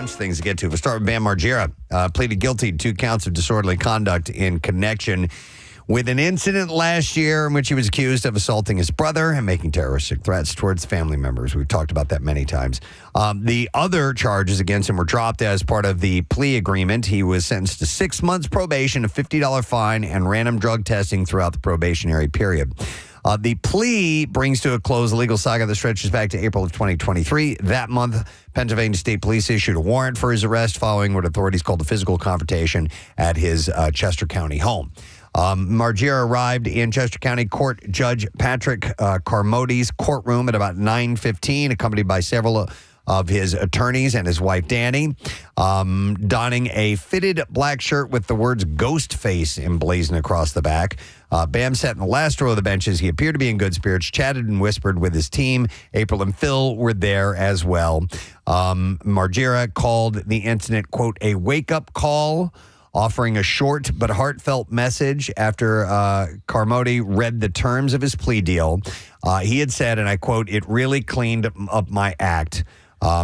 bunch of things to get to. We'll start with Bam Margera. Pleaded guilty to 2 counts of disorderly conduct in connection with an incident last year in which he was accused of assaulting his brother and making terroristic threats towards family members. We've talked about that many times. The other charges against him were dropped as part of the plea agreement. He was sentenced to 6 months probation, a $50 fine, and random drug testing throughout the probationary period. The plea brings to a close a legal saga that stretches back to April of 2023. That month, Pennsylvania State Police issued a warrant for his arrest following what authorities called a physical confrontation at his Chester County home. Margera arrived in Chester County Court Judge Patrick Carmody's courtroom at about 9:15, accompanied by several of his attorneys and his wife, Danny, donning a fitted black shirt with the words "Ghost Face" emblazoned across the back. Bam sat in the last row of the benches. He appeared to be in good spirits, chatted and whispered with his team. April and Phil were there as well. Margera called the incident, quote, a wake-up call, offering a short but heartfelt message after Carmody read the terms of his plea deal. He had said, and I quote, "It really cleaned up my act."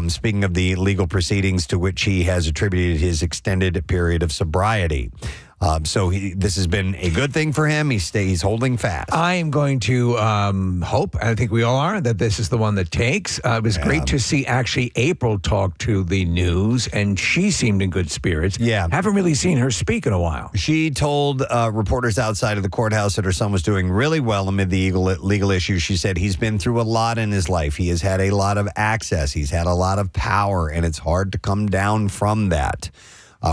Speaking of the legal proceedings to which he has attributed his extended period of sobriety. So this has been a good thing for him. He's holding fast. I am going to hope, and I think we all are, that this is the one that takes. It was great to see actually April talk to the news, and she seemed in good spirits. Yeah. Haven't really seen her speak in a while. She told reporters outside of the courthouse that her son was doing really well amid the legal issues. She said he's been through a lot in his life. He has had a lot of access. He's had a lot of power, and it's hard to come down from that.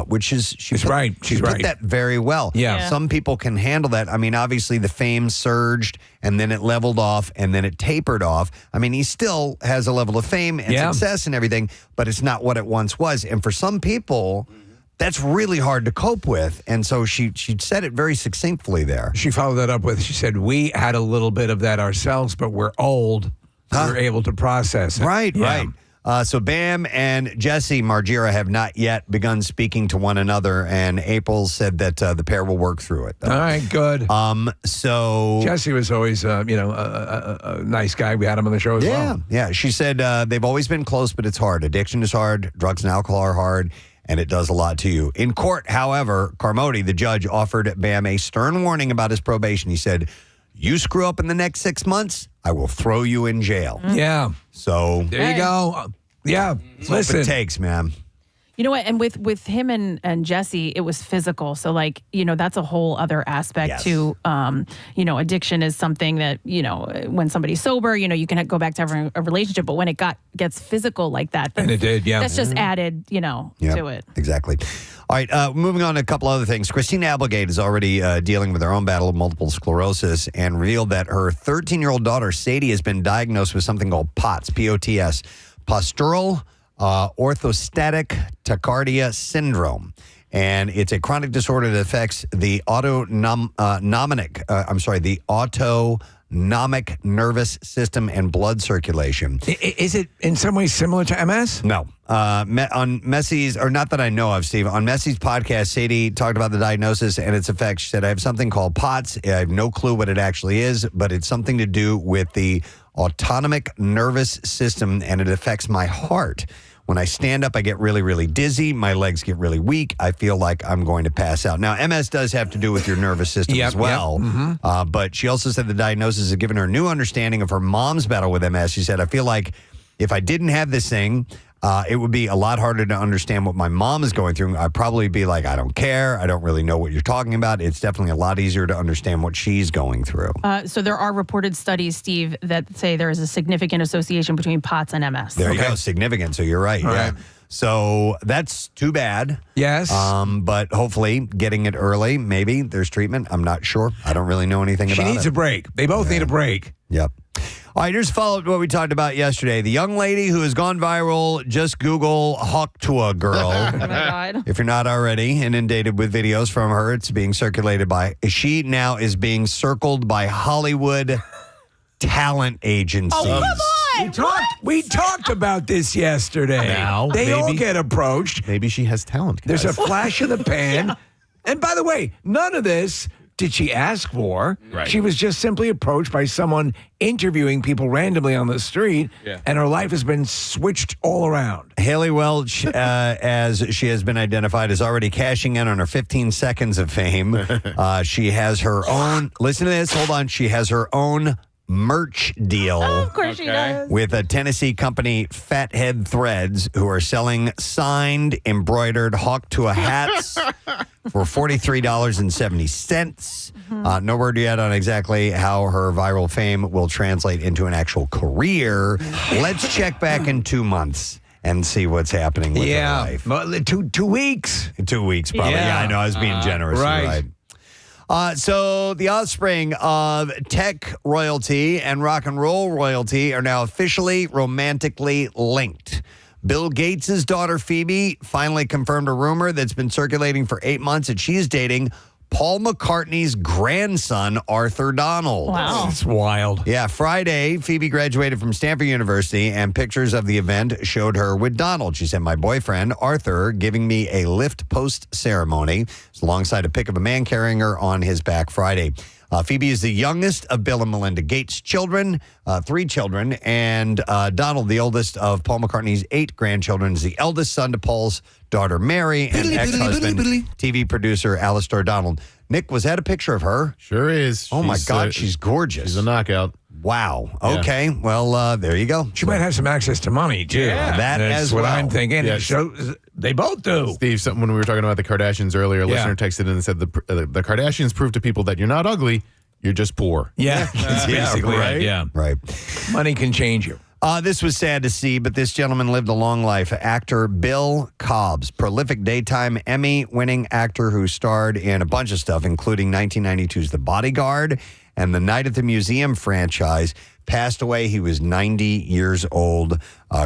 Which is, she's right. She put that very well. Yeah. Some people can handle that. I mean, obviously the fame surged and then it leveled off and then it tapered off. I mean, he still has a level of fame and success and everything, but it's not what it once was. And for some people, that's really hard to cope with. And so she said it very succinctly there. She followed that up with, she said, we had a little bit of that ourselves, but we're old. We're able to process it. Right, right. So Bam and Jesse Margera have not yet begun speaking to one another, and April said that the pair will work through it. All right, good. So Jesse was always, a nice guy. We had him on the show as well. Yeah. She said they've always been close, but it's hard. Addiction is hard. Drugs and alcohol are hard, and it does a lot to you. In court, however, Carmody, the judge, offered Bam a stern warning about his probation. He said, "You screw up in the next 6 months, I will throw you in jail." Yeah. So there you go. Yeah. Listen, it takes, man. You know what? And with him and Jesse, it was physical. So, like, that's a whole other aspect to, addiction is something that, when somebody's sober, you can go back to having a relationship. But when it gets physical like that, and it did, that's just added, to it. Exactly. All right, moving on to a couple other things. Christina Applegate is already dealing with her own battle of multiple sclerosis and revealed that her 13-year-old daughter, Sadie, has been diagnosed with something called POTS, P-O-T-S, postural orthostatic tachycardia syndrome. And it's a chronic disorder that affects the autonomic nervous system and blood circulation. Is it in some ways similar to MS? No. On Messi's, or not that I know of, Steve, on Messi's podcast, Sadie talked about the diagnosis and its effects. She said, I have something called POTS. I have no clue what it actually is, but it's something to do with the autonomic nervous system, and it affects my heart. When I stand up, I get really, really dizzy. My legs get really weak. I feel like I'm going to pass out. Now, MS does have to do with your nervous system as well. But she also said the diagnosis has given her a new understanding of her mom's battle with MS. She said, I feel like if I didn't have this thing, it would be a lot harder to understand what my mom is going through. I'd probably be like, I don't care. I don't really know what you're talking about. It's definitely a lot easier to understand what she's going through. So there are reported studies, Steve, that say there is a significant association between POTS and MS. There you go. Significant. So you're right. Right. So that's too bad. Yes. But hopefully getting it early, maybe there's treatment. I'm not sure. I don't really know anything about it. She needs a break. They both need a break. Yep. All right, here's a follow-up to what we talked about yesterday. The young lady who has gone viral, just Google Hawktua girl. Oh, my God. If you're not already inundated with videos from her, it's being circulated she now is being circled by Hollywood talent agencies. Oh, come on! We talked about this yesterday. Now, they all maybe- get approached. Maybe she has talent, guys. There's a flash in the pan. And by the way, none of this did she ask for? Right. She was just simply approached by someone interviewing people randomly on the street, and her life has been switched all around. Haley Welch, as she has been identified, is already cashing in on her 15 seconds of fame. She has her own, listen to this, hold on, she has her own merch deal. Of course she does. With a Tennessee company, Fathead Threads, who are selling signed, embroidered Hawk Tuah hats for $43.70. No word yet on exactly how her viral fame will translate into an actual career. Let's check back in 2 months and see what's happening with her life. Well, 2 weeks. 2 weeks, probably. Yeah, I know. I was being generous. Right. You're right. So the offspring of tech royalty and rock and roll royalty are now officially romantically linked. Bill Gates' daughter, Phoebe, finally confirmed a rumor that's been circulating for 8 months that she is dating Paul McCartney's grandson, Arthur Donald. Wow. That's wild. Yeah, Friday, Phoebe graduated from Stanford University, and pictures of the event showed her with Donald. She said, my boyfriend, Arthur, giving me a lift post-ceremony, alongside a pic of a man carrying her on his back Friday. Phoebe is the youngest of Bill and Melinda Gates' children, 3 children, and Donald, the oldest of Paul McCartney's 8 grandchildren, is the eldest son to Paul's daughter Mary and ex-husband, TV producer Alistair Donald. Nick, was that a picture of her? Sure is. Oh, my God, she's gorgeous. She's a knockout. Wow. Okay. Well, there you go. She might have some access to money, too. Yeah, that That's as what well. I'm thinking. Yeah. It shows, they both do. Steve, when we were talking about the Kardashians earlier, a listener texted in and said the Kardashians prove to people that you're not ugly, you're just poor. Yeah. That's basically right? it. Yeah. Right. Money can change you. This was sad to see, but this gentleman lived a long life. Actor Bill Cobbs, prolific daytime Emmy-winning actor who starred in a bunch of stuff, including 1992's The Bodyguard and the Night at the Museum franchise, passed away. He was 90 years old.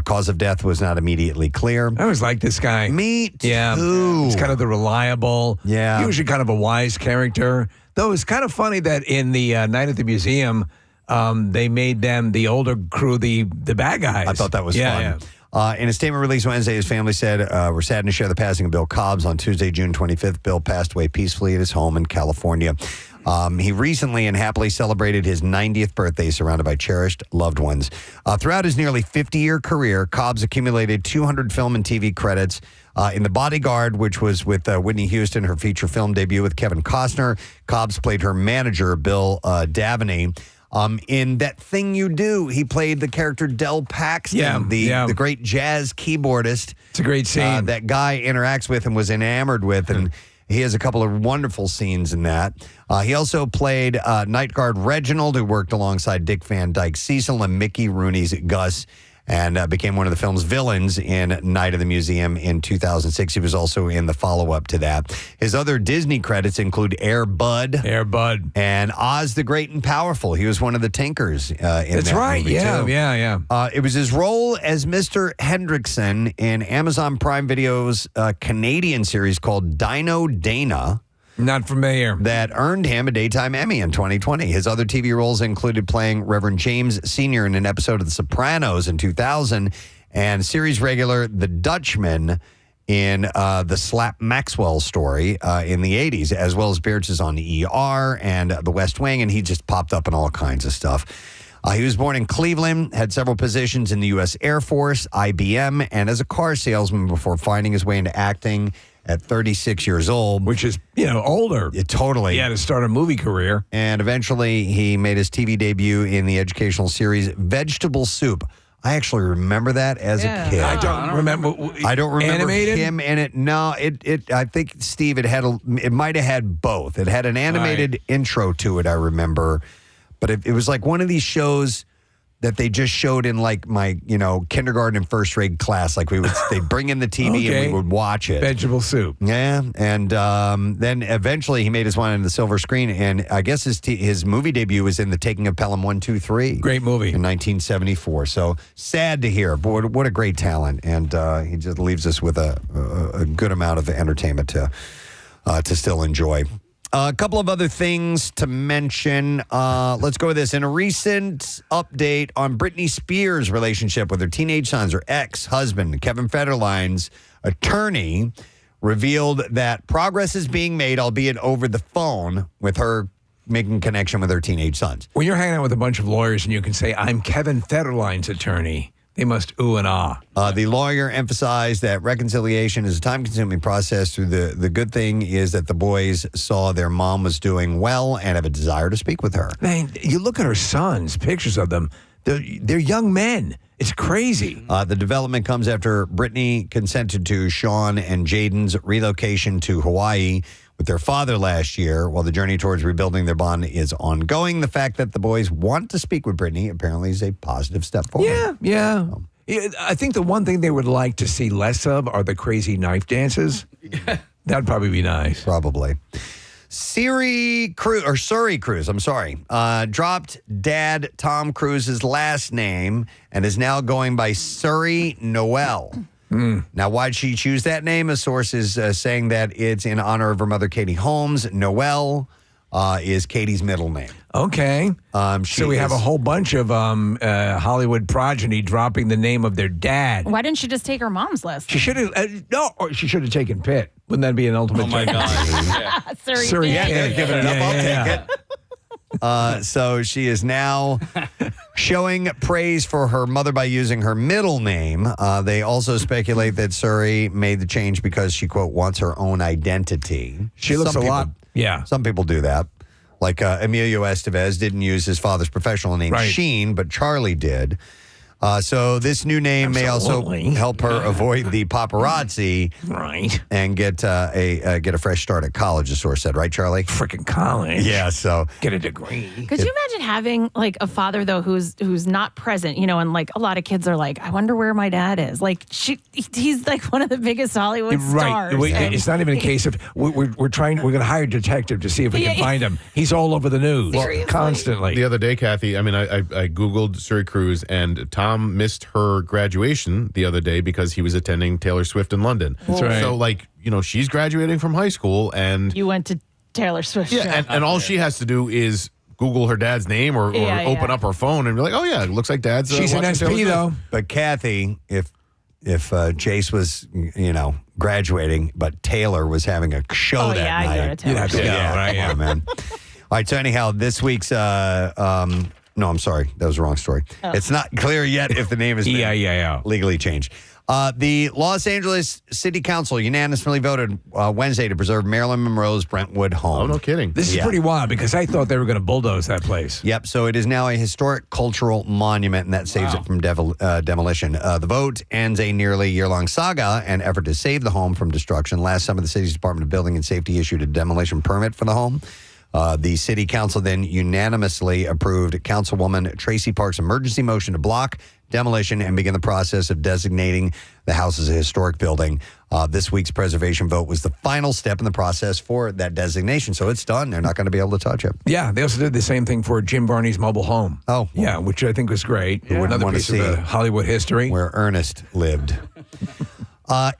Cause of death was not immediately clear. I always like this guy. Me too. Yeah. He's kind of the reliable, usually kind of a wise character. Though it's kind of funny that in the Night at the Museum, they made them, the older crew, the bad guys. I thought that was fun. Yeah. In a statement released Wednesday, his family said, we're saddened to share the passing of Bill Cobbs on Tuesday, June 25th. Bill passed away peacefully at his home in California. He recently and happily celebrated his 90th birthday surrounded by cherished loved ones. Throughout his nearly 50-year career, Cobbs accumulated 200 film and TV credits. In The Bodyguard, which was with Whitney Houston, her feature film debut with Kevin Costner, Cobbs played her manager, Bill Daveney. In That Thing You Do, he played the character Del Paxton, the great jazz keyboardist. It's a great scene. That guy interacts with and was enamored with, and he has a couple of wonderful scenes in that. He also played Night Guard Reginald, who worked alongside Dick Van Dyke Cecil and Mickey Rooney's Gus, and became one of the film's villains in Night of the Museum in 2006. He was also in the follow-up to that. His other Disney credits include Air Bud. And Oz the Great and Powerful. He was one of the Tinkers in That's that right. movie, Yeah, too. yeah. It was his role as Mr. Hendrickson in Amazon Prime Video's Canadian series called Dino Dana. Not familiar. That earned him a Daytime Emmy in 2020. His other TV roles included playing Reverend James Sr. in an episode of The Sopranos in 2000 and series regular The Dutchman in the Slap Maxwell story in the 80s, as well as appearances on ER and The West Wing, and he just popped up in all kinds of stuff. He was born in Cleveland, had several positions in the U.S. Air Force, IBM, and as a car salesman before finding his way into acting at 36 years old. Which is, older. Yeah, totally. Yeah, to start a movie career. And eventually he made his TV debut in the educational series Vegetable Soup. I actually remember that as a kid. I don't remember. I don't remember animated? him in it. No, I think, Steve, it might have had both. It had an animated intro to it, I remember. But it was like one of these shows that they just showed in like my, kindergarten and first grade class. Like they'd bring in the TV and we would watch it. Vegetable Soup. Yeah. And then eventually he made his one in the silver screen. And I guess his movie debut was in The Taking of Pelham 1, 2, 3. Great movie. In 1974. So sad to hear. Boy, what a great talent. And he just leaves us with a good amount of entertainment to still enjoy. A couple of other things to mention. Let's go with this. In a recent update on Britney Spears' relationship with her teenage sons, her ex-husband, Kevin Federline's attorney, revealed that progress is being made, albeit over the phone, with her making connection with her teenage sons. When you're hanging out with a bunch of lawyers and you can say, I'm Kevin Federline's attorney, they must ooh and ah. The lawyer emphasized that reconciliation is a time-consuming process. The good thing is that the boys saw their mom was doing well and have a desire to speak with her. Man, you look at her sons, pictures of them, they're young men. It's crazy. The development comes after Brittany consented to Sean and Jaden's relocation to Hawaii with their father last year. While the journey towards rebuilding their bond is ongoing, the fact that the boys want to speak with Brittany apparently is a positive step forward. Yeah. I think the one thing they would like to see less of are the crazy knife dances. That'd probably be nice. Probably. Surrey Cruise, dropped Dad Tom Cruise's last name and is now going by Surrey Noel. Now, why'd she choose that name? A source is saying that it's in honor of her mother, Katie Holmes. Noel is Katie's middle name. Okay. So we have a whole bunch of Hollywood progeny dropping the name of their dad. Why didn't she just take her mom's list? She should have. Or she should have taken Pitt. Wouldn't that be an ultimate? Oh my God! Surrey, give it up. I'll take it. So she is now showing praise for her mother by using her middle name. They also speculate that Surrey made the change because she, quote, wants her own identity. She looks a lot. Yeah. Some people do that. Like Emilio Estevez didn't use his father's professional name, Sheen, but Charlie did. So this new name may also help her avoid the paparazzi, and get a fresh start at college. The source said, right, Charlie? Freaking college, yeah. So get a degree. Could you imagine having like a father though who's not present? You know, and like a lot of kids are like, I wonder where my dad is. Like he's like one of the biggest Hollywood stars. It's not even a case of we're going to hire a detective to see if we can find him. He's all over the news constantly. The other day, Kathy, I mean, I Googled Surrey Cruise, and Tom missed her graduation the other day because he was attending Taylor Swift in London. That's right. So, like, you know, she's graduating from high school, and you went to Taylor Swift. Yeah, and all she has to do is Google her dad's name or open up her phone and be like, oh yeah, it looks like dad's. She's an SP though. But Kathy, if Chase was, you know, graduating, but Taylor was having a show that night, I'd go to Taylor. You'd have to go, right? Yeah, man. All right. So anyhow, this week's. No, I'm sorry. That was the wrong story. Oh. It's not clear yet if the name is legally changed. The Los Angeles City Council unanimously voted Wednesday to preserve Marilyn Monroe's Brentwood home. Oh, no kidding. This is pretty wild because I thought they were going to bulldoze that place. Yep. So it is now a historic cultural monument, and that saves it from demolition. The vote ends a nearly year-long saga and effort to save the home from destruction. Last summer, the city's Department of Building and Safety issued a demolition permit for the home. The city council then unanimously approved Councilwoman Tracy Park's emergency motion to block demolition and begin the process of designating the house as a historic building. This week's preservation vote was the final step in the process for that designation. So it's done. They're not going to be able to touch it. Yeah, they also did the same thing for Jim Varney's mobile home. Oh. Yeah, which I think was great. Yeah. Another piece of Hollywood history. Where Ernest lived.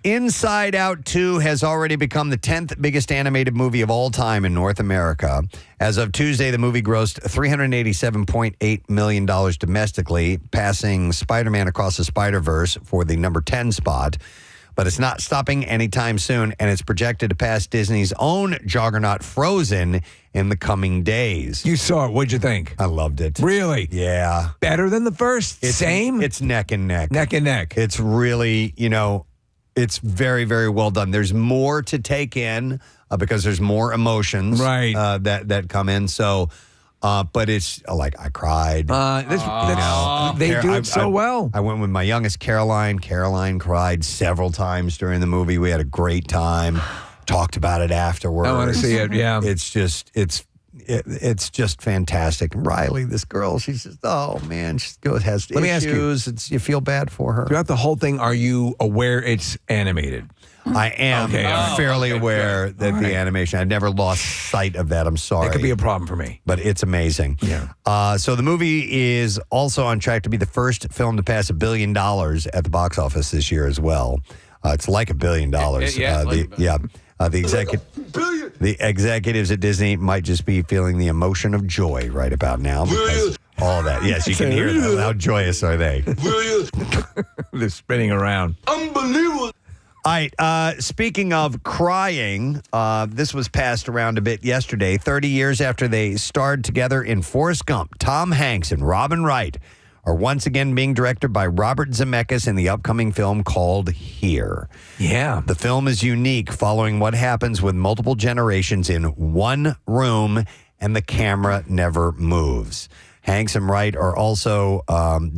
Inside Out 2 has already become the 10th biggest animated movie of all time in North America. As of Tuesday, the movie grossed $387.8 million domestically, passing Spider-Man Across the Spider-Verse for the number 10 spot. But it's not stopping anytime soon, and it's projected to pass Disney's own juggernaut Frozen in the coming days. You saw it. What'd you think? I loved it. Really? Yeah. Better than the first? Same? It's neck and neck. Neck and neck. It's really, you know... It's very, very well done. There's more to take in because there's more emotions that come in. So, but it's like I cried. They do it so well. I went with my youngest, Caroline. Caroline cried several times during the movie. We had a great time. Talked about it afterwards. I want to see it. Yeah, it's just fantastic. And Riley, this girl, she's just, oh man, she has issues. Let me ask you, you feel bad for her. Throughout the whole thing, are you aware it's animated? I am fairly aware that the animation, I've never lost sight of that. I'm sorry. It could be a problem for me. But it's amazing. Yeah. So the movie is also on track to be the first film to pass $1 billion at the box office this year as well. It's like $1 billion. The executives at Disney might just be feeling the emotion of joy right about now because all that. Yes, you can hear them. How joyous are they? They're spinning around. Unbelievable. All right. Speaking of crying, this was passed around a bit yesterday. 30 years after they starred together in Forrest Gump, Tom Hanks and Robin Wright are once again being directed by Robert Zemeckis in the upcoming film called Here. Yeah. The film is unique, following what happens with multiple generations in one room, and the camera never moves. Hanks and Wright are also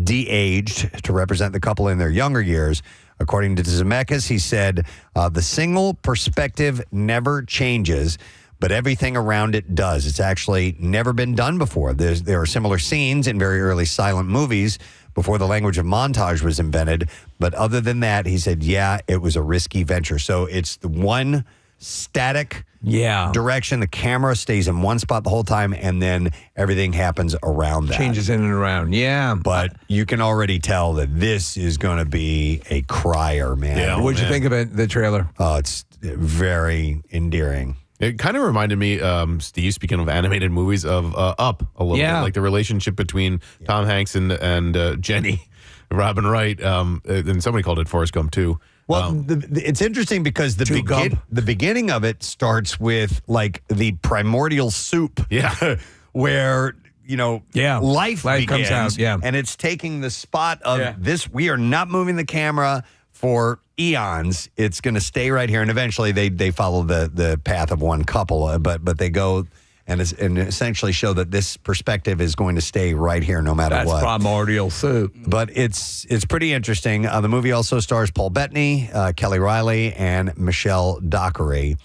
de-aged to represent the couple in their younger years. According to Zemeckis, he said, the single perspective never changes, but everything around it does. It's actually never been done before. There are similar scenes in very early silent movies before the language of montage was invented. But other than that, he said, yeah, it was a risky venture. So it's the one static direction. The camera stays in one spot the whole time, and then everything happens around that. Changes in and around. Yeah. But you can already tell that this is going to be a crier, man. Yeah. What'd you think of it, the trailer? Oh, it's very endearing. It kind of reminded me, Steve, speaking of animated movies, of Up a little bit. Like the relationship between Tom Hanks and Jenny, Robin Wright, and somebody called it Forrest Gump too. Well, it's interesting because the beginning of it starts with like the primordial soup. Yeah. Where, life begins, comes out. Yeah. And it's taking the spot of this. We are not moving the camera for eons. It's going to stay right here. And eventually they follow the path of one couple, but they go and essentially show that this perspective is going to stay right here no matter what. That's primordial soup. But it's pretty interesting. The movie also stars Paul Bettany, Kelly Riley, and Michelle Dockery.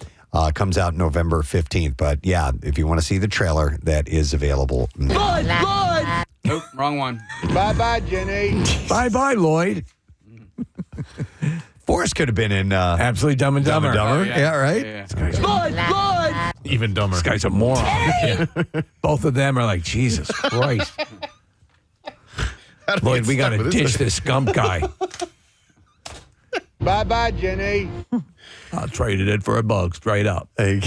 Comes out November 15th. But yeah, if you want to see the trailer, that is available now. Lloyd! Nope, wrong one. Bye-bye, Jenny. Bye-bye, Lloyd. Forrest could have been in Absolutely Dumb and Dumber. Oh, yeah, right? Lloyd! Even dumber. This guy's a moron. Both of them are like, Jesus Christ. Lloyd, we got to ditch this Gump guy. Bye-bye, Jenny. I'll trade it in for a bug, straight up. A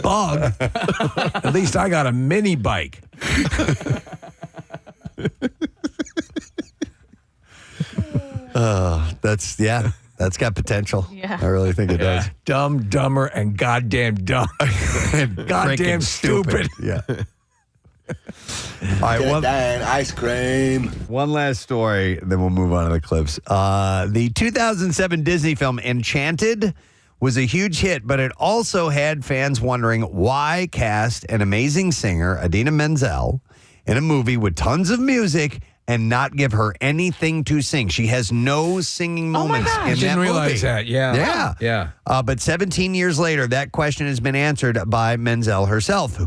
bug? At least I got a mini bike. That's got potential. Yeah. I really think it does. Dumb, dumber, and goddamn dumb. Goddamn stupid. Yeah. All right, ice cream. one last story, then we'll move on to the clips. The 2007 Disney film Enchanted was a huge hit, but it also had fans wondering why cast an amazing singer, Idina Menzel, in a movie with tons of music and not give her anything to sing. She has no singing moments in that movie. Didn't realize that. Yeah. But 17 years later, that question has been answered by Menzel herself, who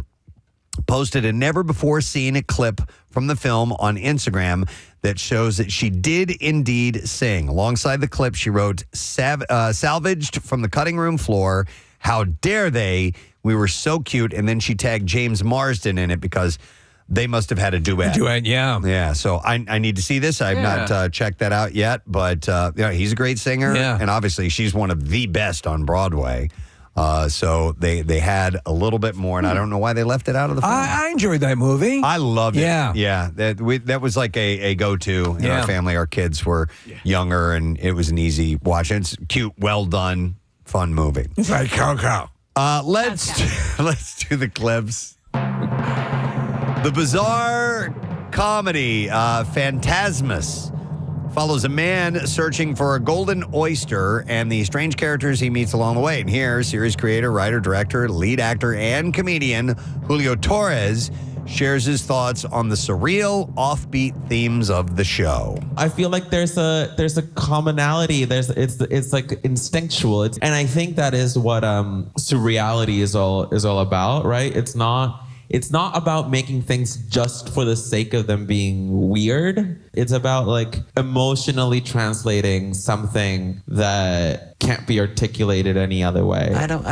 posted a never-before-seen clip from the film on Instagram that shows that she did indeed sing. Alongside the clip, she wrote, salvaged from the cutting room floor, how dare they? We were so cute. And then she tagged James Marsden in it because they must have had a duet. Yeah. Yeah, so I need to see this. I've not checked that out yet, but he's a great singer. Yeah. And obviously she's one of the best on Broadway. So they had a little bit more, and I don't know why they left it out of the film. I enjoyed that movie. I loved it. Yeah. Yeah. That was like a go-to in our family. Our kids were younger, and it was an easy watch. It's cute, well done, fun movie. It's like Coco. Let's do the clips. The bizarre comedy Phantasmus follows a man searching for a golden oyster and the strange characters he meets along the way. And here, series creator, writer, director, lead actor, and comedian Julio Torres shares his thoughts on the surreal, offbeat themes of the show. I feel like there's a commonality. It's like instinctual. And I think that is what surreality is all about, right? It's not about making things just for the sake of them being weird. It's about like emotionally translating something that can't be articulated any other way. I don't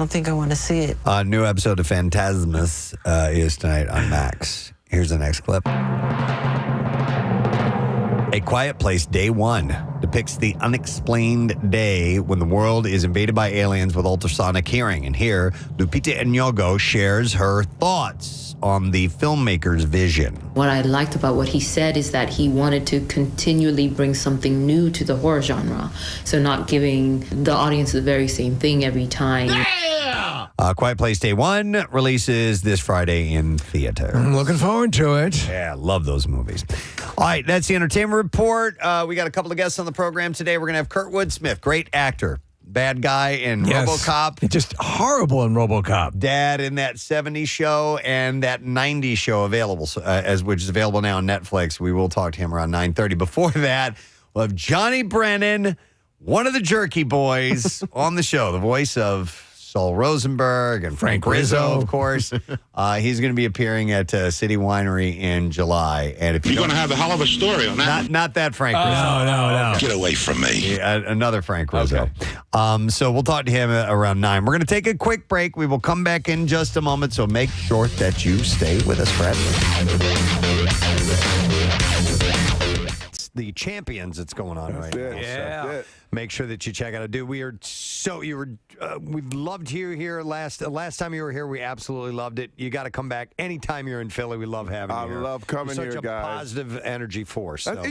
think I want to see it. A new episode of Phantasmus is tonight on Max. Here's the next clip. A Quiet Place Day 1 depicts the unexplained day when the world is invaded by aliens with ultrasonic hearing. And here, Lupita Nyong'o shares her thoughts on the filmmaker's vision. What I liked about what he said is that he wanted to continually bring something new to the horror genre. So not giving the audience the very same thing every time. Quiet Place Day 1 releases this Friday in theater. I'm looking forward to it. Yeah, love those movies. All right, that's the entertainment report. We got a couple of guests on the program today. We're going to have Kurtwood Smith, great actor. Bad guy in RoboCop. Just horrible in RoboCop. Dad in that 70s show and that 90s show available, which is available now on Netflix. We will talk to him around 9:30. Before that, we'll have Johnny Brennan, one of the Jerky Boys, on the show. The voice of Saul Rosenberg and Frank Rizzo, of course. He's going to be appearing at City Winery in July. And if you're going to have a hell of a story on that. Not that Frank Rizzo. No. Get away from me. Another Frank Rizzo. Okay. So we'll talk to him around 9. We're going to take a quick break. We will come back in just a moment. So make sure that you stay with us, Fred. It's the Champions that's going on right now. Yeah. Make sure that you check out it. Dude, we loved you here last time you were here. We absolutely loved it. You got to come back anytime you're in Philly. We love having you here. I love coming You're here, such a guys. positive energy force. So.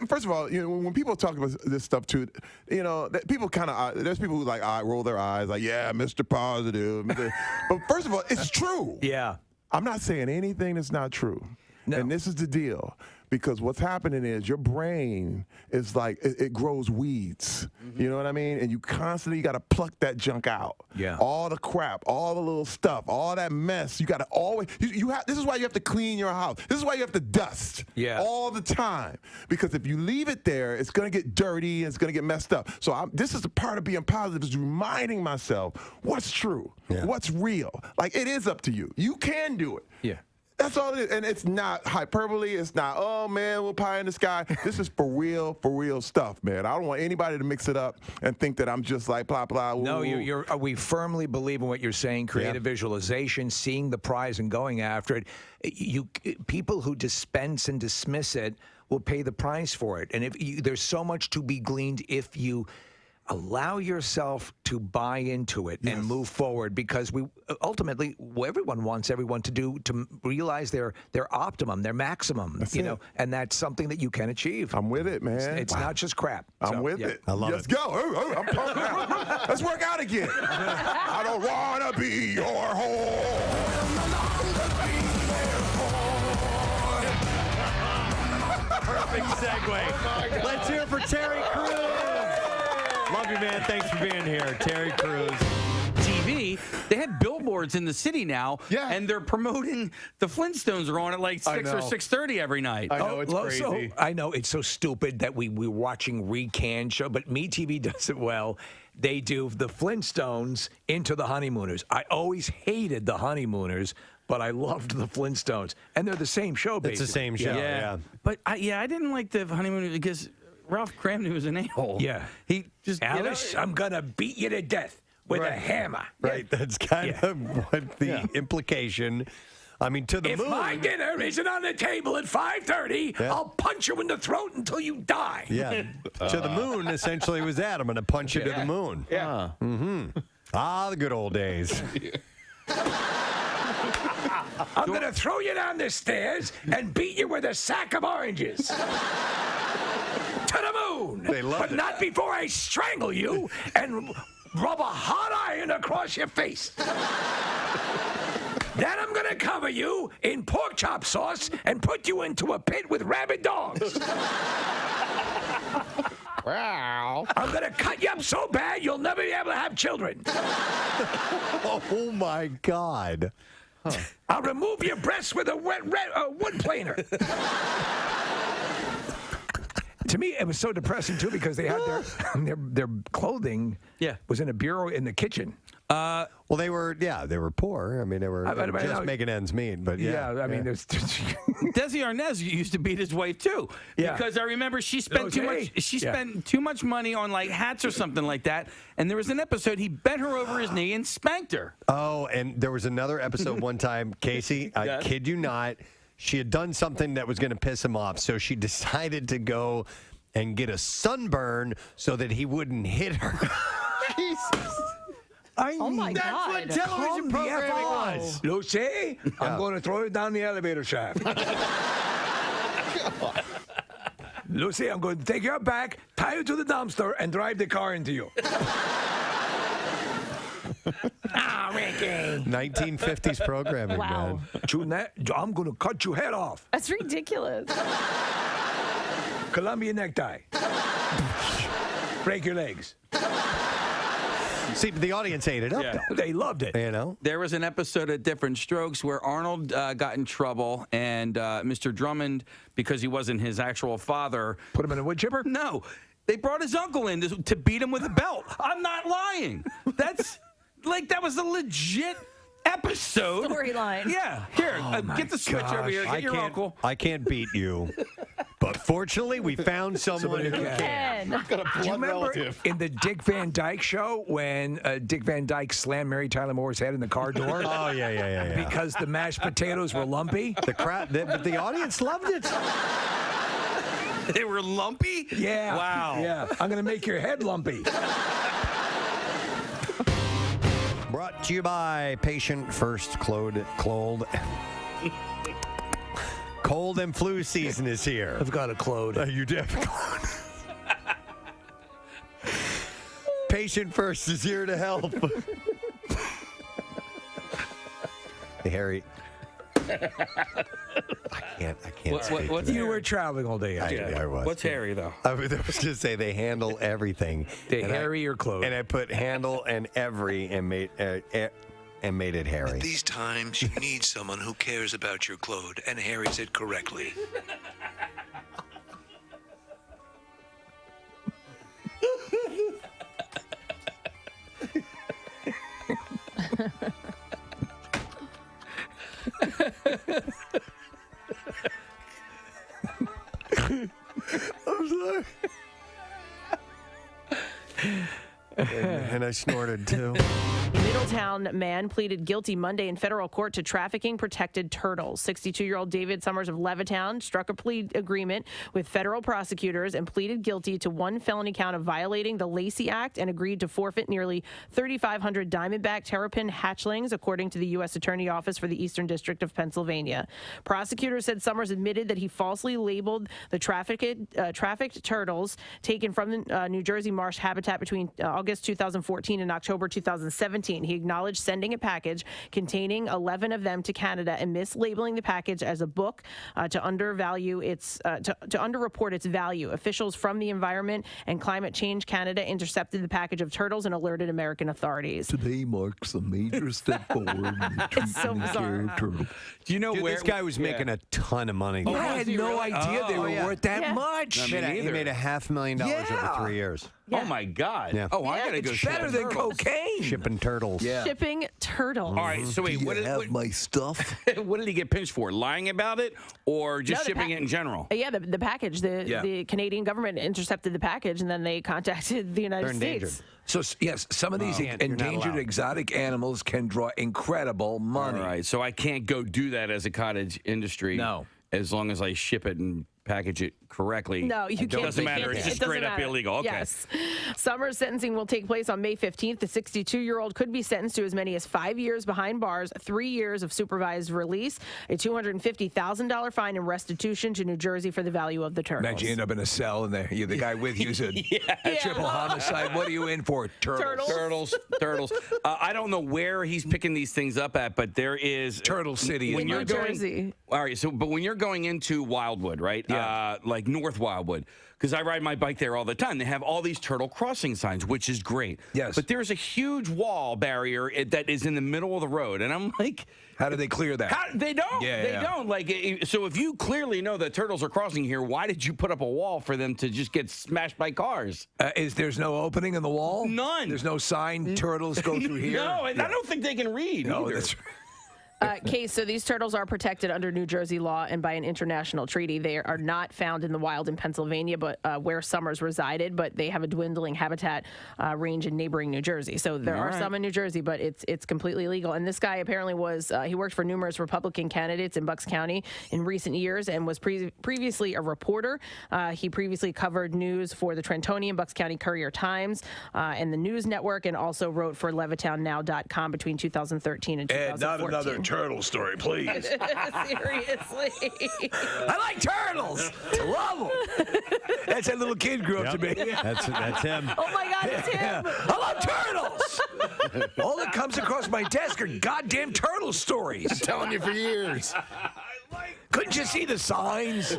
First of all, when people talk about this stuff too, people kind of there's people who roll their eyes like, yeah, Mr. Positive. But first of all, it's true. Yeah. I'm not saying anything that's not true. No. And this is the deal. Because what's happening is your brain is like, it grows weeds. Mm-hmm. You know what I mean? And you constantly got to pluck that junk out. Yeah. All the crap, all the little stuff, all that mess. You got to always, this is why you have to clean your house. This is why you have to dust all the time. Because if you leave it there, it's going to get dirty and it's going to get messed up. So this is a part of being positive, is reminding myself what's true, what's real. Like, it is up to you. You can do it. Yeah. That's all it is. And it's not hyperbole. It's not, oh, man, we'll pie in the sky. This is for real stuff, man. I don't want anybody to mix it up and think that I'm just like blah, blah. Woo, No, woo. we firmly believe in what you're saying, creative visualization, seeing the prize and going after it. People who dispense and dismiss it will pay the price for it. And there's so much to be gleaned if you allow yourself to buy into it and move forward, because ultimately everyone wants everyone to realize their optimum, their maximum, and that's something that you can achieve. I'm with it, man. It's not just crap. I'm with it. I love it. Let's go. I'm pumped now. Let's work out again. I don't want to be your whore. Perfect segue. Let's hear it for Terry Crews. Love you, man. Thanks for being here. Terry Crews. TV, they have billboards in the city now, and they're promoting the Flintstones are on at like 6 or 6:30 every night. I know, it's crazy. I know, it's so stupid that we're watching recanned show, but MeTV does it well. They do the Flintstones into the Honeymooners. I always hated the Honeymooners, but I loved the Flintstones. And they're the same show, basically. It's the same show, yeah. But I didn't like the Honeymooners because Ralph Cramden was an a-hole. Yeah. He just, Alice, I'm going to beat you to death with a hammer. Right, that's kind of what the implication. I mean, to the moon. If my dinner isn't on the table at 5:30, I'll punch you in the throat until you die. Yeah, to the moon essentially was that. I'm going to punch you to the moon. Yeah. The good old days. I'm going to throw you down the stairs and beat you with a sack of oranges. To the moon. They love but it. not before I strangle you and rub a hot iron across your face. Then I'm going to cover you in pork chop sauce and put you into a pit with rabid dogs. Wow. I'm going to cut you up so bad you'll never be able to have children. Oh, my God. I'll remove your breasts with a wood planer. To me, it was so depressing, too, because they had their clothing was in a bureau in the kitchen. Well, they were poor. I mean, they were just making ends meet. But I mean, there's Desi Arnaz used to beat his wife too, because I remember she spent too much. She spent too much money on like hats or something like that. And there was an episode he bent her over his knee and spanked her. Oh, and there was another episode one time, Casey. I kid you not. She had done something that was going to piss him off, so she decided to go and get a sunburn so that he wouldn't hit her. Jesus. Oh my That's God. what television programming was. Lucy, I'm going to throw you down the elevator shaft. Lucy, I'm going to take you out back, tie you to the dumpster, and drive the car into you. Ricky. 1950s programming, Wow. man. I'm going to cut your head off. That's ridiculous. Columbia necktie. Break your legs. See, but the audience ate it up, though. They loved it. You know? There was an episode of Different Strokes where Arnold got in trouble, and Mr. Drummond, because he wasn't his actual father, Put him in a wood chipper? no, they brought his uncle in to beat him with a belt. I'm not lying. That's that was a legit episode. Storyline. Yeah. Here, get the switch over here. Get your uncle. I can't beat you. But fortunately, we found someone who can. Ken. Do you remember in the Dick Van Dyke Show when Dick Van Dyke slammed Mary Tyler Moore's head in the car door? Oh, yeah. Because the mashed potatoes were lumpy? But the audience loved it. They were lumpy? Yeah. Wow. Yeah. I'm going to make your head lumpy. Brought to you by Patient First Cold and flu season is here. I've got a clode. You do have a clone. Patient First is here to help. Hey, Harry. I can't speak. What's You were traveling all day. I was. What's Harry, though? I was going to say they handle everything. They And Harry or clothes. And I put handle and every and made it Harry. At these times, you need someone who cares about your clothes, and Harry's it correctly. I'm sorry. And I snorted too. A Middletown man pleaded guilty Monday in federal court to trafficking protected turtles. 62-year-old David Summers of Levittown struck a plea agreement with federal prosecutors and pleaded guilty to one felony count of violating the Lacey Act and agreed to forfeit nearly 3,500 diamondback terrapin hatchlings, according to the U.S. Attorney Office for the Eastern District of Pennsylvania. Prosecutors said Summers admitted that he falsely labeled the trafficked turtles taken from the New Jersey marsh habitat between August 2014 and October 2017. He acknowledged sending a package containing 11 of them to Canada and mislabeling the package as a book to underreport its value. Officials from the Environment and Climate Change Canada intercepted the package of turtles and alerted American authorities. Today marks a major step forward in the It's so treatment of care bizarre. of turtles. Do you know Dude, where this guy was making a ton of money. I had no idea they were worth that much. He made $500,000 over 3 years. Oh my God! Yeah. Oh, I gotta go. It's ship better than turtles. cocaine. Shipping turtles. Yeah. Shipping turtles. All right, so wait, what my stuff? what did he get pinched for? Lying about it, or just No, the shipping it in general? Yeah, the package. The Canadian government intercepted the package, and then they contacted the United They're endangered. States. So, yes, some of these You're not endangered allowed. exotic animals can draw incredible money. All right, so I can't go do that as a cottage industry. No. As long as I ship it and package it correctly. No, you can't. Doesn't you matter. can't- It's it just doesn't straight up matter. illegal. Okay. Yes. Summer's sentencing will take place on May 15th. The 62-year-old could be sentenced to as many as 5 years behind bars, 3 years of supervised release, a $250,000 fine, and restitution to New Jersey for the value of the turtles. Imagine you end up in a cell and the guy with you said, triple homicide. What are you in for? Turtles. Turtles. I don't know where he's picking these things up at, but there is Turtle City. When In you're New going, Jersey. All right. So, but when you're going into Wildwood, right? Yeah. Like North Wildwood, because I ride my bike there all the time. They have all these turtle crossing signs, which is great. Yes. But there's a huge wall barrier that is in the middle of the road, and I'm like, How do they clear that? they don't. Yeah, they yeah. don't. Like, so if you clearly know that turtles are crossing here, why did you put up a wall for them to just get smashed by cars? There's no opening in the wall? None. There's no sign, turtles go through here? No, and I don't think they can read No, either. that's Case, so these turtles are protected under New Jersey law and by an international treaty. They are not found in the wild in Pennsylvania, but where Summers resided, but they have a dwindling habitat range in neighboring New Jersey. So there are some in New Jersey, but it's completely legal. And this guy apparently he worked for numerous Republican candidates in Bucks County in recent years and was previously a reporter. He previously covered news for the Trentonian, Bucks County Courier-Times, and the News Network, and also wrote for LevittownNow.com between 2013 and 2014. Not another turtle story, please. Seriously. I like turtles. Love them. That's that little kid grew up to be. That's him. Oh my God, it's him. I love turtles. All that comes across my desk are goddamn turtle stories. I'm telling you for years. Couldn't you see the signs?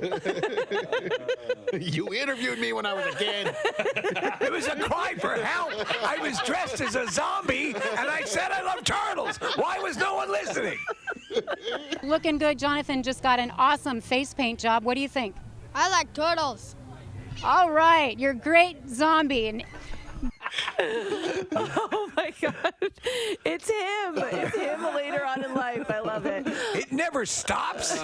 You interviewed me when I was a kid. It was a cry for help. I was dressed as a zombie, and I said I love turtles. Why was no one listening? Looking good. Jonathan just got an awesome face paint job. What do you think? I like turtles. All right. You're a great zombie. And Oh my God. It's him. It's him later on in life. I love it. It never stops.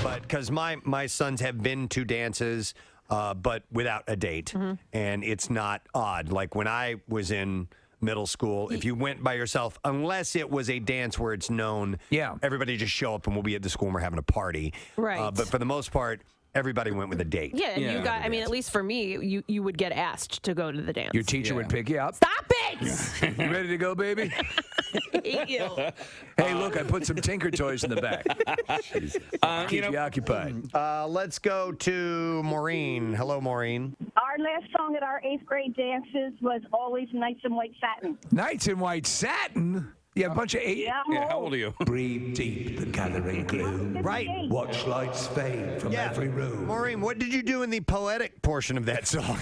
But because my sons have been to dances, but without a date, and it's not odd. Like when I was in middle school, if you went by yourself, unless it was a dance where it's known, everybody just show up and we'll be at the school and we're having a party. Right. But for the most part, everybody went with a date. Yeah, and you got, I mean, at least for me, you would get asked to go to the dance. Your teacher would pick you up. Stop it! You ready to go, baby? I hate you. Hey, look, I put some Tinker Toys in the back. Keep you occupied. Let's go to Maureen. Hello, Maureen. Our last song at our 8th grade dances was always Nights in White Satin. Nights in White Satin? Yeah, a bunch of 8. Yeah, how old are you? Breathe deep the gathering gloom. Right. Watch lights fade from every room. Maureen, what did you do in the poetic portion of that song?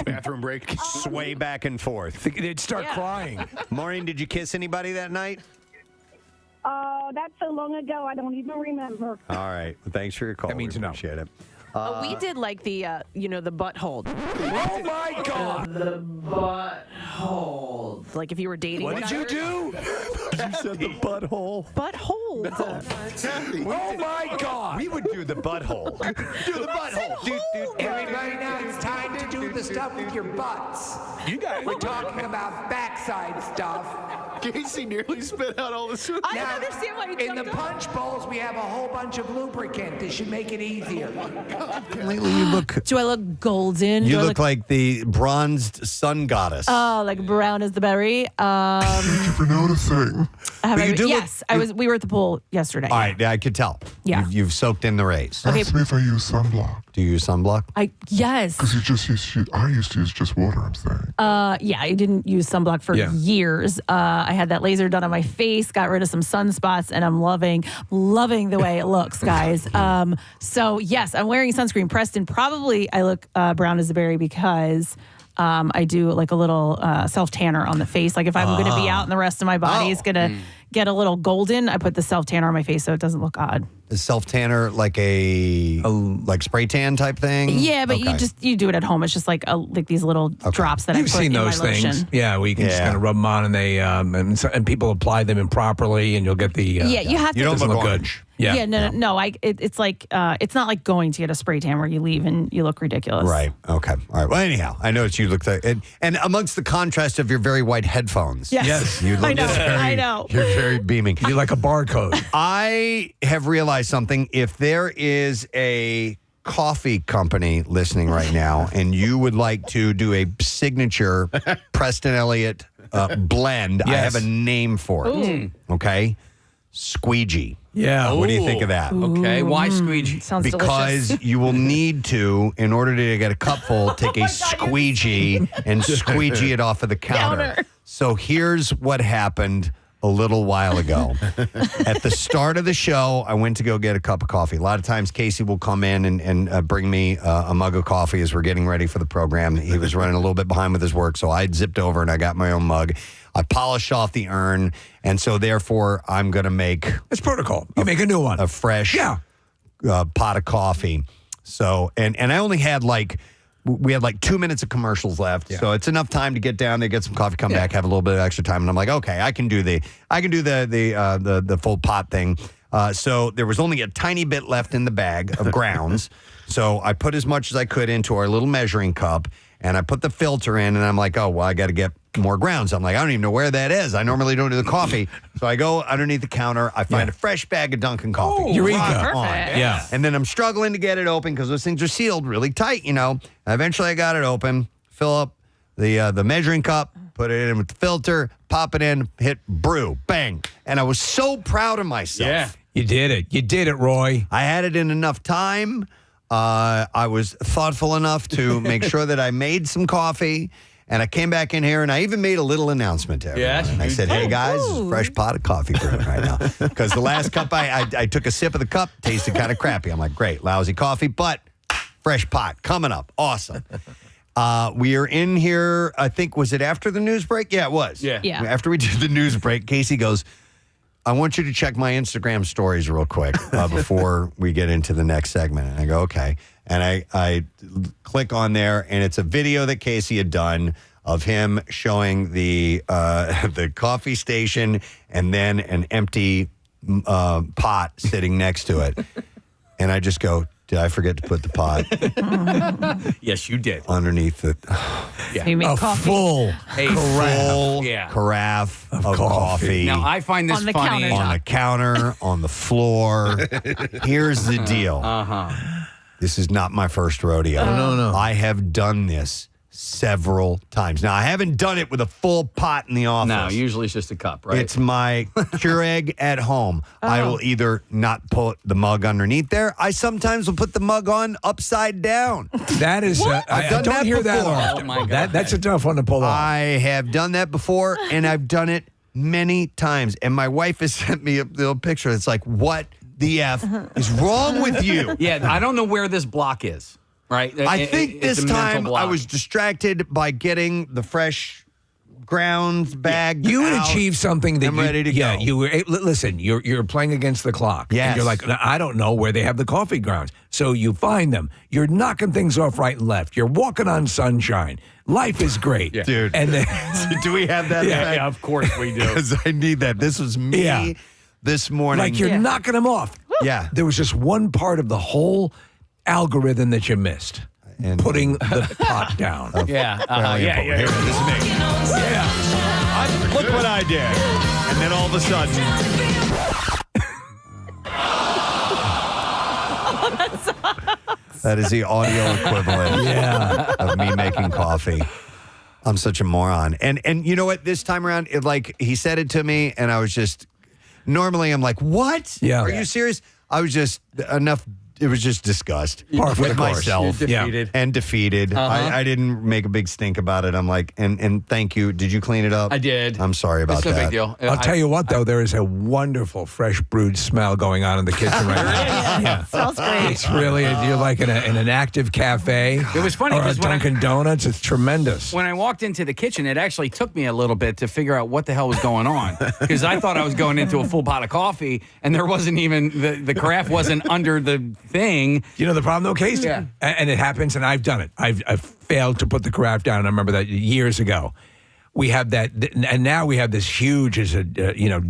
Bathroom break. Sway back and forth. They'd start crying. Maureen, did you kiss anybody that night? That's so long ago, I don't even remember. All right. Well, thanks for your call. That means we no. appreciate it. We did like the, the butthole. Oh my God! The butthole. Like if you were dating. What did you do? You said the butthole. Butthole. Oh my God! We would do the butthole. Do the butthole. Everybody, now it's time to do the stuff with your butts. You guys. We're talking about backside stuff. Casey nearly spit out all this. I don't understand why you In the jumped up. punch bowls, we have a whole bunch of lubricant. This should make it easier. Lately, you look. Do I look golden? You Do I look like the bronzed sun goddess. Oh, like brown as the berry. Thank you for noticing. Yes, we were at the pool yesterday. All right, I could tell. Yeah. You've soaked in the rays. Okay. Ask me if I use sunblock. Do you use sunblock? Yes. Because I used to use just water, I'm saying. Yeah, I didn't use sunblock for years. I had that laser done on my face, got rid of some sunspots, and I'm loving the way it looks, guys. So yes, I'm wearing sunscreen. Preston, probably I look brown as a berry because I do like a little self tanner on the face. Like if I'm going to be out and the rest of my body is going to get a little golden, I put the self tanner on my face so it doesn't look odd. Is self tanner like a like spray tan type thing? Yeah, but you do it at home. It's just like these little drops that I put in my lotion. You've seen those things, yeah, where you can just kind of rub them on, and they and people apply them improperly, and you'll get the you have to. You don't look good. Yeah, no. It's like it's not like going to get a spray tan where you leave and you look ridiculous. Right. Okay. All right. Well, anyhow, I noticed you look like, and amongst the contrast of your very white headphones. Yes. You look I know. You're very beaming. You're like a barcode. I have realized something. If there is a coffee company listening right now, and you would like to do a signature Preston Elliott blend, I have a name for it. Ooh. Okay. Squeegee. Yeah. What do you think of that? Okay. Why squeegee? Sounds because delicious. you will need to, in order to get a cupful, take a squeegee and squeegee it off of the counter. So here's what happened a little while ago. At the start of the show, I went to go get a cup of coffee. A lot of times Casey will come in and bring me a mug of coffee as we're getting ready for the program. He was running a little bit behind with his work, so I zipped over and I got my own mug. I polished off the urn, and so therefore I'm going to make... It's protocol. You make a new one. A fresh pot of coffee. So, and I only had like we had like 2 minutes of commercials left, so it's enough time to get down there, get some coffee, come back, have a little bit of extra time, and I'm like, okay, I can do the full pot thing. So there was only a tiny bit left in the bag of grounds, so I put as much as I could into our little measuring cup, and I put the filter in, and I'm like, oh well, I got to get more grounds. I'm like, I don't even know where that is. I normally don't do the coffee, so I go underneath the counter. I find a fresh bag of Dunkin' coffee. Oh, Eureka! Perfect. Yeah. And then I'm struggling to get it open because those things are sealed really tight, Eventually I got it open, fill up the measuring cup, put it in with the filter, pop it in, hit brew, bang. And I was so proud of myself. Yeah. You did it. You did it, Roy. I had it in enough time. I was thoughtful enough to make sure that I made some coffee. And I came back in here, and I even made a little announcement to everyone. Yes, and I said, hey, guys, this is a fresh pot of coffee brewing right now. Because the last cup, I took a sip of the cup, tasted kind of crappy. I'm like, great, lousy coffee, but fresh pot coming up. Awesome. We are in here, I think, was it after the news break? Yeah, it was. Yeah. After we did the news break, Casey goes, I want you to check my Instagram stories real quick before we get into the next segment. And I go, okay. And I click on there, and it's a video that Casey had done of him showing the coffee station and then an empty pot sitting next to it. And I just go, did I forget to put the pot Yes, you did. underneath it? So you make coffee. Full Yeah. carafe of coffee. Now, I find this On the funny. countertop. on the counter, on the floor. Here's the deal. This is not my first rodeo. No. I have done this several times. Now, I haven't done it with a full pot in the office. No, usually it's just a cup, right? It's my Keurig at home. I will either not put the mug underneath there. I sometimes will put the mug on upside down. That is, I done don't that hear that before. often. Oh, my God. That's a tough one to pull off. I have done that before, and I've done it many times. And my wife has sent me a little picture. It's like, what the F is wrong with you? Yeah, I don't know where this block is, right? I think It's this a mental time I block. was distracted by getting the fresh grounds bag. You had out. achieved something that I'm ready to yeah, go. you were. Listen, you're playing against the clock. Yes. And you're like, I don't know where they have the coffee grounds. So you find them. You're knocking things off right and left. You're walking on sunshine. Life is great, Dude. And then, Do we have that? Yeah, of course we do. Because I need that. This was me Yeah. this morning. like you're knocking them off. Yeah. There was just one part of the whole algorithm that you missed. And- putting the pot down. Yeah, Here, this is me. Yeah. Look what I did. And then all of a sudden. That is the audio equivalent of me making coffee. I'm such a moron. And you know what? This time around, he said it to me, and I was just, normally I'm like, what? Yeah. Are you serious? I was just enough. It was just disgust Par for the with course. myself. You're defeated. And defeated. I didn't make a big stink about it. I'm like, and thank you. Did you clean it up? I did. I'm sorry about It's no that. big deal. I'll tell you what, though, there is a wonderful fresh brewed smell going on in the kitchen right now. Yeah. Smells great. It's really, you're like in an active cafe. It was funny Or a 'cause when I- Dunkin' Donuts. It's tremendous. When I walked into the kitchen, it actually took me a little bit to figure out what the hell was going on because I thought I was going into a full pot of coffee, and there wasn't even the carafe wasn't under the thing. You know the problem, though, Case? Yeah. And it happens, and I've done it. I've failed to put the carafe down. I remember that years ago. We have that, and now we have this huge,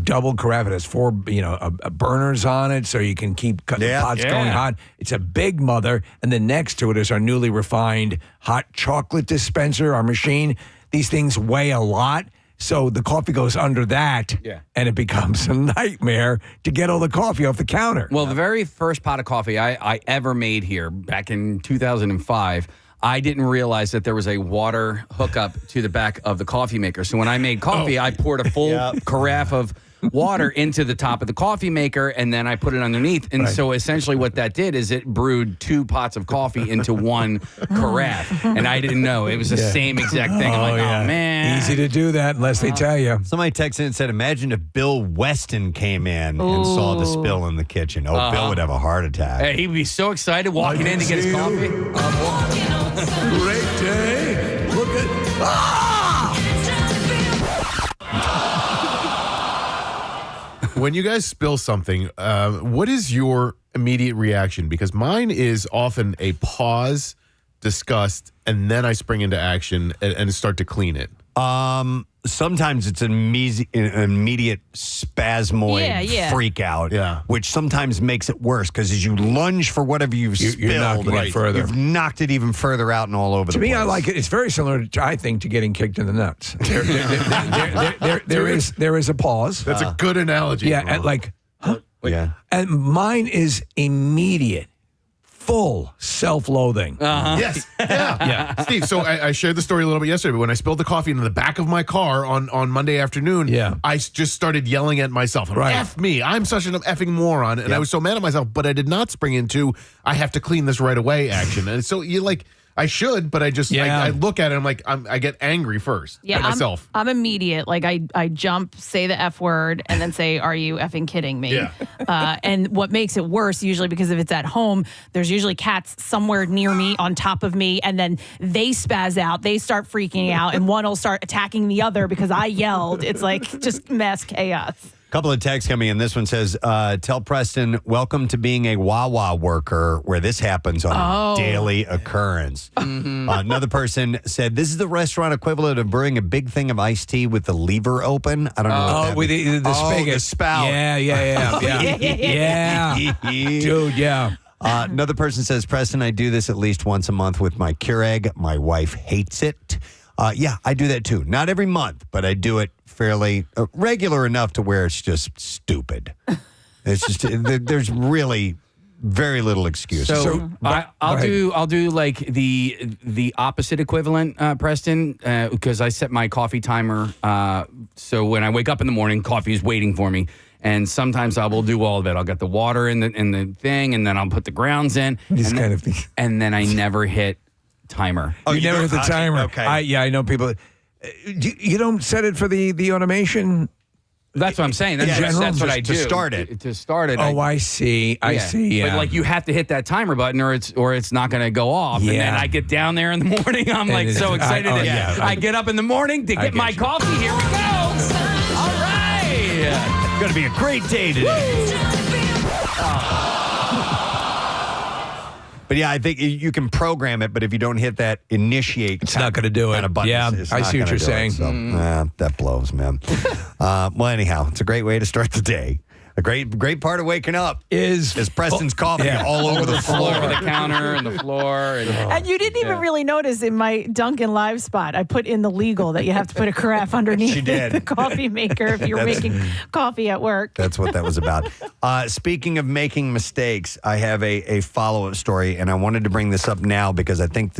double carafe. It has 4, burners on it, so you can keep cutting the pots going hot. It's a big mother, and then next to it is our newly refined hot chocolate dispenser, our machine. These things weigh a lot. So the coffee goes under that, and it becomes a nightmare to get all the coffee off the counter. Well, the very first pot of coffee I ever made here back in 2005, I didn't realize that there was a water hookup to the back of the coffee maker. So when I made coffee, I poured a full carafe of water into the top of the coffee maker, and then I put it underneath. And so essentially what that did is it brewed 2 pots of coffee into one carafe. And I didn't know. It was the same exact thing. I'm like, oh, man. Easy to do that unless they tell you. Somebody texted and said, imagine if Bill Weston came in and saw the spill in the kitchen. Oh, Bill would have a heart attack. Hey, he'd be so excited walking in to get his coffee. Great day. Look at... When you guys spill something, what is your immediate reaction? Because mine is often a pause disgust, and then I spring into action and start to clean it? Sometimes it's an immediate spasmoid freak out, which sometimes makes it worse because as you lunge for whatever you've spilled, you've knocked it even further out and all over the place. To me, I like it. It's very similar, I think, to getting kicked in the nuts. There is a pause. That's a good analogy. Yeah, and like, huh? Yeah. And mine is immediate. Full self-loathing. Yes. Yeah. Steve, so I shared the story a little bit yesterday, but when I spilled the coffee into the back of my car on Monday afternoon, I just started yelling at myself. F me. I'm such an effing moron. And I was so mad at myself, but I did not spring into, I have to clean this right away action. And so you like, I should, but I just, I look at it, I'm like, I get angry first at myself. I'm immediate. Like I jump, say the F word, and then say, are you effing kidding me? Yeah. And what makes it worse, usually because if it's at home, there's usually cats somewhere near me, on top of me, and then they spaz out, they start freaking out, and one will start attacking the other because I yelled. It's like just mass chaos. Couple of texts coming in. This one says, tell Preston, welcome to being a Wawa worker where this happens on a daily occurrence. Another person said, this is the restaurant equivalent of brewing a big thing of iced tea with the lever open. I don't know. What with the spigot. The spout. Yeah. Dude, yeah. Another person says, Preston, I do this at least once a month with my Keurig. My wife hates it. I do that too. Not every month, but I do it fairly regular enough to where it's just stupid. It's just there's really very little excuse. So I'll do like the opposite equivalent, Preston, because I set my coffee timer. So when I wake up in the morning, coffee is waiting for me. And sometimes I will do all of it. I'll get the water in the thing, and then I'll put the grounds in. And then I never hit timer. Oh, you never hit the timer. Okay. I know people. You don't set it for the automation. That's what I'm saying. That's what I do to start it. To start it. Oh, I see. I see. Yeah. But like you have to hit that timer button, or it's not going to go off. Yeah. And then I get down there in the morning. I'm like so excited. I get up in the morning to get my coffee. Here we go. All right. It's going to be a great day today. But yeah, I think you can program it, but if you don't hit that initiate, it's not going to do it. Kind of button, yeah, I see what you're saying. That blows, man. Well, anyhow, it's a great way to start the day. A great part of waking up is Preston's coffee all over the floor, all over the counter and the floor. And you didn't even really notice in my Dunkin' Live spot, I put in the legal that you have to put a carafe underneath the coffee maker if you're making coffee at work. That's what that was about. Speaking of making mistakes, I have a follow-up story, and I wanted to bring this up now because I think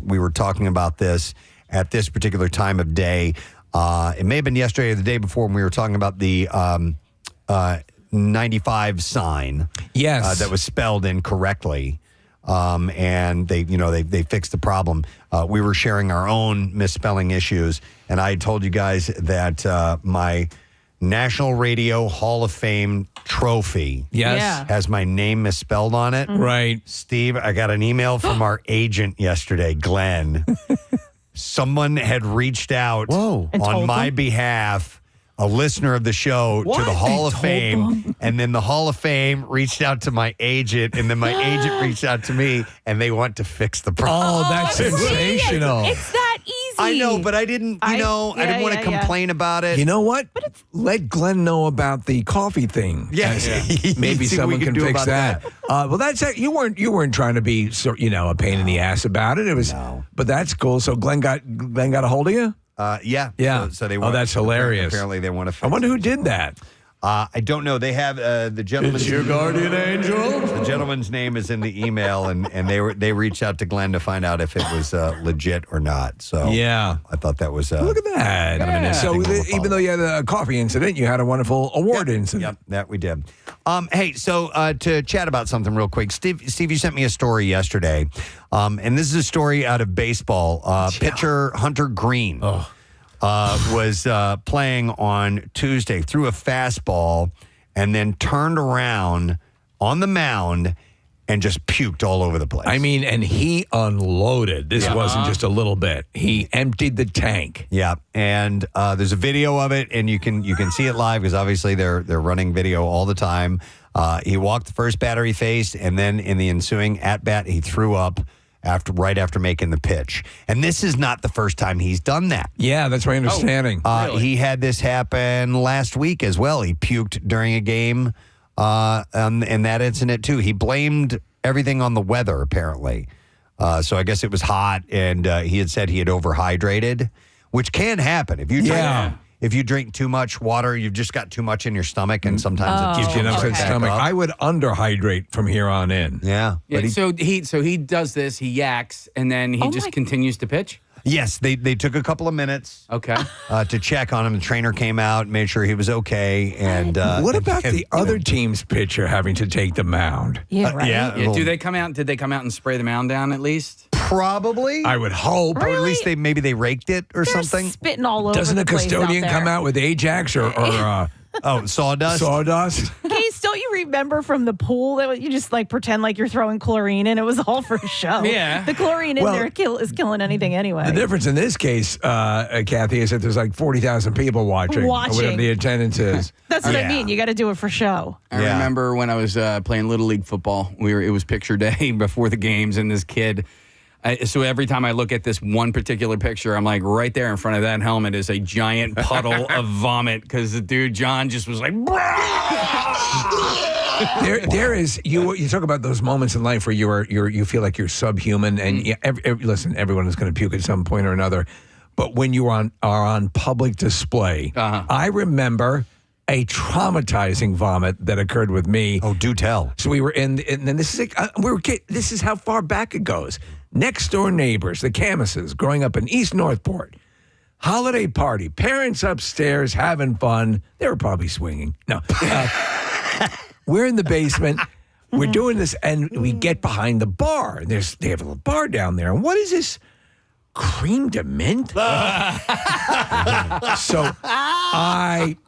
we were talking about this at this particular time of day. It may have been yesterday or the day before when we were talking about the 95 sign. Yes. That was spelled incorrectly. And they fixed the problem. We were sharing our own misspelling issues, and I had told you guys that my National Radio Hall of Fame trophy has my name misspelled on it. Right. Steve, I got an email from our agent yesterday, Glenn. Someone had reached out on my behalf, a listener of the show, to the Hall of Fame, and then the Hall of Fame reached out to my agent, and then my agent reached out to me, and they want to fix the problem. Oh, that's sensational. It's that easy. I know, but I didn't, I didn't want to complain about it. You know what? Let Glenn know about the coffee thing. Yes. Maybe someone can fix that. Well, that's it. You weren't trying to be a pain in the ass about it. It was, but that's cool. So Glenn got a hold of you? Yeah. So they want, that's hilarious. Apparently they want to fix I wonder who did that. I don't know. They have the gentleman's... It's your guardian angel? The gentleman's name is in the email, and they reached out to Glenn to find out if it was legit or not. So I thought that was... Look at that. Kind of an interesting even though you had a coffee incident, you had a wonderful award incident. Yep, that we did. Hey, so to chat about something real quick, Steve, you sent me a story yesterday, and this is a story out of baseball. Pitcher Hunter Green... was playing on Tuesday, threw a fastball, and then turned around on the mound and just puked all over the place. I mean, and he unloaded. This wasn't just a little bit. He emptied the tank. Yeah, and there's a video of it, and you can see it live because obviously they're running video all the time. He walked the first batter he faced, and then in the ensuing at-bat, he threw up right after making the pitch. And this is not the first time he's done that. Yeah, that's my understanding. Really? He had this happen last week as well. He puked during a game in that incident, too. He blamed everything on the weather, apparently. So I guess it was hot, and he had said he had overhydrated, which can happen. If you drink too much water, you've just got too much in your stomach, and sometimes it gives you an upset stomach. I would underhydrate from here on in. Yeah. So he does this, he yaks, and then he just continues to pitch? Yes, they took a couple of minutes to check on him. The trainer came out, made sure he was okay. And what about the other team's pitcher having to take the mound? Yeah, right. Did they come out and spray the mound down at least? Probably. I would hope. Or at least maybe they raked it or something. Spitting all over. Doesn't the a place custodian out there. come out with Ajax or sawdust? Sawdust? Case, don't you remember from the pool that you just like pretend like you're throwing chlorine and it was all for show? Yeah. The chlorine in there is killing anything anyway. The difference in this case, Kathy, is that there's like 40,000 people watching. Or whatever the attendance is. That's what I mean. You got to do it for show. I remember when I was playing Little League football, it was picture day before the games, and this kid... so every time I look at this one particular picture, I'm like, right there in front of that helmet is a giant puddle of vomit because the dude, John, just was like, there is, you talk about those moments in life where you feel like you're subhuman, and listen, everyone is going to puke at some point or another, but when you are on public display, I remember a traumatizing vomit that occurred with me. Oh, do tell. So we were and then this is this is how far back it goes. Next door neighbors, the Camises, growing up in East Northport. Holiday party, parents upstairs having fun. They were probably swinging. No. We're in the basement. We're doing this, and we get behind the bar. And they have a little bar down there. And what is this? Cream de mint? So I'm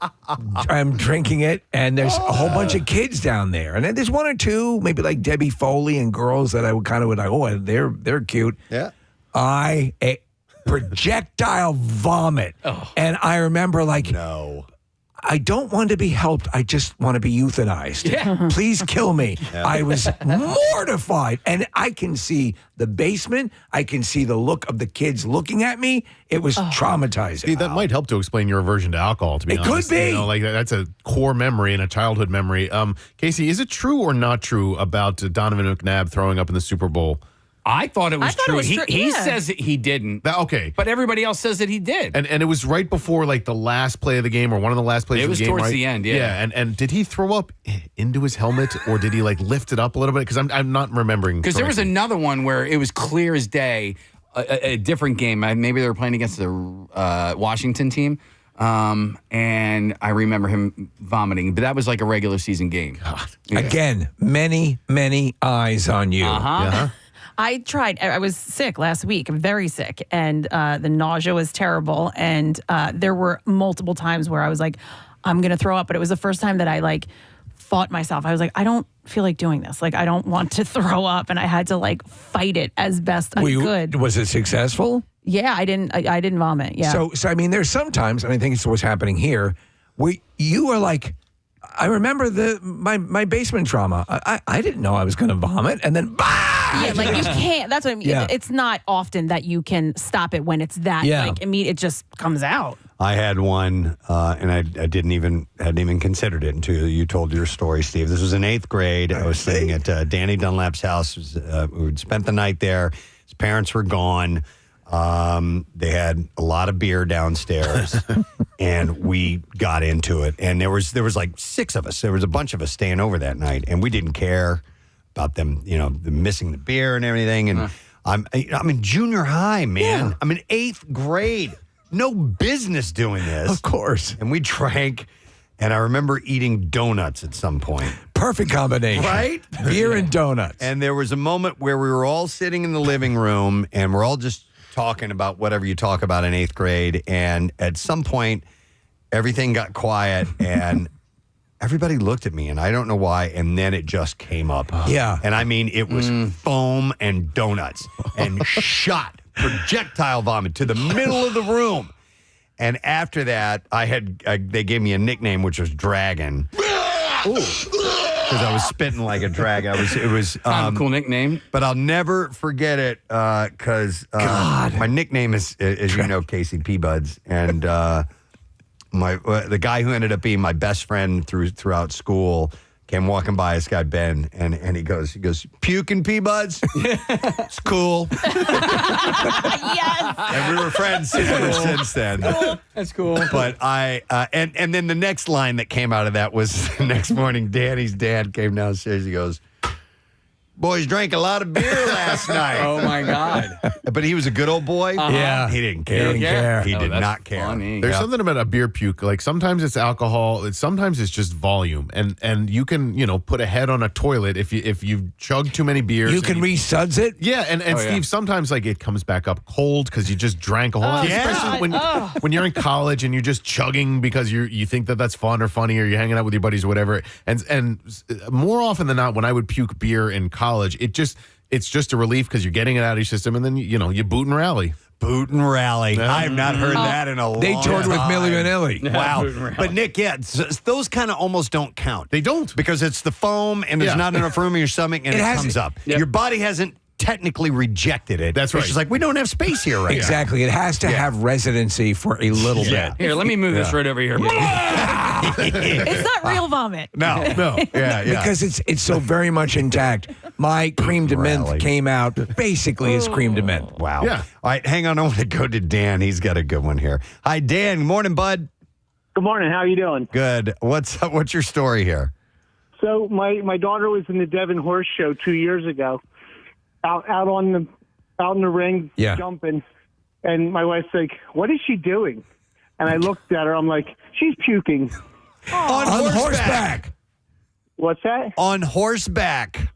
drinking it, and there's a whole bunch of kids down there. And then there's one or two, maybe like Debbie Foley and girls that I would kind of like, oh, they're cute. Yeah. Projectile vomit. And I remember like, no. I don't want to be helped. I just want to be euthanized. Yeah. Please kill me. Yeah. I was mortified. And I can see the basement. I can see the look of the kids looking at me. It was traumatizing. See, that might help to explain your aversion to alcohol, to be honest. It could be. Like that's a core memory and a childhood memory. Casey, is it true or not true about Donovan McNabb throwing up in the Super Bowl? I thought it was true. He yeah. says that he didn't. Okay. But everybody else says that he did. And it was right before like the last play of the game or one of the last plays of the game. It was towards right? the end, yeah. Yeah. And did he throw up into his helmet or did he like lift it up a little bit? Because I'm not remembering. Because there was another one where it was clear as day, a different game. Maybe they were playing against the Washington team. And I remember him vomiting, but that was like a regular season game. God. Yeah. Again, many, many eyes on you. Uh-huh. I tried. I was sick last week, very sick, and the nausea was terrible. And there were multiple times where I was like, I'm going to throw up. But it was the first time that I like fought myself. I was like, I don't feel like doing this. Like, I don't want to throw up. And I had to like fight it as best I could. Was it successful? Yeah, I didn't vomit. Yeah. So I mean, there's sometimes, and I think it's what's happening here, where you are like, I remember my basement trauma. I didn't know I was going to vomit, and then yeah, like you can't. That's what I mean. Yeah. It's not often that you can stop it when it's that like immediate. It just comes out. I had one, and I hadn't even considered it until you told your story, Steve. This was in 8th grade. I was sitting at Danny Dunlap's house. We had spent the night there. His parents were gone. They had a lot of beer downstairs, and we got into it. And there was like 6 of us. There was a bunch of us staying over that night, and we didn't care about them, them missing the beer and everything. And I'm in junior high, man. Yeah. I'm in 8th grade. No business doing this. Of course. And we drank, and I remember eating donuts at some point. Perfect combination. Right? Beer and donuts. And there was a moment where we were all sitting in the living room, and we're all just talking about whatever you talk about in 8th grade. And at some point, everything got quiet, and everybody looked at me, and I don't know why, and then it just came up. Yeah. And I mean, it was foam and donuts and shot projectile vomit to the middle of the room. And after that, they gave me a nickname, which was Dragon. Ooh. because I was spitting like a dragon. It was Kind of a cool nickname. But I'll never forget it because my nickname is, as you know, Casey P-Buds, and the guy who ended up being my best friend throughout school came walking by, this guy Ben, and he goes, puking P-Buds? It's cool. Yes. And we were friends ever since then. That's cool. But and then the next line that came out of that was the next morning, Danny's dad came downstairs. He goes, boys drank a lot of beer last night. Oh, my God. But he was a good old boy. Yeah. He didn't care. He did not care. Funny. There's something about a beer puke. Like sometimes it's alcohol. Sometimes it's just volume. And you can, put a head on a toilet if you chug too many beers. You can re-suds it? Yeah. And Steve, sometimes like it comes back up cold because you just drank a whole lot. Especially when you're in college and you're just chugging because you think that's fun or funny or you're hanging out with your buddies or whatever. And more often than not, when I would puke beer in college, it's just a relief because you're getting it out of your system, and then you boot and rally. Boot and rally. I have not heard that in a long time. They toured with Milli Vanilli. Wow. But Nick, those kind of almost don't count. They don't. Because it's the foam and there's not enough room in your stomach and it comes up. Yep. Your body hasn't technically rejected it. That's right. It's just like, we don't have space here right now. Exactly. It has to have residency for a little bit. Here, let me move this right over here. It's not real vomit. No. Yeah. Because it's so very much intact. My cream de menthe came out basically as cream de menthe. Wow. Yeah. All right, hang on. I want to go to Dan. He's got a good one here. Hi, Dan. Morning, bud. Good morning. How are you doing? Good. What's your story here? So my daughter was in the Devon Horse Show 2 years ago, out in the ring, jumping, and my wife's like, "What is she doing?" And I looked at her. I'm like, "She's puking." On horseback. What's that? On horseback.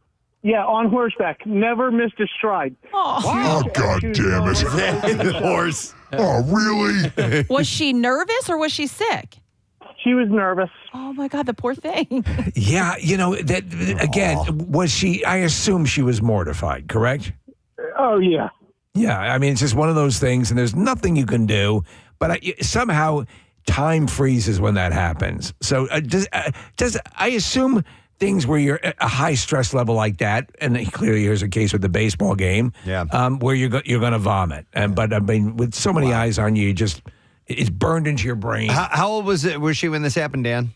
Yeah, on horseback. Never missed a stride. Oh, God damn it. Horse. Oh, really? Was she nervous or was she sick? She was nervous. Oh my God, the poor thing. Yeah, that again, was she? I assume she was mortified, correct? Oh, yeah. Yeah, I mean, it's just one of those things, and there's nothing you can do. But somehow time freezes when that happens. So does I assume things where you're at a high stress level like that, and clearly here's a case with the baseball game, where you're going to vomit. But I mean, with so many eyes on you, it's burned into your brain. How old was she when this happened, Dan?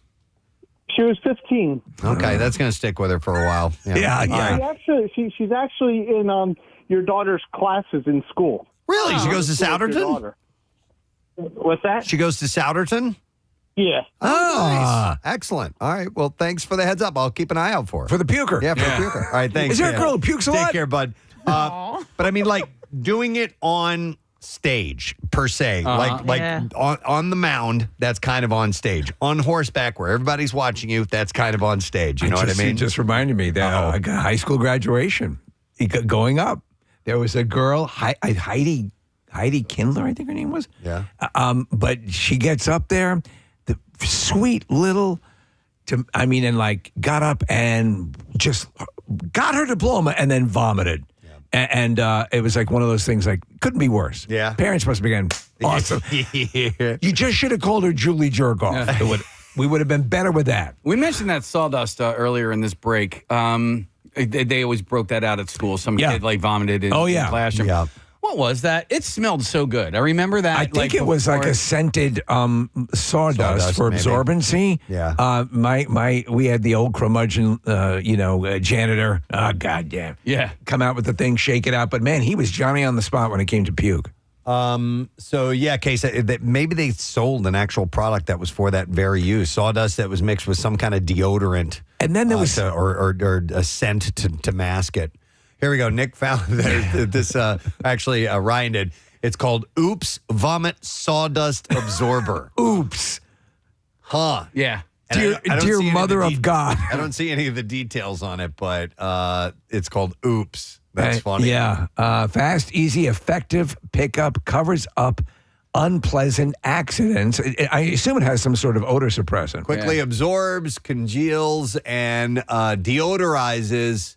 She was 15. Okay, that's going to stick with her for a while. Yeah. She's actually in your daughter's classes in school. Really? She goes to Souderton? What's that? She goes to Souderton? Yeah. Nice. Excellent. All right. Well, thanks for the heads up. I'll keep an eye out for her. For the puker. Yeah, for the puker. All right, thanks. Is there a Dan. girl who pukes a lot? Take care, bud. But I mean, like, doing it on stage, per se. On the mound, that's kind of on stage. On horseback, where everybody's watching you, that's kind of on stage. You know what I mean? It just reminded me that high school graduation, going up, there was a girl, Heidi Kindler, I think her name was. Yeah. But she gets up there, the sweet little, got up and just got her diploma and then vomited. Yeah. And it was like one of those things like, couldn't be worse. Yeah. Parents must have been awesome. You just should have called her Julie Jerkoff. Yeah. We would have been better with that. We mentioned that sawdust earlier in this break. They always broke that out at school. Some kid vomited in the classroom. Yeah. What was that? It smelled so good. I remember that. I think it was like a scented sawdust for maybe. absorbency. Yeah. We had the old curmudgeon, janitor. Oh, goddamn. Yeah. Come out with the thing, shake it out. But man, he was Johnny on the spot when it came to puke. So yeah, Case, maybe they sold an actual product that was for that very use. Sawdust that was mixed with some kind of deodorant. And then there was or a scent to mask it. Here we go. Nick found this. Actually, Ryan did. It's called Oops Vomit Sawdust Absorber. Oops. Huh. Yeah. And Dear Mother of God. I don't see any of the details on it, but it's called Oops. That's funny. Yeah. Fast, easy, effective pickup, covers up unpleasant accidents. I assume it has some sort of odor suppressant. Quickly absorbs, congeals, and deodorizes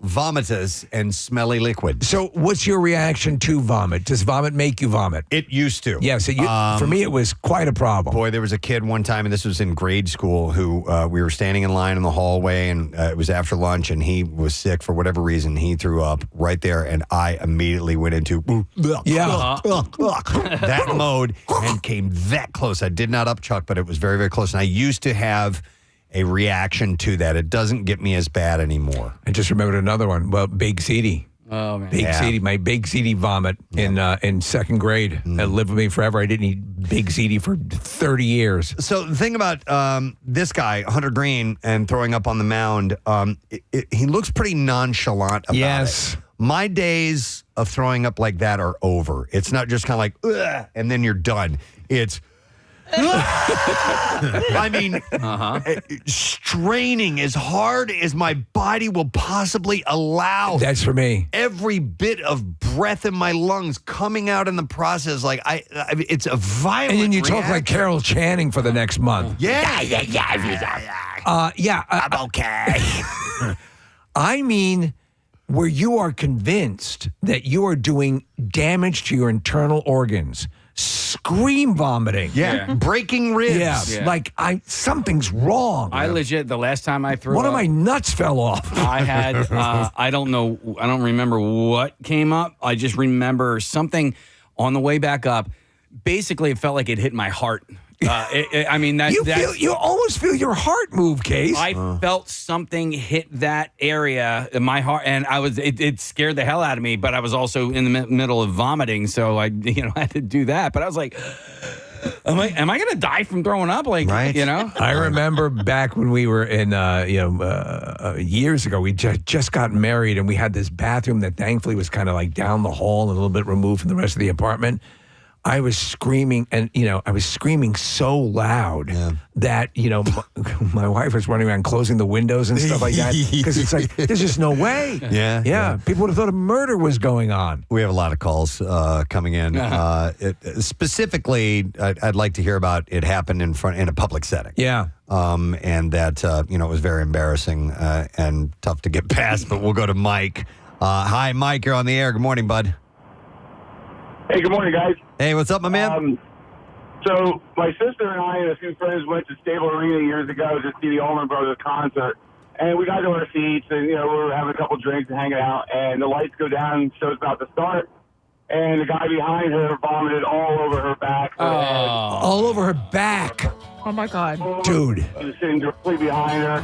vomitous and smelly liquid. So, what's your reaction to vomit? Does vomit make you vomit? It used to. Yes. For me, it was quite a problem. Boy, there was a kid one time, and this was in grade school, who we were standing in line in the hallway, and it was after lunch, and he was sick for whatever reason. He threw up right there, and I immediately went into that mode and came that close. I did not upchuck, but it was very, very close. And I used to have a reaction to that. It doesn't get me as bad anymore. I just remembered another one. Well, Big City. Oh, man. Big City, my Big City vomit in second grade. It lived with me forever. I didn't eat Big City for 30 years. So the thing about this guy, Hunter Green, and throwing up on the mound, he looks pretty nonchalant about it. My days of throwing up like that are over. It's not just kind of like, ugh, and then you're done. It's, I mean, straining as hard as my body will possibly allow. That's for me. Every bit of breath in my lungs coming out in the process, like it's a violent. And then you reaction. talk like Carol Channing for the next month. Yeah. I'm okay. I mean, where you are convinced that you are doing damage to your internal organs. Scream vomiting. Yeah. Breaking ribs. Yeah. Like something's wrong. I legit, the last time I threw One up, of my nuts fell off. I had, I don't remember what came up. I just remember something on the way back up. Basically, it felt like it hit my heart. I mean, you almost feel your heart move, Case. I felt something hit that area in my heart, and it scared the hell out of me. But I was also in the middle of vomiting, so I had to do that. But I was like, am I going to die from throwing up? Like, right. I remember back when we were in, years ago, we just got married, and we had this bathroom that thankfully was kind of like down the hall and a little bit removed from the rest of the apartment. I was screaming, and I was screaming so loud that my wife was running around closing the windows and stuff like that because it's like there's just no way. Yeah. People would have thought a murder was going on. We have a lot of calls coming in. Specifically, I'd like to hear about it happened in a public setting. Yeah. And that it was very embarrassing and tough to get past. But we'll go to Mike. Hi, Mike. You're on the air. Good morning, bud. Hey, good morning, guys. Hey, what's up, my man? So my sister and I and a few friends went to Stable Arena years ago to see the Allman Brothers concert. And we got to our seats, and, we were having a couple drinks and hanging out, and the lights go down, show's about to start. And the guy behind her vomited all over her back. All over her back. Oh, my God. Dude. He was sitting directly behind her.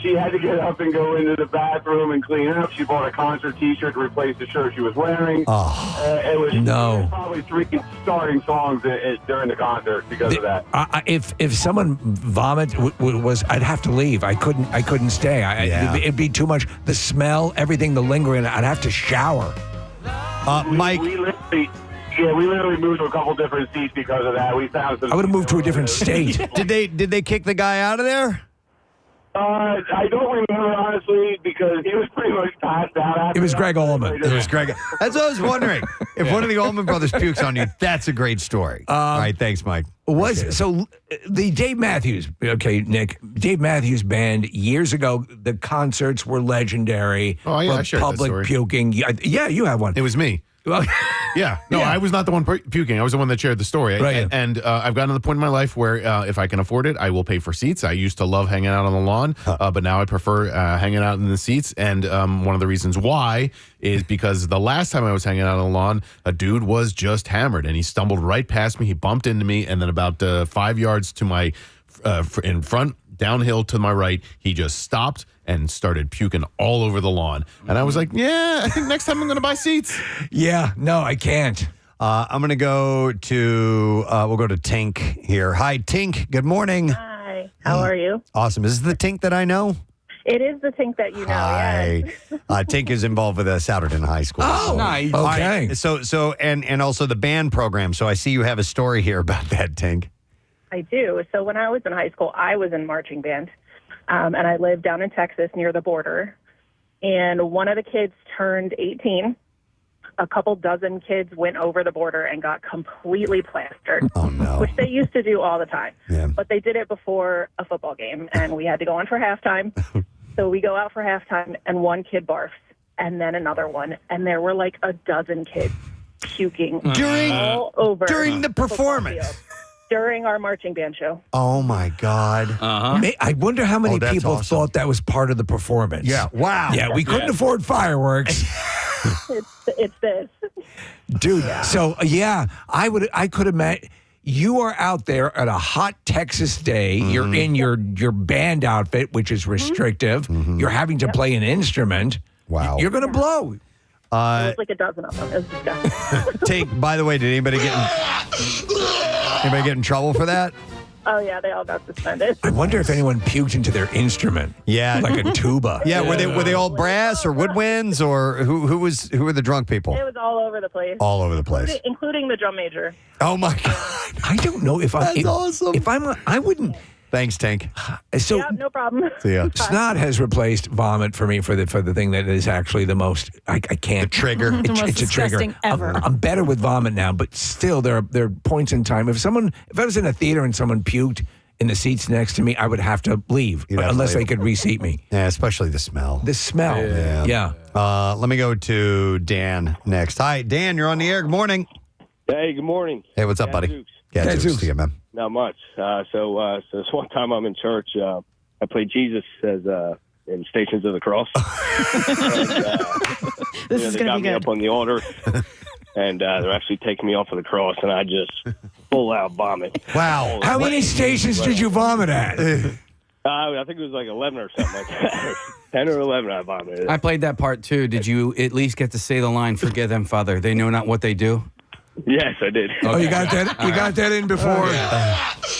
She had to get up and go into the bathroom and clean up. She bought a concert T-shirt to replace the shirt she was wearing. It was probably 3 starting songs during the concert because of that. If someone vomit I'd have to leave. I couldn't stay. It'd be too much. The smell, everything, the lingering. I'd have to shower. Mike. We literally moved to a couple different seats because of that. We found some. I would have moved to a different state. Did they kick the guy out of there? I don't remember, honestly, because he was pretty much passed out. It was Greg Allman. It was Greg. That's what I was wondering. If one of the Allman Brothers pukes on you, that's a great story. All right, thanks, Mike. The Dave Matthews, Nick, Dave Matthews Band, years ago, the concerts were legendary. Oh, yeah, I for shared that public story. puking. Yeah, you have one. It was me. Yeah. No, I was not the one puking. I was the one that shared the story. Right. And I've gotten to the point in my life where if I can afford it, I will pay for seats. I used to love hanging out on the lawn, but now I prefer hanging out in the seats. And one of the reasons why is because the last time I was hanging out on the lawn, a dude was just hammered, and he stumbled right past me. He bumped into me, and then about 5 yards to my in front, downhill to my right, he just stopped and started puking all over the lawn. And I was like, yeah, I think next time I'm going to buy seats. Yeah, no, I can't. I'm going to go to, we'll go to Tink here. Hi, Tink. Good morning. Hi. How are you? Awesome. Is this the Tink that I know? It is the Tink that you know, Hi. yes. Tink is involved with Souderton High School. Oh, nice. All Okay. right. So and also the band program. So I see you have a story here about that, Tink. I do. So when I was in high school, I was in marching band, and I lived down in Texas near the border. And one of the kids turned 18. A couple dozen kids went over the border and got completely plastered, which they used to do all the time. Yeah. But they did it before a football game, and we had to go on for halftime. So we go out for halftime, and one kid barfs, and then another one, and there were like a dozen kids puking all over during the football performance. field during our marching band show. Oh my God! I wonder how many that's people awesome. thought that was part of the performance. Yeah. Wow. Yeah, we couldn't afford fireworks. It's this. Dude, so I could imagine you are out there at a hot Texas day. Mm-hmm. You're in your band outfit, which is restrictive. You're having to play an instrument. Wow. You're going to blow. It was like a dozen of them. It was disgusting. By the way, did anybody get in trouble for that? Oh, yeah, they all got suspended. I wonder if anyone puked into their instrument. Yeah, like a tuba. Yeah, were they all brass or woodwinds or who were the drunk people? It was all over the place. All over the place. Including the drum major. Oh my God! I don't know if That's awesome. If I wouldn't. Thanks, Tank. So Yeah, no problem. See ya. snot has replaced vomit for me for the thing that is actually the most. I can't trigger. The most It's a trigger. disgusting ever. I'm better with vomit now, but still, there are points in time. If I was in a theater and someone puked in the seats next to me, I would have to leave You'd have to unless leave. they could reseat me. Yeah, especially the smell. The smell. Yeah. Let me go to Dan next. Hi, Dan. You're on the air. Good morning. Hey, good morning. Hey, what's up, buddy? Gadzooks. Gadzooks to you, man. Not much. So this one time I'm in church, I played Jesus as in Stations of the Cross. This is they going to got be me good. up on the altar, and they're actually taking me off of the cross, and I just full out vomit. Wow. How many stations did you vomit at? I think it was like 11 or something like that. 10 or 11 I vomited. I played that part too. Did you at least get to say the line, "Forgive them, Father, they know not what they do"? Yes, I did. Oh, you got that? You got that in before?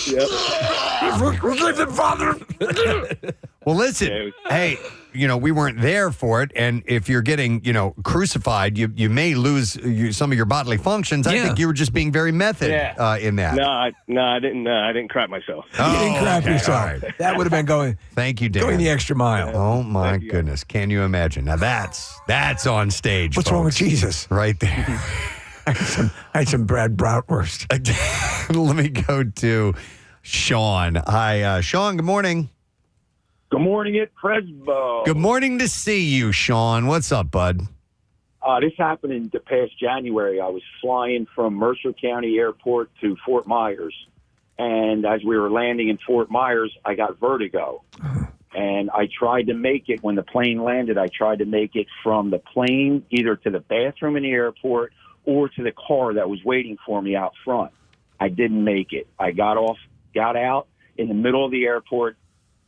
Yep. Forgive them, Father. Well, listen, hey, we weren't there for it, and if you're getting, crucified, you may lose some of your bodily functions. I think you were just being very method in that. No, I didn't. I didn't crap myself. You didn't crap yourself. All right. That would have been going. Thank you, Dan. Going the extra mile. Oh my goodness! Can you imagine? Now that's on stage. What's wrong with folks. Jesus? Right there. I had some Brad Bratwurst. Let me go to Sean. Hi, Sean. Good morning. Good morning at Presbo. Good morning to see you, Sean. What's up, bud? This happened in the past January. I was flying from Mercer County Airport to Fort Myers. And as we were landing in Fort Myers, I got vertigo. And I tried to make it, when the plane landed, I tried to make it from the plane either to the bathroom in the airport or to the car that was waiting for me out front. I didn't make it. I got out in the middle of the airport,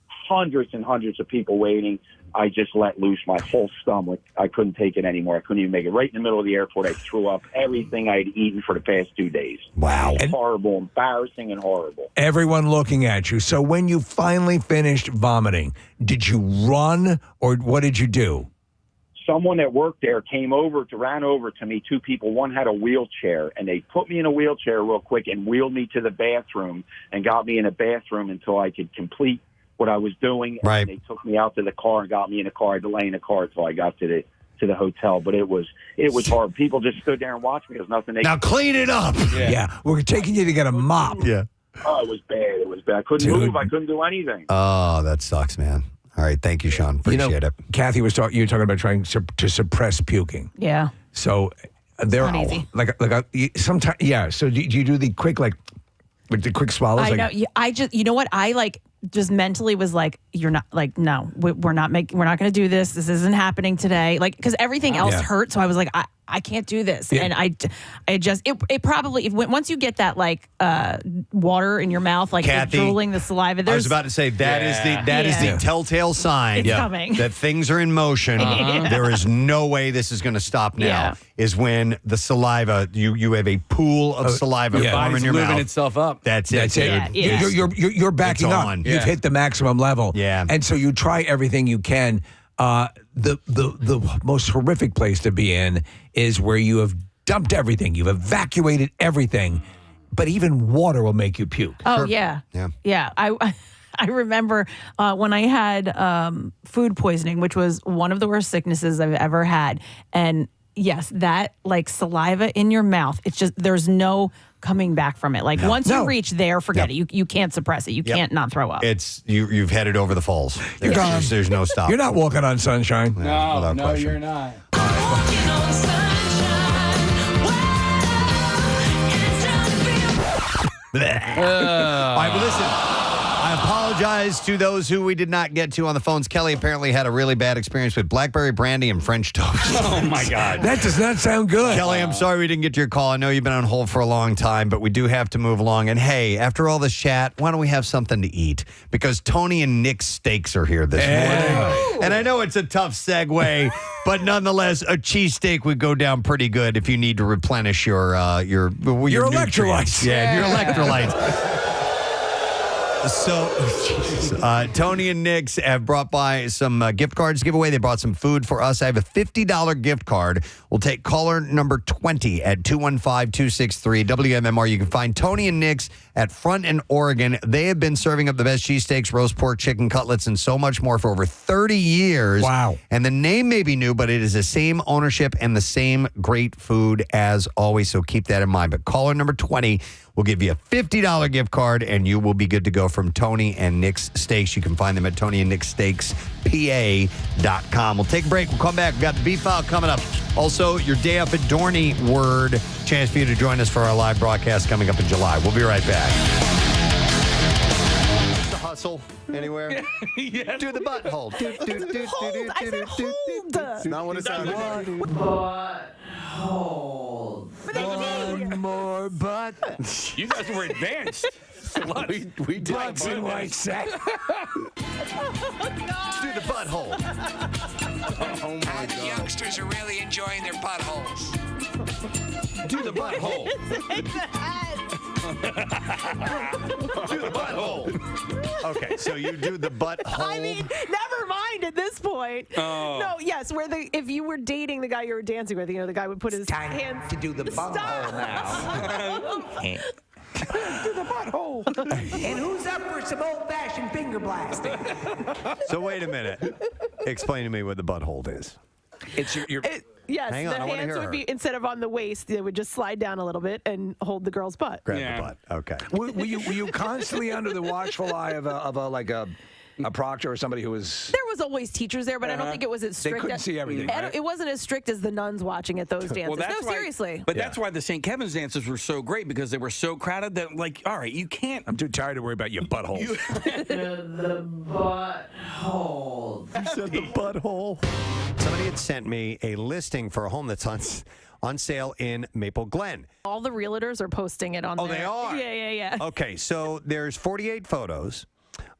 hundreds and hundreds of people waiting. I just let loose my whole stomach. I couldn't take it anymore. I couldn't even make it. Right in the middle of the airport, I threw up everything I had eaten for the past 2 days. Wow. It was horrible, embarrassing, and horrible. Everyone looking at you. So when you finally finished vomiting, did you run or what did you do? Someone that worked there ran over to me, two people. One had a wheelchair, and they put me in a wheelchair real quick and wheeled me to the bathroom and got me in a bathroom until I could complete what I was doing. Right. And they took me out to the car and got me in a car. I had to lay in a car until I got to the hotel. But it was hard. People just stood there and watched me. There was nothing they Now clean it up. Yeah. We're taking you to get a mop. Yeah. Oh, it was bad. It was bad. I couldn't move. I couldn't do anything. Oh, that sucks, man. All right. Thank you, Sean. Appreciate it. Kathy was you were talking about trying to suppress puking. Yeah. So they're not easy. sometimes. Yeah. So do you do the quick with the quick swallows? I know. I just, you know what? I just mentally was like, you're not no, we're not going to do this. This isn't happening today. Because everything else hurt. So I was like, I can't do this. Yeah. And it probably, once you get that water in your mouth, Kathy, drooling the saliva. I was about to say that is the telltale sign It's coming. that things are in motion. Yeah. There is no way this is going to stop now. Yeah. Is when the saliva, you have a pool of saliva forming in your lubing mouth. itself up. That's it. Yeah, dude. yeah. You're backing It's up. on. You've hit the maximum level. Yeah. And so you try everything you can. The most horrific place to be in is where you have dumped everything. You've evacuated everything, but even water will make you puke. Oh, yeah. Yeah. I remember when I had food poisoning, which was one of the worst sicknesses I've ever had. And yes, that like saliva in your mouth, it's just, there's no coming back from it. Like once you reach there, forget it. You can't suppress it. You can't not throw up. It's you've headed over the falls. There's no stop. You're not walking on sunshine. No, you're not. All right, well, listen. I apologize to those who we did not get to on the phones. Kelly apparently had a really bad experience with blackberry brandy and French toast. Oh, my God. That does not sound good. Kelly, I'm sorry we didn't get to your call. I know you've been on hold for a long time, but we do have to move along. And hey, after all this chat, why don't we have something to eat? Because Tony and Nick's Steaks are here this morning. And I know it's a tough segue, but nonetheless, a cheesesteak would go down pretty good if you need to replenish your electrolytes. Yeah, your electrolytes. So, Tony and Nick's have brought by some gift cards to give away. They brought some food for us. I have a $50 gift card. We'll take caller number 20 at 215-263 WMMR. You can find Tony and Nick's at Front in Oregon. They have been serving up the best cheesesteaks, roast pork, chicken cutlets, and so much more for over 30 years. Wow. And the name may be new, but it is the same ownership and the same great food as always. So keep that in mind. But caller number 20 will give you a $50 gift card, and you will be good to go from Tony and Nick's Steaks. You can find them at TonyandNickSteaksPA.com. We'll take a break. We'll come back. We've got the beef file coming up. Also, your day up at Dorney word. Chance for you to join us for our live broadcast coming up in July. We'll be right back. The hustle anywhere? Yes. Do the butthole. Hold. I said hold. Not what it sounds like. Hold. One more butt. You guys were advanced. We did. Butts in like sack. Do the butthole. Oh my The youngsters are really enjoying their buttholes. Do the butthole. Do the butthole. Okay, so you do the butthole. I mean, never mind at this point. Oh. No, yes, if you were dating the guy you were dancing with, the guy would put his hands to do the butthole now. To the butthole. And who's up for some old-fashioned finger blasting? So wait a minute. Explain to me what the butthole is. It's your Yes, Hang on, the I wanna hands hear would her. be, instead of on the waist, they would just slide down a little bit and hold the girl's butt. Grab the butt. Okay. Were you constantly under the watchful eye of a proctor or somebody who was? There was always teachers there, but I don't think it was as strict. They couldn't see everything. Right? It wasn't as strict as the nuns watching at those dances. Well, Seriously. But that's why the St. Kevin's dances were so great, because they were so crowded that, like, all right, you can't. I'm too tired to worry about your butthole. The butthole. You said the butthole. Somebody had sent me a listing for a home that's on sale in Maple Glen. All the realtors are posting it on there. Oh, they are? Yeah. Okay, so there's 48 photos.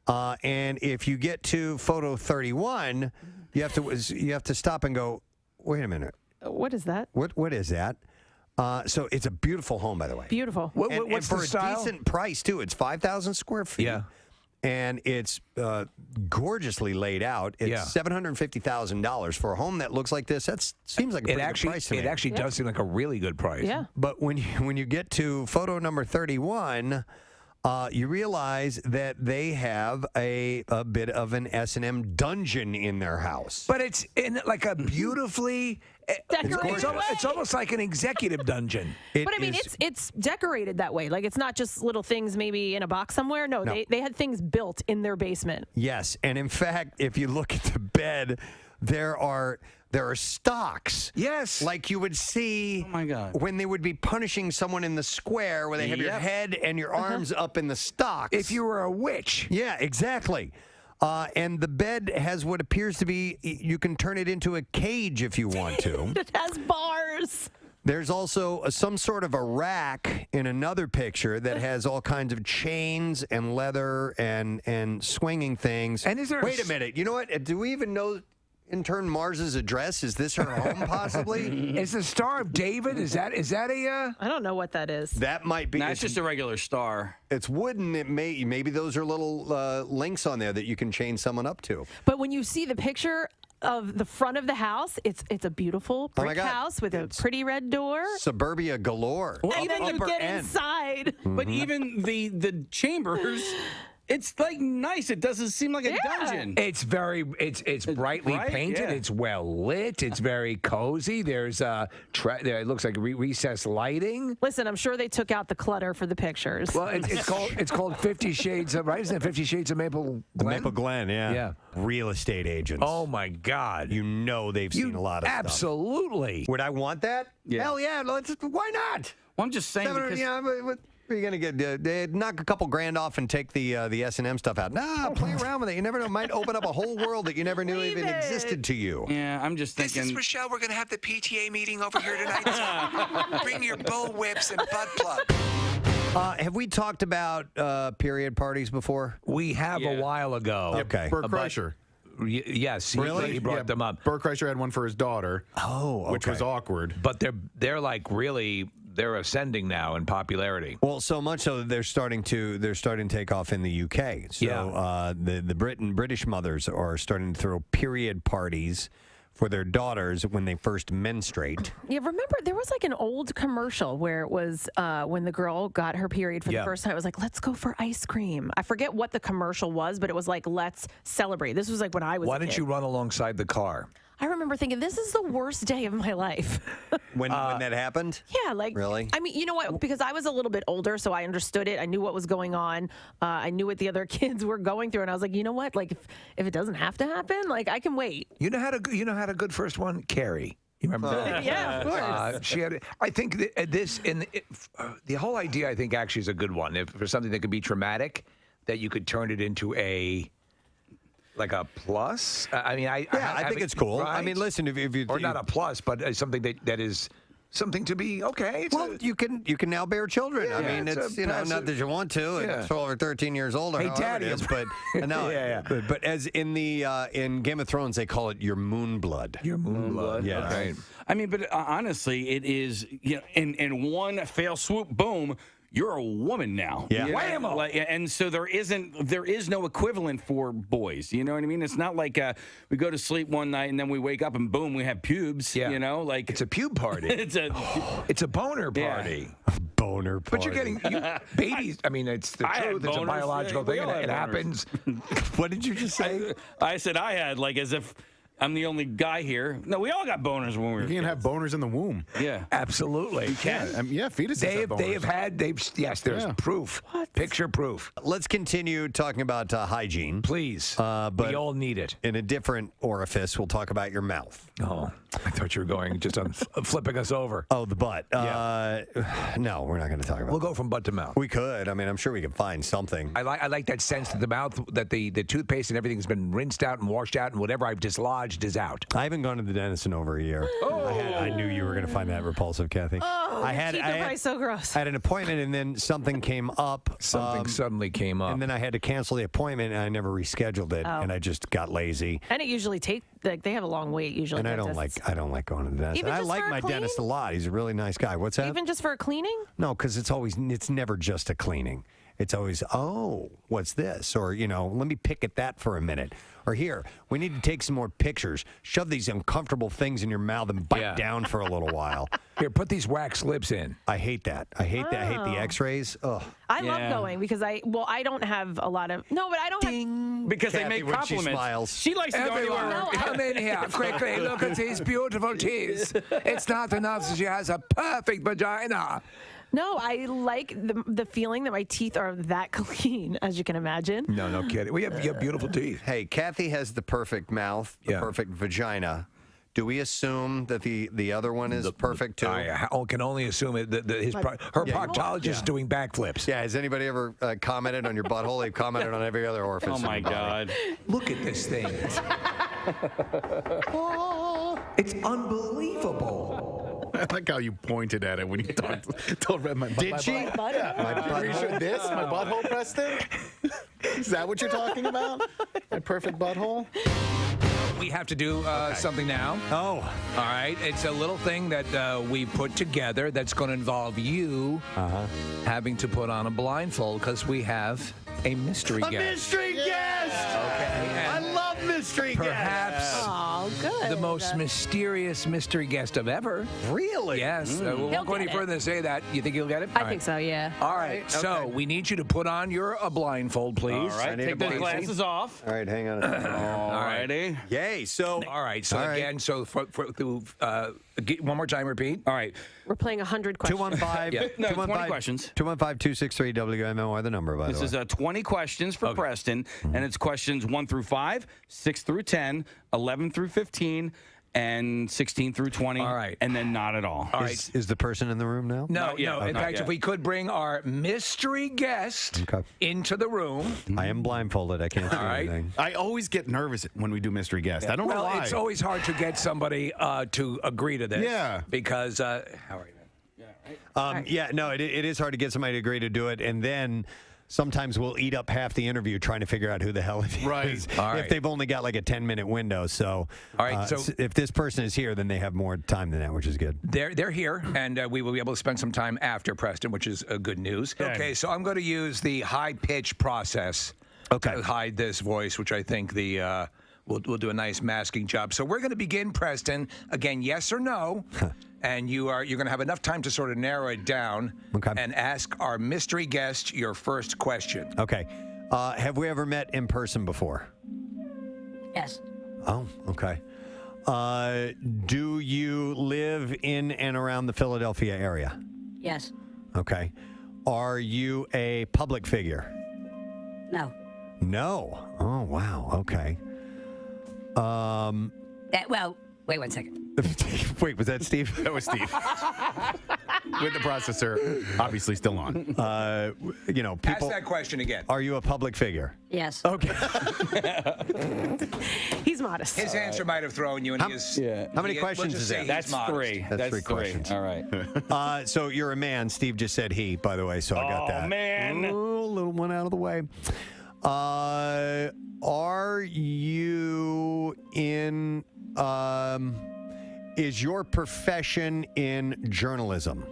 And if you get to photo 31, you have to stop and go, wait a minute. What is that? What is that? So it's a beautiful home, by the way. Beautiful. And for the a style? decent price, too. It's 5,000 square feet. Yeah. And it's gorgeously laid out. It's $750,000 for a home that looks like this. That seems like a pretty good price to me. It actually does seem like a really good price. Yeah. But when you get to photo number 31, you realize that they have a bit of an S&M dungeon in their house. But it's in like a beautifully Decorated it's almost like an executive dungeon. But I mean, it's decorated that way. Like, it's not just little things maybe in a box somewhere. No. They had things built in their basement. Yes, and in fact, if you look at the bed, there are stocks. Yes. Like you would see when they would be punishing someone in the square where they have your head and your arms up in the stocks. If you were a witch. Yeah, exactly. And the bed has what appears to be, you can turn it into a cage if you want to. It has bars. There's also some sort of a rack in another picture that has all kinds of chains and leather and swinging things. And is there Wait a minute. You know what? Do we even know intern Mars's address? Is this her home possibly? Is the Star of David? Is that a? I don't know what that is. That might be. No, it's just a regular star. It's wooden. Maybe those are little links on there that you can chain someone up to. But when you see the picture of the front of the house, it's a beautiful brick house with a pretty red door. Suburbia galore. And then you get inside. But even the chambers, It's like nice. It doesn't seem like a dungeon. It's brightly painted. Yeah. It's well lit. It's very cozy. There's there. It looks like recessed lighting. Listen, I'm sure they took out the clutter for the pictures. Well, it's called 50 Shades of, right? Isn't it 50 Shades of Maple Glen? The Maple Glen, yeah. Yeah. Real estate agents. Oh my God. You know they've seen a lot of stuff. Absolutely. Would I want that? Yeah. Hell yeah. Why not? Well, I'm just saying because What are you going to get? Knock a couple grand off and take the S&M stuff out. Nah, play around with it. You never know. It might open up a whole world that you never knew even existed to you. Yeah, I'm just thinking. This is Rochelle. We're going to have the PTA meeting over here tonight. Bring your bull whips and butt plugs. Have we talked about period parties before? We have a while ago. Okay. Bert Kreischer. Yes, Really? he brought them up. Bert Kreischer had one for his daughter. Oh, okay. Which was awkward. But they're like really they're ascending now in popularity. Well, so much so that they're starting to take off in the UK. So the British mothers are starting to throw period parties for their daughters when they first menstruate. Yeah, remember there was like an old commercial where it was when the girl got her period for the first time. It was like, let's go for ice cream. I forget what the commercial was, but it was like, let's celebrate. This was like when I was Why a didn't kid. you run alongside the car? I remember thinking, this is the worst day of my life. When that happened? Yeah, like really? I mean, you know what? Because I was a little bit older, so I understood it. I knew what was going on. I knew what the other kids were going through, and I was like, you know what? Like, if it doesn't have to happen, like I can wait. You know how a good first one? Carrie. You remember that? Yeah, of course. She had. I think that the whole idea. I think actually is a good one. If for something that could be traumatic, that you could turn it into a plus. I mean, I think it's cool. Right? I mean, listen, if you or not a plus, but something that is something to be okay. Well, you can now bear children. Yeah, I mean, it's not that you want to. Yeah. It's 12 or 13 years old. Or Hey, however Daddy, it is, but no. But as in in Game of Thrones, they call it your moon blood. Your moon blood. Yeah. Okay. I mean, but honestly, it is, in one fell swoop, boom, you're a woman now. Yeah. You know? Whammo. And so there is no equivalent for boys. You know what I mean? It's not like we go to sleep one night and then we wake up and boom, we have pubes. Yeah. You know, like It's a pube party. it's It's a boner party. Boner party. But you're getting babies. I mean, it's the I truth. had It's a boners. biological Yeah, we thing. all It had happens. What did you just say? I said I had, like, as if I'm the only guy here. No, we all got boners when we were You can have boners in the womb. Yeah. Absolutely. You can. Fetuses have boners. Yes, there's proof. Picture proof. Let's continue talking about hygiene. Please. But we all need it. In a different orifice, we'll talk about your mouth. Oh, I thought you were going just on flipping us over. Oh, the butt. No, we're not going to talk about We'll go from butt to mouth. We could. I mean, I'm sure we could find something. I like that sense that the mouth, that the toothpaste and everything's been rinsed out and washed out, and whatever I've dislodged is out. I haven't gone to the dentist in over a year. Oh. I knew you were going to find that repulsive, Kathy. Oh, I had probably so gross. I had an appointment, and then something came up. Something suddenly came up. And then I had to cancel the appointment, and I never rescheduled it, and I just got lazy. And it usually they have a long wait usually. And I don't like going to the dentist. Even I just like for a my clean? dentist a lot. He's a really nice guy. What's that? Even just for a cleaning? No, because it's never just a cleaning. It's always, what's this? Or, let me pick at that for a minute. Or here, we need to take some more pictures. Shove these uncomfortable things in your mouth and bite down for a little while. Here, put these wax lips in. I hate that. I hate that. I hate the x-rays. Ugh. I love going because I don't have a lot of but I don't have Because Kathy, they make when she compliments. smiles. She likes to go Everyone, anywhere. come in here quickly. Look at these beautiful teeth. It's not enough that she has a perfect vagina. No, I like the feeling that my teeth are that clean, as you can imagine. No kidding. You have beautiful teeth. Hey, Kathy has the perfect mouth, the perfect vagina. Do we assume that the other one is perfect too? I can only assume her proctologist is doing backflips. Yeah, has anybody ever commented on your butthole? They've commented on every other orifice. Oh, in my your body. God. Look at this thing. It's unbelievable. I like how you pointed at it when you told Red my butt. Did she? Yeah. My butthole. This? My butthole, Preston? Is that what you're talking about? My perfect butthole? We have to do something now. Oh. All right. It's a little thing that we put together that's going to involve you having to put on a blindfold because we have a mystery guest. Mystery guest! Okay. I love mystery Perhaps Oh, good. the most mysterious mystery guest of ever. Really? Yes. We won't go any further than say that. You think he'll get it? I think so, yeah. All right. So we need you to put on your blindfold, please. All right. Take those glasses off. All right, hang on. All righty. Yay. So. All right. So again, so one more time, repeat. All right. We're playing 100 questions. 215. 20 questions. 215-263 WMOR, the number, by the way. This is 20 questions for Preston, and it's questions 1 through 5, 6 through 10, 11 through 15, and 16 through 20. All right. And then not at all. All right. Is the person in the room now? No. In fact, if we could bring our mystery guest into the room. I am blindfolded. I can't see anything. I always get nervous when we do mystery guest. I don't know why. It's always hard to get somebody to agree to this. Yeah. Because, how are you? It is hard to get somebody to agree to do it, and then sometimes we'll eat up half the interview trying to figure out who the hell it is. Right. All right. If they've only got like a 10-minute window. So, all right, so if this person is here, then they have more time than that, which is good. They're here, and we will be able to spend some time after Preston, which is good news. Okay, so I'm going to use the high-pitch process to hide this voice, which I think we'll do a nice masking job. So we're going to begin, Preston. Again, yes or no. And you're going to have enough time to sort of narrow it down and ask our mystery guest your first question. Okay. Have we ever met in person before? Yes. Oh, okay. Do you live in and around the Philadelphia area? Yes. Okay. Are you a public figure? No. No. Oh, wow. Okay. Wait 1 second. Wait, was that Steve? That was Steve. With the processor obviously still on. People. Ask that question again. Are you a public figure? Yes. Okay. He's modest. His answer might have thrown you, and How many questions is that? That's three. That's three questions. All right. So you're a man. Steve just said he, by the way, so I got that. Oh, man. Ooh, little one out of the way. Are you in... is your profession in journalism?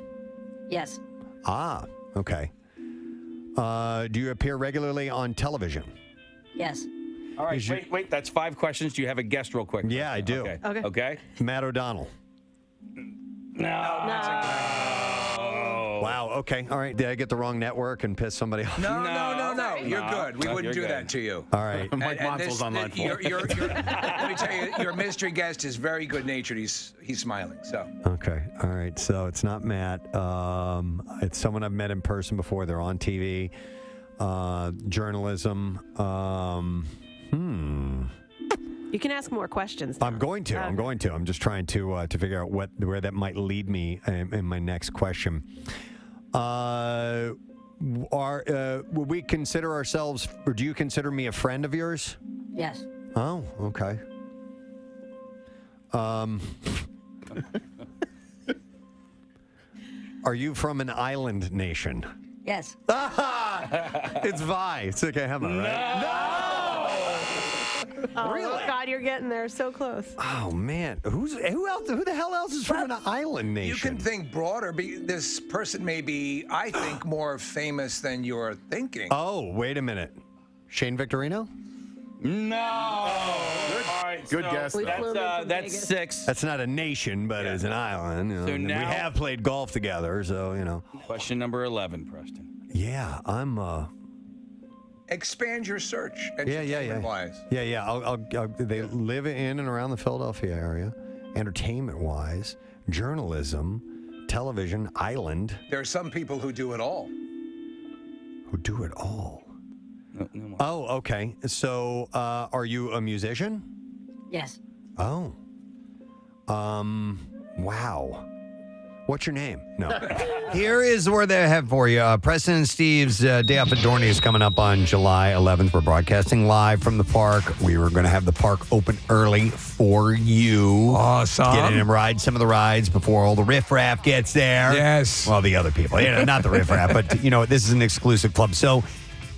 Yes. Ah, okay. Do you appear regularly on television? Yes. All right, wait. That's 5 questions. Do you have a guest real quick? Yeah, I do. Okay. Matt O'Donnell. No. Wow, okay. All right. Did I get the wrong network and piss somebody off? No. You're good. We wouldn't do that to you. All right. Mike Monsel's on line 4. Let me tell you, your mystery guest is very good-natured. He's smiling, so. Okay. All right. So it's not Matt. It's someone I've met in person before. They're on TV. Journalism. You can ask more questions. I'm going to. I'm just trying to figure out where that might lead me in my next question. Would we consider ourselves, or do you consider me a friend of yours? Yes. Oh, okay. Are you from an island nation? Yes. It's Vi. It's okay, Emma, right? No! Oh, really? God, you're getting there so close. Oh man, who else? Who the hell else is from an island nation? You can think broader. This person may be, I think, more famous than you're thinking. Oh, wait a minute, Shane Victorino? No. All right. Good guess. That's 6. That's not a nation, but it's an island. You know, So and now- we have played golf together, so you know. Question number 11, Preston. Yeah, I'm. Expand your search. Wise. Yeah. I'll they live in and around the Philadelphia area. Entertainment-wise, journalism, television, island. There are some people who do it all. Who do it all? No. Oh, okay. So, are you a musician? Yes. Oh. Wow. What's your name? No. Here is where they have for you. Preston and Steve's Day Off at Dorney is coming up on July 11th. We're broadcasting live from the park. We were going to have the park open early for you. Awesome. Get in and ride some of the rides before all the riffraff gets there. Yes. Well, the other people. Not the riffraff, but, this is an exclusive club. So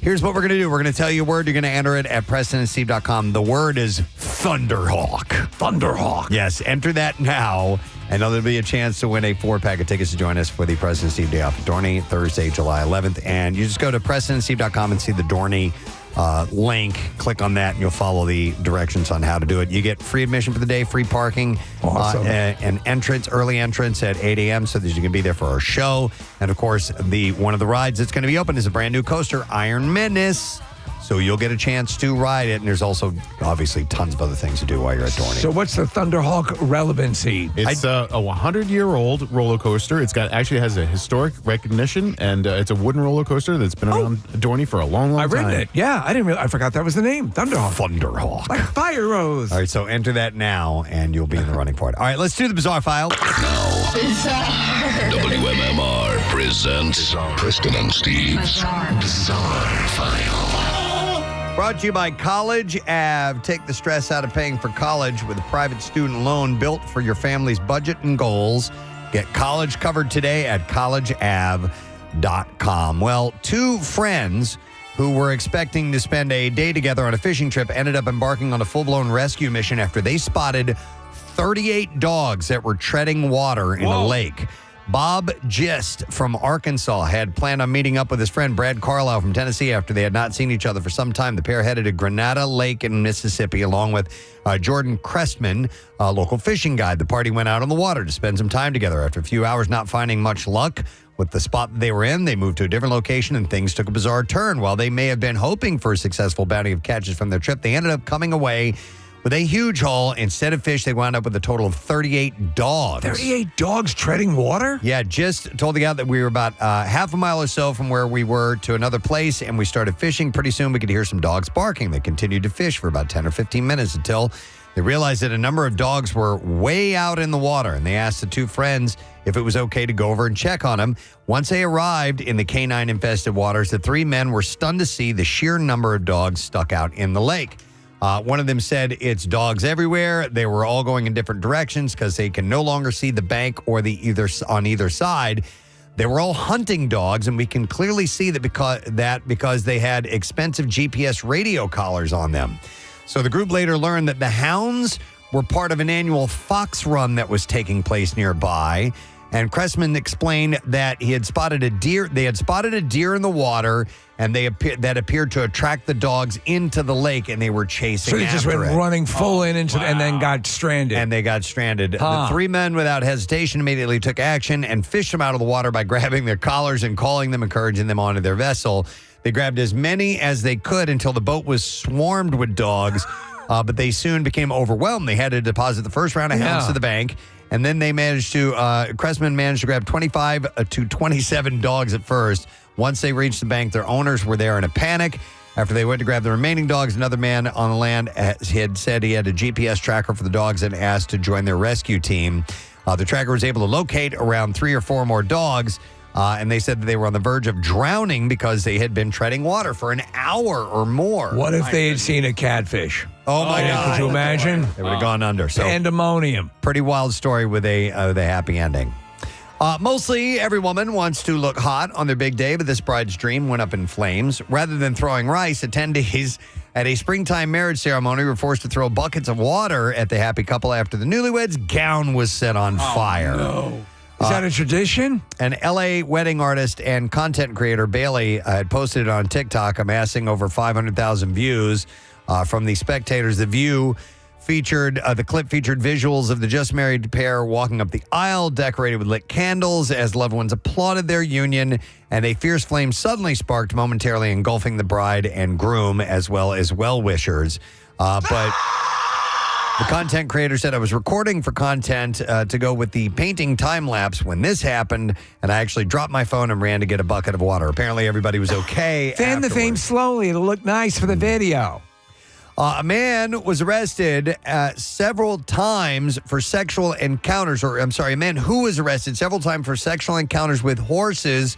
here's what we're going to do. We're going to tell you a word. You're going to enter it at PrestonandSteve.com. The word is Thunderhawk. Thunderhawk. Yes, enter that now. And there'll be a chance to win a 4-pack of tickets to join us for the Preston and Steve Day Off at Dorney, Thursday, July 11th. And you just go to PrestonandSteve.com and see the Dorney link. Click on that and you'll follow the directions on how to do it. You get free admission for the day, free parking, Awesome. and early entrance at 8 a.m. so that you can be there for our show. And of course, one of the rides that's going to be open is a brand new coaster, Iron Menace. So you'll get a chance to ride it. And there's also obviously tons of other things to do while you're at Dorney. So what's the Thunderhawk relevancy? It's a 100-year-old roller coaster. Actually has a historic recognition, and it's a wooden roller coaster that's been around Dorney for a long, long I've time. written it. Yeah, I forgot that was the name. Thunderhawk. Like Fire Rose. All right, so enter that now, and you'll be in the running for it. All right, let's do the Bizarre File. WMMR presents Preston and Steve's Bizarre File. Brought to you by College Ave. Take the stress out of paying for college with a private student loan built for your family's budget and goals. Get college covered today at collegeave.com. Well, two friends who were expecting to spend a day together on a fishing trip ended up embarking on a full-blown rescue mission after they spotted 38 dogs that were treading water in a lake. Bob Gist from Arkansas had planned on meeting up with his friend Brad Carlisle from Tennessee after they had not seen each other for some time. The pair headed to Grenada Lake in Mississippi along with Jordan Crestman, a local fishing guide. The party went out on the water to spend some time together. After a few hours not finding much luck with the spot that they were in, they moved to a different location and things took a bizarre turn. While they may have been hoping for a successful bounty of catches from their trip, they ended up coming away with a huge haul. Instead of fish, they wound up with a total of 38 dogs. 38 dogs treading water? Yeah, just told the guy that we were about half a mile or so from where we were to another place, and we started fishing. Pretty soon, we could hear some dogs barking. They continued to fish for about 10 or 15 minutes until they realized that a number of dogs were way out in the water, and they asked the two friends if it was okay to go over and check on them. Once they arrived in the canine-infested waters, the three men were stunned to see the sheer number of dogs stuck out in the lake. One of them said it's dogs everywhere. They were all going in different directions because they can no longer see the bank or on either side. They were all hunting dogs, and we can clearly see that because they had expensive GPS radio collars on them. So the group later learned that the hounds were part of an annual fox run that was taking place nearby. And Cressman explained that he had spotted a deer. They had spotted a deer in the water, and that appeared to attract the dogs into the lake, and they were chasing. So they just went running full and then got stranded. And they got stranded. The three men, without hesitation, immediately took action and fished them out of the water by grabbing their collars and calling them, encouraging them onto their vessel. They grabbed as many as they could until the boat was swarmed with dogs, but they soon became overwhelmed. They had to deposit the first round of hounds to the bank. And then they Cressman managed to grab 25 to 27 dogs at first. Once they reached the bank, their owners were there in a panic. After they went to grab the remaining dogs, another man on the land had said he had a GPS tracker for the dogs and asked to join their rescue team. The tracker was able to locate around 3 or 4 more dogs, and they said that they were on the verge of drowning because they had been treading water for an hour or more. What if they had seen a catfish? Oh, my God. Could you imagine? They would have gone under. So pandemonium. Pretty wild story with a happy ending. Mostly every woman wants to look hot on their big day, but this bride's dream went up in flames. Rather than throwing rice, attendees at a springtime marriage ceremony were forced to throw buckets of water at the happy couple after the newlywed's gown was set on fire. No. Is that a tradition? An L.A. wedding artist and content creator, Bailey, had posted it on TikTok, amassing over 500,000 views from the spectators. The clip featured visuals of the just married pair walking up the aisle, decorated with lit candles as loved ones applauded their union, and a fierce flame suddenly sparked, momentarily engulfing the bride and groom as well as well-wishers. But the content creator said, I was recording for content to go with the painting time-lapse when this happened, and I actually dropped my phone and ran to get a bucket of water. Apparently, everybody was okay. Fan the flame slowly. It'll look nice for the video. A man was arrested several times for sexual encounters, a man who was arrested several times for sexual encounters with horses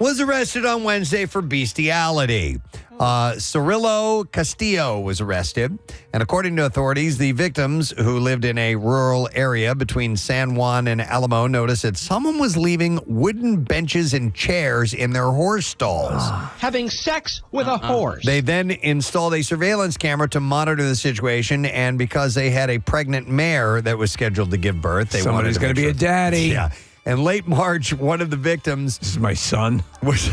was arrested on Wednesday for bestiality. Cirillo Castillo was arrested, and according to authorities, the victims, who lived in a rural area between San Juan and Alamo, noticed that someone was leaving wooden benches and chairs in their horse stalls. Having sex with a horse. They then installed a surveillance camera to monitor the situation, and because they had a pregnant mare that was scheduled to give birth, Somebody's going to be a daddy. Yeah. In late March, one of the victims... This is my son. Was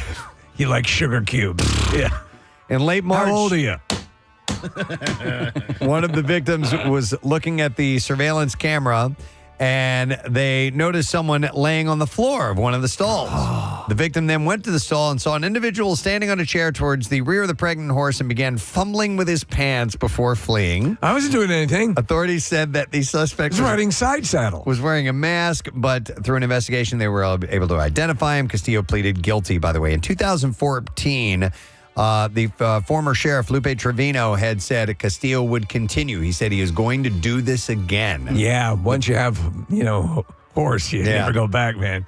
he likes sugar cubes. Yeah. In late March. How old are you? One of the victims was looking at the surveillance camera, and they noticed someone laying on the floor of one of the stalls. The victim then went to the stall and saw an individual standing on a chair towards the rear of the pregnant horse and began fumbling with his pants before fleeing. I wasn't doing anything. Authorities said that the suspect was riding side saddle. Was wearing a mask, but through an investigation, they were able to identify him. Castillo pleaded guilty, by the way. In 2014, the former sheriff, Lupe Trevino, had said Castillo would continue. He said he is going to do this again. Yeah, once you have, horse, you never go back, man.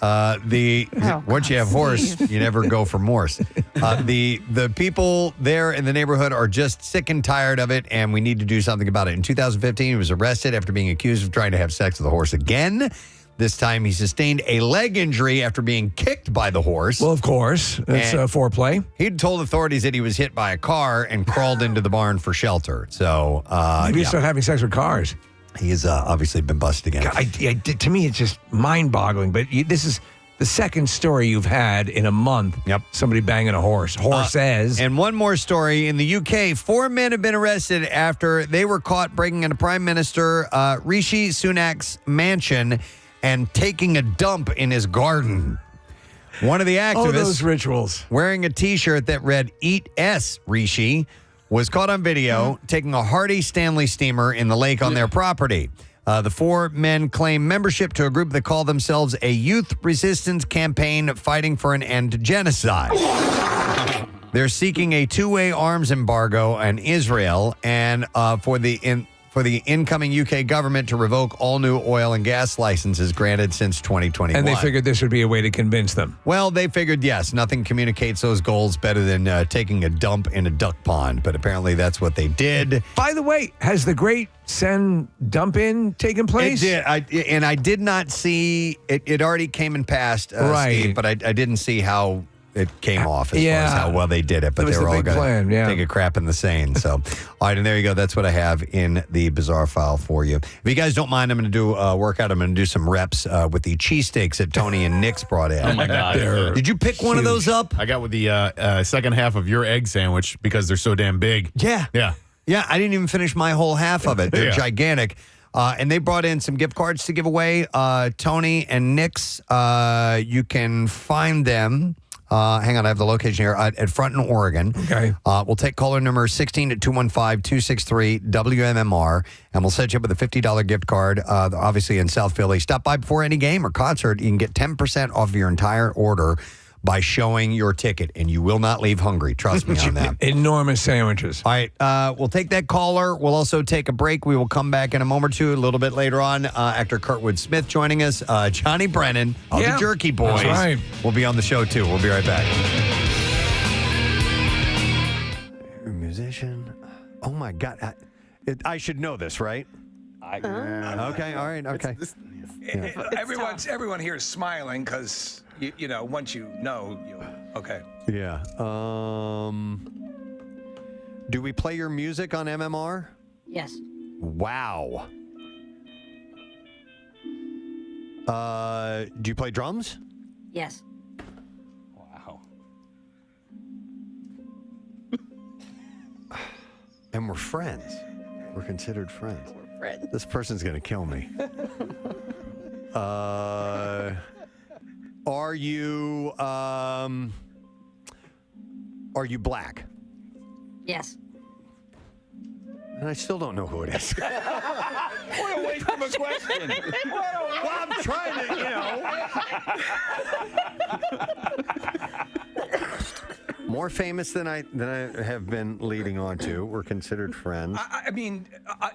Once you have horse, you never go for morse. The people there in the neighborhood are just sick and tired of it, and we need to do something about it. In 2015, he was arrested after being accused of trying to have sex with a horse again. This time, he sustained a leg injury after being kicked by the horse. Well, of course. That's foreplay. He'd told authorities that he was hit by a car and crawled into the barn for shelter. So, maybe he's started having sex with cars. He has obviously been busted again. To me, it's just mind-boggling. But this is the second story you've had in a month. Yep. Somebody banging a horse. Horses. And one more story. In the UK, 4 men have been arrested after they were caught breaking into Prime Minister Rishi Sunak's mansion and taking a dump in his garden. One of the activists, those rituals, wearing a T-shirt that read "Eat S Rishi," was caught on video taking a hearty Stanley steamer in the lake on their property. The 4 men claim membership to a group that call themselves a youth resistance campaign fighting for an end to genocide. They're seeking a 2-way arms embargo on Israel and for the incoming UK government to revoke all new oil and gas licenses granted since 2021. And they figured this would be a way to convince them. Well, they figured, yes, nothing communicates those goals better than taking a dump in a duck pond. But apparently that's what they did. By the way, has the Great Sen dump-in taken place? It did. I did not see it. It already came and passed, right. Steve, but I didn't see how it came off as far as how well they did it, but they were all going to take a crap in the Seine. So, all right, and there you go. That's what I have in the bizarre file for you. If you guys don't mind, I'm going to do a workout. I'm going to do some reps with the cheesesteaks that Tony and Nick's brought in. Oh, my God. Did you pick one of those up? I got with the second half of your egg sandwich because they're so damn big. Yeah. Yeah. Yeah, I didn't even finish my whole half of it. They're gigantic. And they brought in some gift cards to give away. Tony and Nick's, you can find them. Hang on, I have the location here at Front in Oregon. Okay. We'll take caller number 16 at 215-263-WMMR, and we'll set you up with a $50 gift card, obviously in South Philly. Stop by before any game or concert. You can get 10% off your entire order by showing your ticket, and you will not leave hungry. Trust me on that. Enormous sandwiches. All right, we'll take that caller. We'll also take a break. We will come back in a moment or two, a little bit later on. Actor Kurtwood Smith joining us. Johnny Brennan, all the Jerky Boys. That's right. Will be on the show, too. We'll be right back. Musician. Oh, my God. I should know this, right? Okay, all right, okay. Everyone here is smiling because, once you know, okay. Yeah. Do we play your music on MMR? Yes. Wow. Do you play drums? Yes. Wow. And we're friends. We're considered friends. We're friends. This person's going to kill me. Are you black? Yes. And I still don't know who it is. What a waste of a question. Well, I'm trying to, More famous than I have been leading on to. We're considered friends. I mean,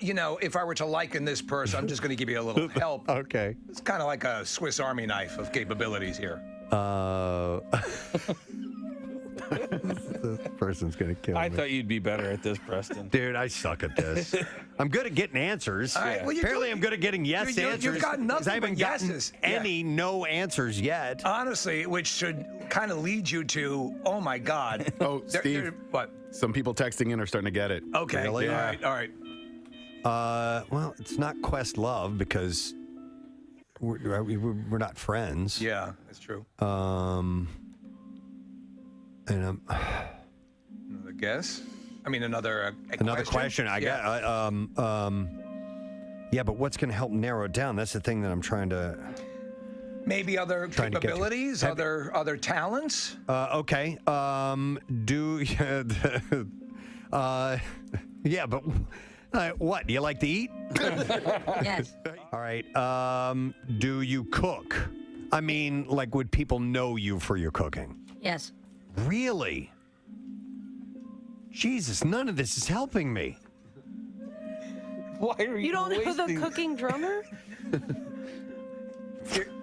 if I were to liken this person, I'm just going to give you a little help. Okay. It's kind of like a Swiss Army knife of capabilities here. This person's going to kill me. I thought you'd be better at this, Preston. Dude, I suck at this. I'm good at getting answers. All right, well, Apparently, I'm good at getting yes answers. You've got 'cause nothing I haven't but gotten yeses. any no answers yet. Honestly, which should kind of lead you to, oh my God. Oh, Steve. What? Some people texting in are starting to get it. Okay. Really? Yeah. All right. Well, it's not Questlove because we're not friends. Yeah, that's true. And The guess. I mean, another question. I got. Yeah, but what's going to help narrow it down? That's the thing that I'm trying to. Maybe other capabilities, other talents. Okay. Yeah, but what? Do you like to eat? Yes. All right. Do you cook? I mean, like, would people know you for your cooking? Yes. Really? Jesus, none of this is helping me. Why are you don't know the wasting- cooking drummer?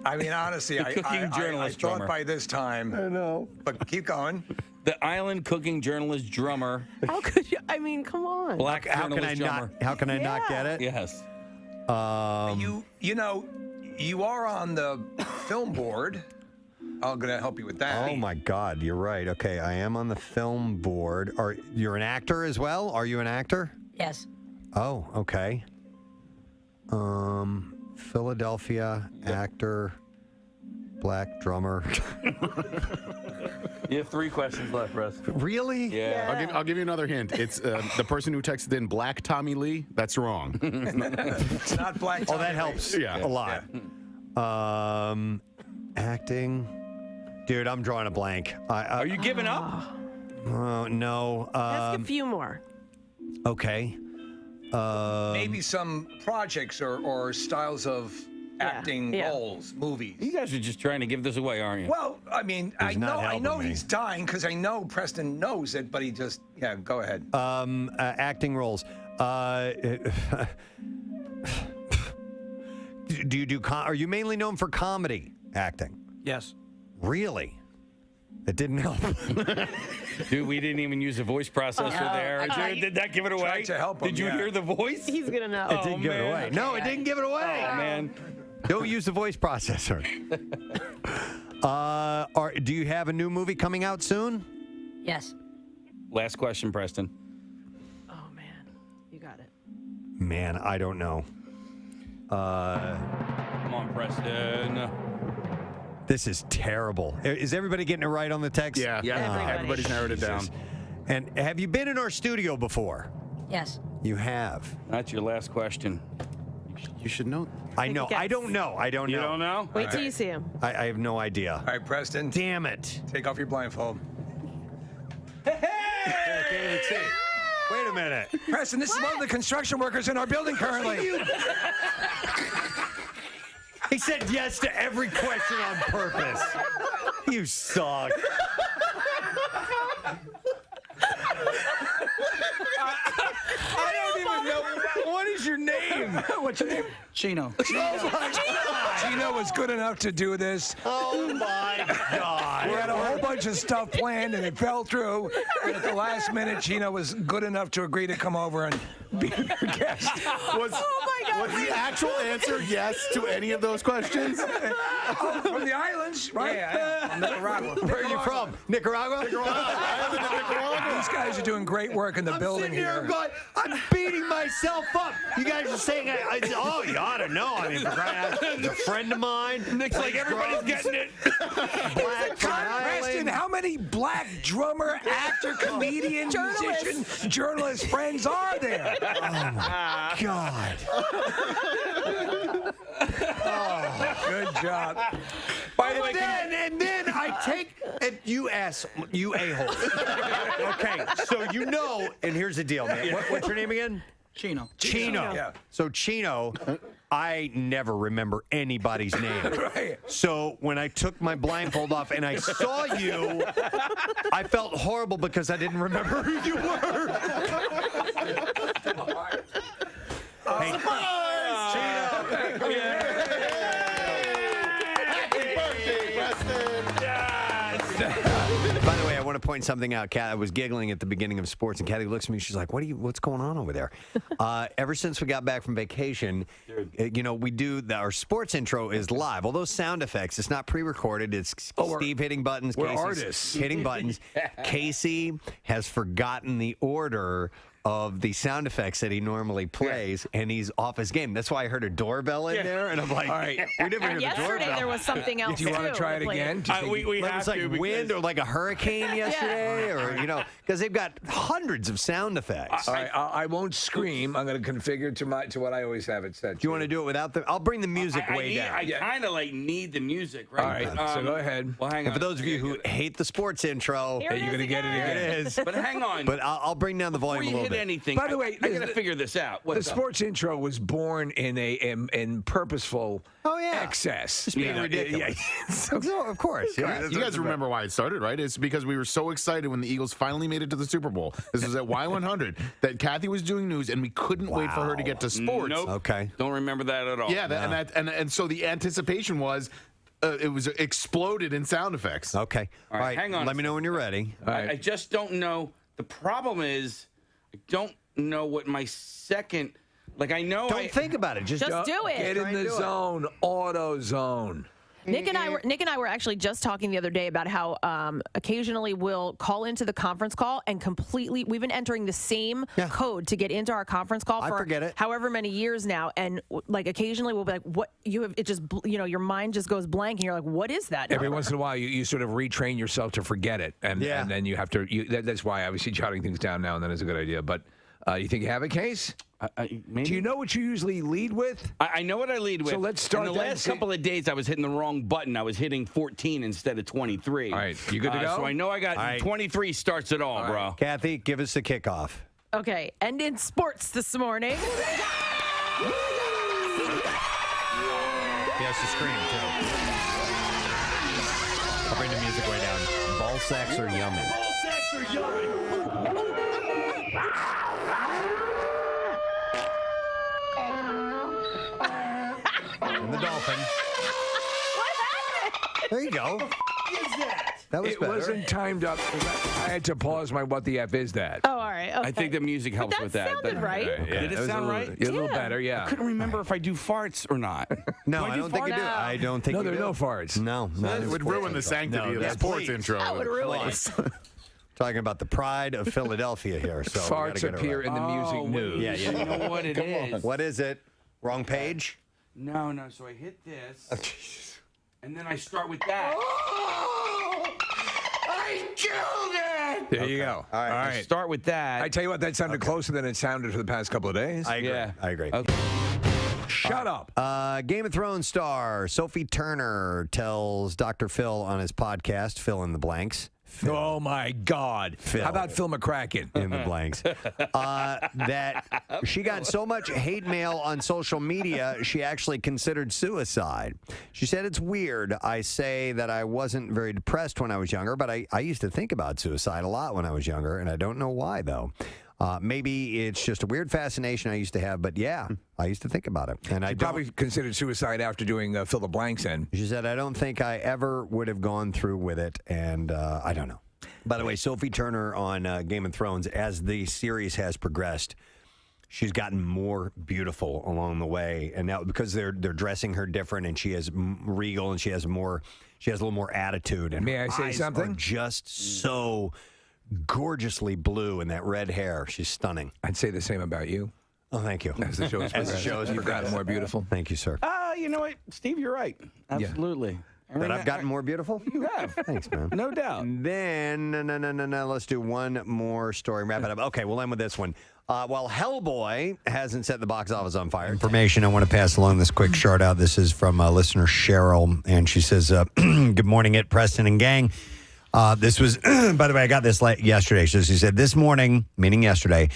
I mean, honestly, The cooking I journalist thought drummer. by this time. I know. But keep going. The island cooking journalist drummer. How could you? I mean, come on. Black How can I journalist not? drummer. How can I not get it? Yes. You know, you are on the film board. I'm going to help you with that. Oh my God, you're right. Okay, I am on the film board. You're an actor as well? Are you an actor? Yes. Oh, okay. Philadelphia actor, black drummer. You have 3 questions left, Russ. Really? Yeah. I'll give you another hint. It's the person who texted in Black Tommy Lee. That's wrong. It's not Black Tommy. Oh, that helps Yeah. a lot. Acting. Dude, I'm drawing a blank. Are you giving up? No. Ask a few more. Okay. Maybe some projects or styles of acting roles, movies. You guys are just trying to give this away, aren't you? Well, I mean, I not know helping me. he's dying because I know Preston knows it, but he just go ahead. Acting roles. Do you do? Are you mainly known for comedy acting? Yes. Really? It didn't help. Dude, we didn't even use the voice processor there. Did that give it away? Tried to help him, Did you hear the voice? He's gonna know. It didn't give it away. No, it didn't give it away. Oh, man. Don't use the voice processor. Do you have a new movie coming out soon? Yes. Last question, Preston. Oh man, you got it. Man, I don't know. Come on, Preston. This is terrible. Is everybody getting it right on the text? Yeah. Everybody's narrowed it down. And have you been in our studio before? Yes. You have. That's your last question. You should know. I know. I don't know. I don't know. You don't know? Wait till you see him. I have no idea. All right, Preston. Damn it. Take off your blindfold. I can't even see. Wait a minute. Preston, this is one of the construction workers in our building currently. He said yes to every question on purpose. You suck. I don't even know. What is your name? What's your name? Chino. Chino was good enough to do this. Oh my God. We had a whole bunch of stuff planned and it fell through. And at the last minute, Chino was good enough to agree to come over and be your guest. Was the actual answer yes to any of those questions? From the islands, right? Yeah, I'm Nicaragua. Where are you from? Nicaragua? These guys are doing great work in the building here. I'm beating myself up. You guys are saying, oh, you ought to know. I mean, for crying out loud. He's a friend of mine. Nick's like, everybody's getting it. Black from Preston, Ireland. how many black drummer, actor, comedian, musician, journalist friends are there? Oh, my God. Good job. By the way, And then I take, and you a-hole. Okay, so you know, and here's the deal, man. What's your name again? Chino. Chino. Yeah. So Chino, I never remember anybody's name. Right. So when I took my blindfold off and I saw you, I felt horrible because I didn't remember who you were. Hey, Chino. By the way, I want to point something out. Kat, I was giggling at the beginning of sports, and Kathy looks at me. She's like, "What's going on over there?" Ever since we got back from vacation, we do our sports intro is live. All those sound effects, it's not pre-recorded. It's Steve hitting buttons. We're Casey's artists. hitting buttons. Casey has forgotten the order of the sound effects that he normally plays, and he's off his game. That's why I heard a doorbell in there, and I'm like, all right. We never heard the Yesterday doorbell. there was something else. Do you want to too. try it again? We It have was like to wind or like a hurricane yesterday, or because they've got hundreds of sound effects. All right, I won't scream. I'm going to configure to what I always have it set. Do you want to do it without the? I'll bring the music way down. I kind of need the music, right? All right, so go ahead. Well, hang on. And for those of you who hate the sports intro, Here it you're going to is get it again. again. it is. But hang on. But I'll bring down the Before volume a you little hit bit. anything, By the way, I got to figure this out. The sports intro was born in purposeful excess. Just being ridiculous. Of course. Yeah. You guys remember why it started, right? It's because we were so excited when the Eagles finally made it to the Super Bowl. This was at Y100 that Kathy was doing news, and we couldn't wait for her to get to sports. Nope. Okay. Don't remember that at all. Yeah, and so the anticipation was it was exploded in sound effects. Okay. All right, hang on Let a me know when you're ready. I just don't know. The problem is I don't know what my second. Like I know. Don't think about it. Just do it. Get in the zone. Auto zone. Nick and I were actually just talking the other day about how occasionally we'll call into the conference call and we've been entering the same code to get into our conference call for however many years now, and like occasionally we'll be like, what you have, it just your mind just goes blank and you're like, what is that? Every once in a while you sort of retrain yourself to forget it, and then you have to. That's why obviously jotting things down now and then is a good idea. But you think you have a case? Maybe. Do you know what you usually lead with? I know what I lead with. So let's start. In the last couple of days, I was hitting the wrong button. I was hitting 14 instead of 23. All right, you good to go? So I know I got 23 starts it all, bro. Kathy, give us the kickoff. Okay, and in sports this morning. He has to scream, too. I'll bring the music way down. Ball sacks are yummy. Ball sacks are yummy. And the dolphin. What happened? There you go. What is that? That was It better. wasn't timed up. I had to pause my what the F is that. Oh, all right. Okay. I think the music helps with that. Sounded right. Did it sound right? A little better, yeah. I couldn't remember if I do farts or not. No, Do I don't think you do. farts? I don't think No, you there do. are no farts. No, It would ruin the sanctity of the sports intro. That would ruin it. Talking about the pride of Philadelphia here. So we gotta Farts get it appear right. in the music news. Yeah, You know what it is? What is it? Wrong page? No. So I hit this, and then I start with that. I killed it! There you go. All right. I start with that. I tell you what, that sounded closer than it sounded for the past couple of days. I agree. Yeah. I agree. Okay. Shut up. Game of Thrones star Sophie Turner tells Dr. Phil on his podcast, Fill in the Blanks. Oh, my God. Phil. How about Phil McCracken? In the blanks. That she got so much hate mail on social media, she actually considered suicide. She said, it's weird. I say that I wasn't very depressed when I was younger, but I used to think about suicide a lot when I was younger, and I don't know why, though. Maybe it's just a weird fascination I used to have, but yeah, I used to think about it. And I probably considered suicide after doing Fill the Blanks in. She said, I don't think I ever would have gone through with it, and I don't know. By the way, Sophie Turner on Game of Thrones, as the series has progressed, she's gotten more beautiful along the way, and now because they're dressing her different, and she is regal, and she has a little more attitude. And May I say eyes something? are just so gorgeously blue, and that red hair, she's stunning. I'd say the same about you. Oh, thank you. As the show's progressed. you've gotten more beautiful. Thank you, sir. You know what, Steve, you're right. Absolutely. That I've gotten more beautiful? You have. Thanks, man. No doubt. Then, no. Let's do one more story and wrap it up. Okay, we'll end with this one. While Hellboy hasn't set the box office on fire. Information, I want to pass along this quick shout out. This is from listener Cheryl, and she says, good morning at Preston and gang. This was, by the way, I got this yesterday. So she said, this morning, meaning yesterday,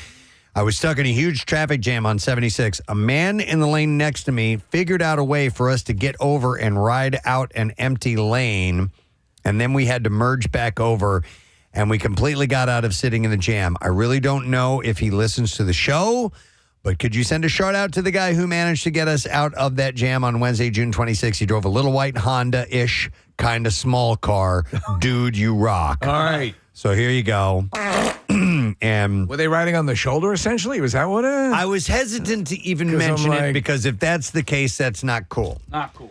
I was stuck in a huge traffic jam on 76. A man in the lane next to me figured out a way for us to get over and ride out an empty lane. And then we had to merge back over, and we completely got out of sitting in the jam. I really don't know if he listens to the show, but could you send a shout out to the guy who managed to get us out of that jam on Wednesday, June 26th? He drove a little white Honda-ish kind of small car. Dude, you rock. All right. So here you go. And were they riding on the shoulder, essentially? Was that what it is? I was hesitant to even mention it because if that's the case, that's not cool. Not cool.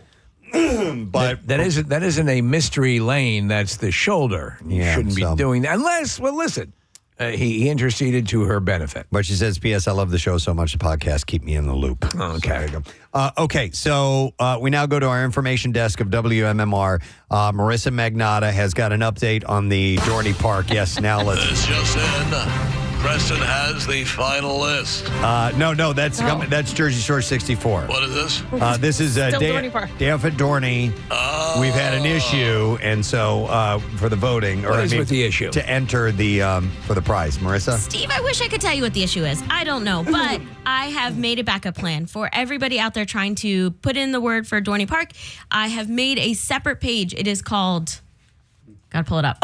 But that isn't a mystery lane. That's the shoulder. You Yeah, shouldn't be so- doing that unless. Well, listen. he interceded to her benefit. But she says, P.S. I love the show so much. The podcast keep me in the loop. Okay. There you go. Okay, so we now go to our information desk of WMMR. Marissa Magnata has got an update on the Dorney Park. Yes, now let's. This just in. Preston has the final list. No, that's coming. That's Jersey Shore 64. What is this? This is Dorney Park. Dale at Dorney. We've had an issue, and so for the voting, What is with the issue? To enter the for the prize, Marissa. Steve, I wish I could tell you what the issue is. I don't know, but I have made a backup plan for everybody out there trying to put in the word for Dorney Park. I have made a separate page. It is called. Gotta pull it up.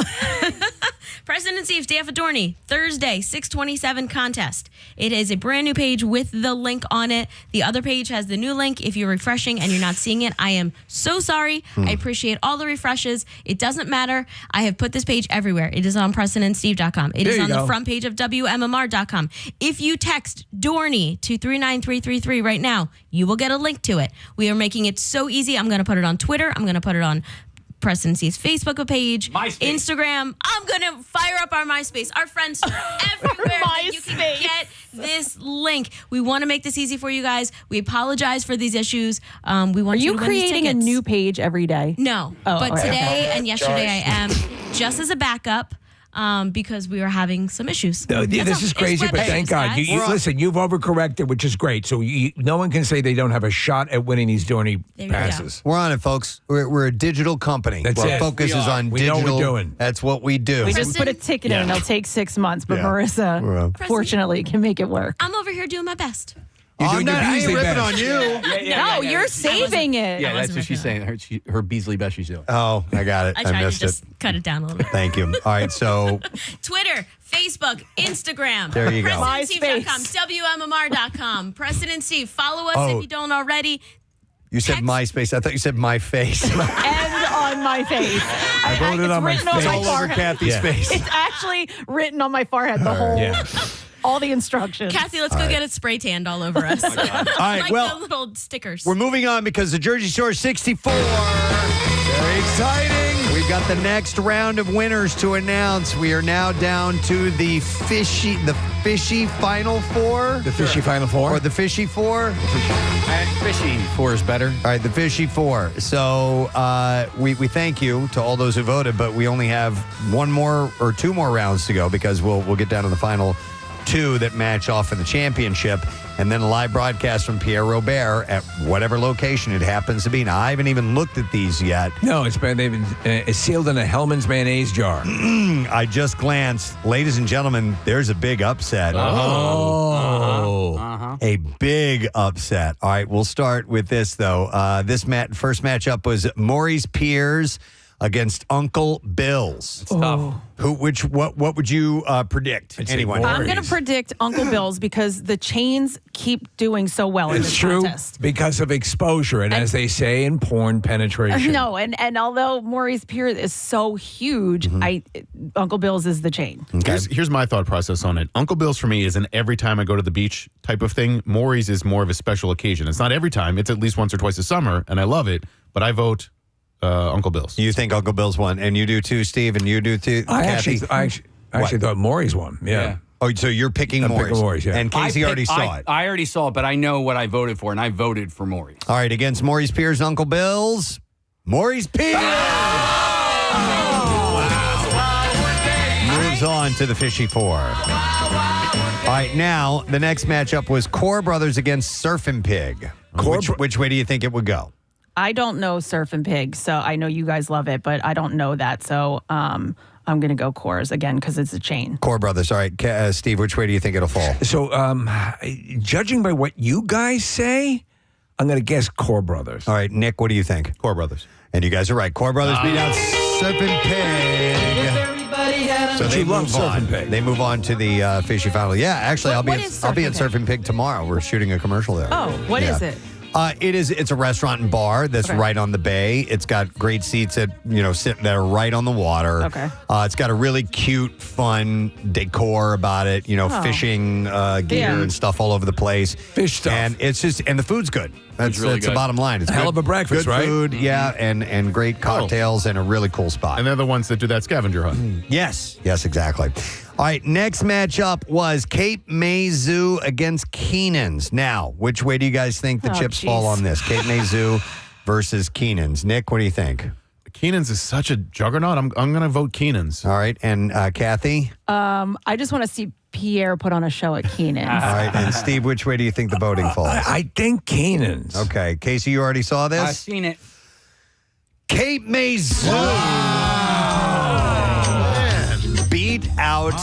Preston and Steve's Day for Dorney, Thursday, 627 contest. It is a brand new page with the link on it. The other page has the new link. If you're refreshing and you're not seeing it, I am so sorry. I appreciate all the refreshes. It doesn't matter. I have put this page everywhere. It is on PrestonandSteve.com. It is on the front page of WMMR.com. If you text Dorney to 39333 right now, you will get a link to it. We are making it so easy. I'm going to put it on Twitter. I'm going to put it on Preston and Steve's Facebook page, Instagram. I'm going to fire up our MySpace, our Friendster, everywhere that you can get this link. We want to make this easy for you guys. We apologize for these issues. We want Are you to win these creating a tickets. new page every day? No, Oh, but all right, today okay. and yesterday I am, just as a backup, because we were having some issues. This is crazy, but thank God. Listen, you've overcorrected, which is great. So no one can say they don't have a shot at winning these Dorney passes. We're on it, folks. We're a digital company. That's Our it. focus is on We know digital. what we're doing. That's what we do. We just put a ticket in. It'll take 6 months, but Marissa, fortunately, can make it work. I'm over here doing my best. You're doing your I ain't Beasley ripping best. on you. No, you're saving it. Yeah, that's what she's saying. Her Beasley best she's doing. Oh, I got it. I tried to missed just it. cut it down a little bit. Thank you. All right, so Twitter, Facebook, Instagram. There you go. PrestonandSteve.com, WMMR.com. Preston and Steve, follow us if you don't already. you said MySpace. I thought you said my face. And on my face. I wrote it on my written on face. my All over forehead. Kathy's face. It's actually written on my forehead, the whole, all the instructions. Kathy, let's go get it spray tanned all over us. All right, like well, the little stickers. we're moving on because the Jersey Shore 64. Very exciting. We've got the next round of winners to announce. We are now down to the fishy Final Four. The fishy Final Four? Or the fishy four. Fishy 4 is better. All right, the fishy four. So we thank you to all those who voted, but we only have one more or two more rounds to go because we'll get down to the final two that match off for the championship, and then a live broadcast from Pierre Robert at whatever location it happens to be. Now, I haven't even looked at these yet. No, they've been sealed in a Hellman's mayonnaise jar. I just glanced. Ladies and gentlemen, there's a big upset. A big upset. All right, we'll start with this, though. This first matchup was Maurice Piers against Uncle Bill's. It's tough. What would you predict? Anyone? I'm going to predict Uncle Bill's because the chains keep doing so well in It's this true contest. because of exposure and as they say in porn, penetration. No, and although Maurice Pierce is so huge, Uncle Bill's is the chain. Here's my thought process on it. Uncle Bill's for me is an every time I go to the beach type of thing. Maury's is more of a special occasion. It's not every time. It's at least once or twice a summer, and I love it. But I vote Uncle Bill's. You think Uncle Bill's won, and you do too, Steve, and you do too, Kathy? I actually thought Maury's won. Yeah. Oh, so you're picking I'm Maury's. picking Maury's, yeah. And Casey already saw it. I already saw it, but I know what I voted for, and I voted for Maury's. All right, against Maurice Pierce, Uncle Bill's. Maurice Pierce moves on to the Fishy Four. All right, now the next matchup was Core Brothers against Surfing Pig. Which way do you think it would go? I don't know Surf and Pig, so I know you guys love it, but I don't know that. So I'm going to go Coors again because it's a chain. Core Brothers. All right, Steve, which way do you think it'll fall? So, judging by what you guys say, I'm going to guess Core Brothers. All right, Nick, what do you think? Core Brothers. And you guys are right. Core Brothers beat out Surfing Pig. So they move on. They move on to the Fishy Final. Yeah, actually, I'll be at Surfing Pig tomorrow. We're shooting a commercial there. Oh, what is it? It's a restaurant and bar that's right on the bay. It's got great seats that are right on the water. Okay. It's got a really cute, fun decor about it. Fishing gear and stuff all over the place. Fish stuff. And it's the food's good. That's really the good. bottom line. It's Hell of a breakfast, good right? food, yeah, and great cocktails and a really cool spot. And they're the ones that do that scavenger hunt. Yes, exactly. All right, next matchup was Cape May Zoo against Keenan's. Now, which way do you guys think the chips fall on this? Cape May Zoo versus Keenan's. Nick, what do you think? Keenan's is such a juggernaut. I'm going to vote Keenan's. All right, and Kathy? I just want to see Pierre put on a show at Keenan's. All right, and Steve, which way do you think the voting falls? I think Keenan's. Okay, Casey, you already saw this? I've seen it. Cape May Zoo beat out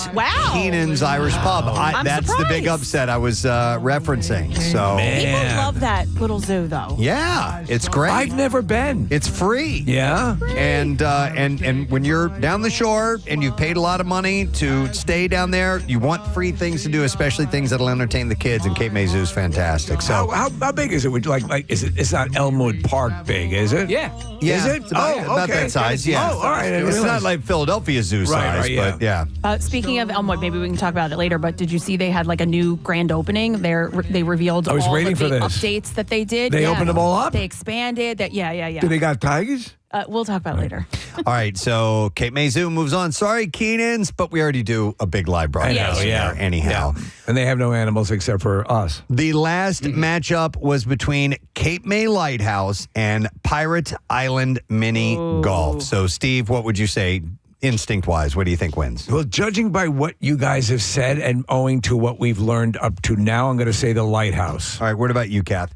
Keenan's Irish Pub. That's the big upset I was referencing. So People love that little zoo, though. yeah, it's great. I've never been. It's free. Yeah. And when you're down the shore and you've paid a lot of money to stay down there, you want free things to do, especially things that'll entertain the kids. And Cape May Zoo is fantastic. So How big is it? Would you like is it? It's not Elmwood Park big, is it? Yeah. yeah, Is it? it's about okay. that size. Yeah. Oh, all right. I didn't It's realize. not like Philadelphia Zoo size, right, but yeah. Speaking of Elmwood, maybe we can talk about it later, but did you see they had like a new grand opening? They revealed I was all waiting of the for this. updates that they did. They opened them all up? They expanded. Yeah. Do they got tigers? We'll talk about it later. All right, so Cape May Zoo moves on. Sorry, Keenan's, but we already do a big live broadcast there anyhow. Yeah. And they have no animals except for us. The last matchup was between Cape May Lighthouse and Pirate Island Mini Golf. So, Steve, what would you say, instinct-wise? What do you think wins? Well, judging by what you guys have said and owing to what we've learned up to now, I'm going to say the Lighthouse. All right, what about you, Kath?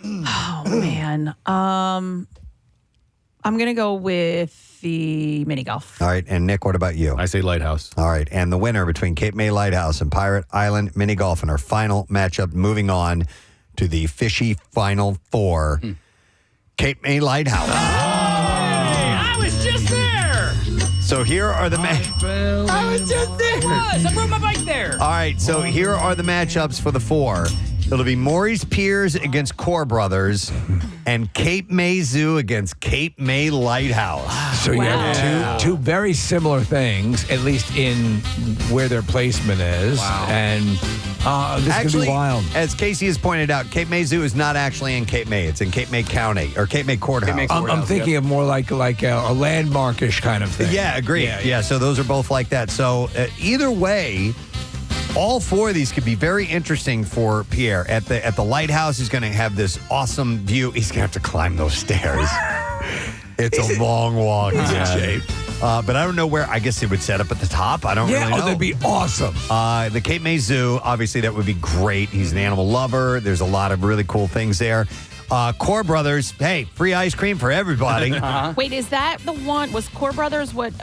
Oh, man. I'm going to go with the mini golf. All right, and Nick, what about you? I say Lighthouse. All right, and the winner between Cape May Lighthouse and Pirate Island Mini Golf in our final matchup, moving on to the Fishy Final Four. Cape May Lighthouse. I was just there. So here are the I was just there. I rode my bike there. All right, so here are the matchups for the four. It'll be Maury's Piers against Core Brothers and Cape May Zoo against Cape May Lighthouse. So you have two very similar things, at least in where their placement is. Wow. And this is going to be wild. As Casey has pointed out, Cape May Zoo is not actually in Cape May. It's in Cape May County, or Cape May Courthouse. I'm thinking of more like a landmarkish kind of thing. Yeah, agreed. Yeah, so those are both like that. So either way, all four of these could be very interesting for Pierre. At the lighthouse, he's going to have this awesome view. He's going to have to climb those stairs. It's a long walk. He's in shape. But I don't know where. I guess it would set up at the top. I don't really know. That'd be awesome. The Cape May Zoo, obviously, that would be great. He's an animal lover. There's a lot of really cool things there. Core Brothers, hey, free ice cream for everybody. Wait, is that the one? Was Core Brothers what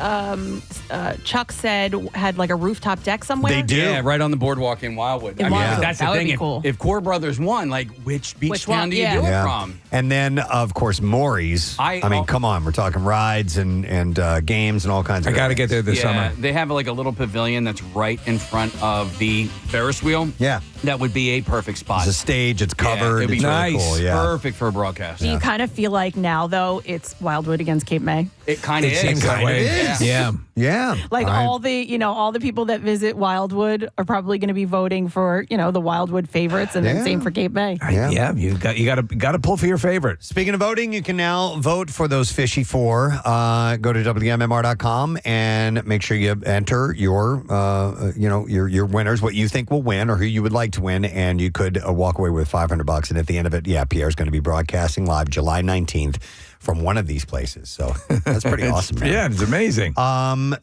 Chuck said had like a rooftop deck somewhere? They do. Yeah, right on the boardwalk in Wildwood. In Wildwood. That's the That would thing. be cool. If Core Brothers won, like, which beach town do you do it from? And then, of course, Maury's. I mean, come on. We're talking rides and games and all kinds of I got to get there this summer. They have like a little pavilion that's right in front of the Ferris wheel. Yeah. That would be a perfect spot. It's a stage. It's covered. It'd be it's really cool. Yeah. Perfect for a broadcast. Do you kind of feel like now, though, it's Wildwood against Cape May? It kind of is. Seems that way. Yeah. Like all the people that visit Wildwood are probably going to be voting for, the Wildwood favorites, and then same for Cape May. Yeah, you got to pull for your favorite. Speaking of voting, you can now vote for those Fishy Four. Go to WMMR.com and make sure you enter your winners, what you think will win or who you would like to win, and you could walk away with $500. And at the end of it, Pierre's going to be broadcasting live July 19th from one of these places. So that's pretty awesome, man. Yeah, it's amazing.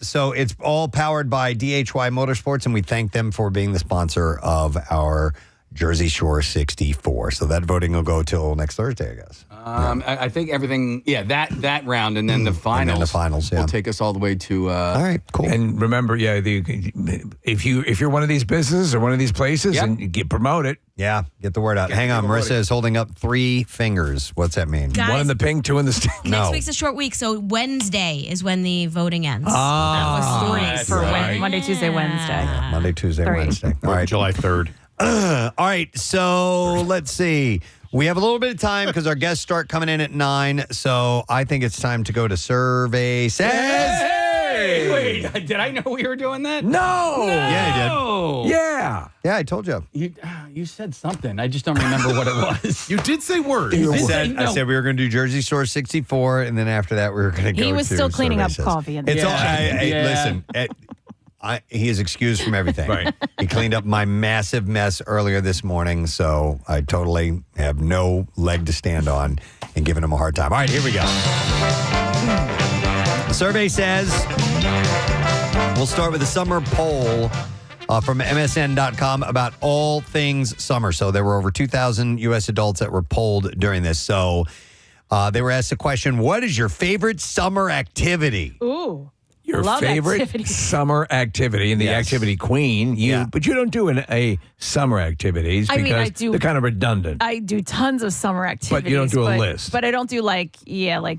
So it's all powered by DHY Motorsports, and we thank them for being the sponsor of our Jersey Shore 64. So that voting will go till next Thursday, I guess. I think everything, that round, and then the finals. And then the finals, will take us all the way to. All right, cool. And remember, if you're one of these businesses or one of these places, and you get promoted. Yeah, get the word out. Hang on, Marissa is holding up 3 fingers. What's that mean? Guys, one in the pink, 2 in the stick. Next week's a short week, so Wednesday is when the voting ends. That was 3 for Monday, Tuesday, Wednesday. Monday, Tuesday, 3. Wednesday. All right, July 3rd. All right, so let's see. We have a little bit of time because our guests start coming in at 9. So I think it's time to go to Survey Says. Hey! Wait, did I know we were doing that? No! Yeah, I did. Yeah. Yeah, I told you. You said something. I just don't remember what it was. You did say words. I said we were going to do Jersey Shore 64, and then after that we were going to go to He was still cleaning up Survey Says. coffee. Listen. he is excused from everything. Right. He cleaned up my massive mess earlier this morning, so I totally have no leg to stand on and giving him a hard time. All right, here we go. The survey says we'll start with a summer poll from MSN.com about all things summer. So there were over 2,000 U.S. adults that were polled during this. So they were asked the question, what is your favorite summer activity? Ooh. Your Love favorite activity. summer activity, and the activity queen, but you don't do a summer activities I because mean, I do- they're kind of redundant. I do tons of summer activities. But you don't do a list. But I don't do like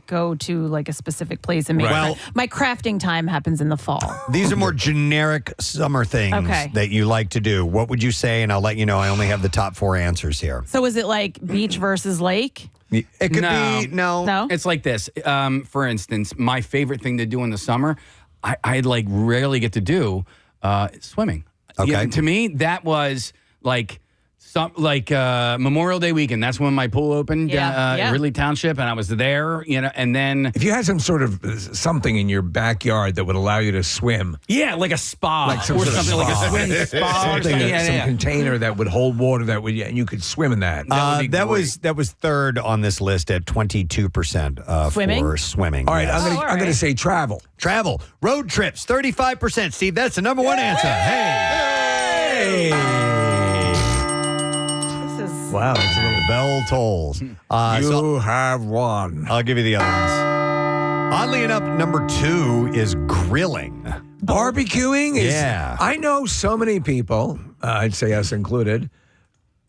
go to like a specific place and make Right. my crafting time happens in the fall. These are more generic summer things Okay. that you like to do. What would you say? And I'll let you know. I only have the top 4 answers here. So is it like beach versus lake? It could No. be no. No? It's like this. For instance, my favorite thing to do in the summer, I like rarely get to do swimming. Okay. Yeah, to me, that was like Memorial Day weekend. That's when my pool opened, Ridley Township, and I was there. And then If you had some sort of something in your backyard that would allow you to swim, like a spa, like some or sort of something like a spa. swim spa, or something something. that, some container that would hold water and you could swim in that. That was third on this list at 22% Swimming? for swimming. All right, yes. I'm going to say travel. Travel, road trips, 35%. Steve, that's the number one answer. Hey. Wow, that's a little. The bell tolls. You have won. I'll give you the other ones. Oddly enough, number 2 is grilling. Barbecuing is. Yeah. I know so many people, I'd say us included,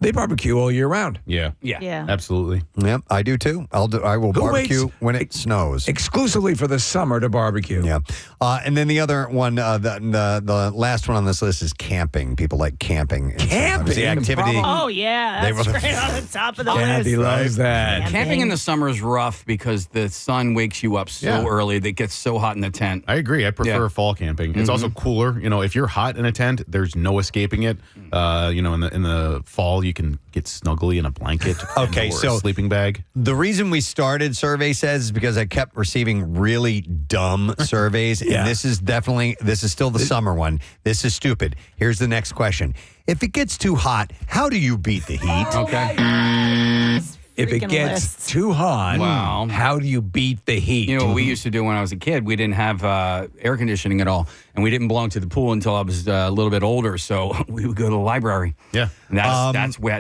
they barbecue all year round. Yeah. Yeah. Absolutely. Yep, I do too. I will Who barbecue waits when it snows. Exclusively for the summer to barbecue. Yeah. And then the other one, the last one on this list is camping. People like camping. And sometimes the activity. Oh yeah, They that's were- right on the top of the Kathy list. loves that. Camping in the summer is rough because the sun wakes you up so early that it gets so hot in the tent. I agree. I prefer Yeah. fall camping. It's also cooler. If you're hot in a tent, there's no escaping it. In the fall, you can get snuggly in a blanket. Okay, or so a sleeping bag. The reason we started, survey says, is because I kept receiving really dumb surveys. Yeah. And this is still the summer one. This is stupid. Here's the next question. If it gets too hot, how do you beat the heat? Okay. If it Freaking gets lists. too hot, Wow. how do you beat the heat? You know what we used to do when I was a kid? We didn't have air conditioning at all, and we didn't belong to the pool until I was a little bit older. So we would go to the library. Yeah. And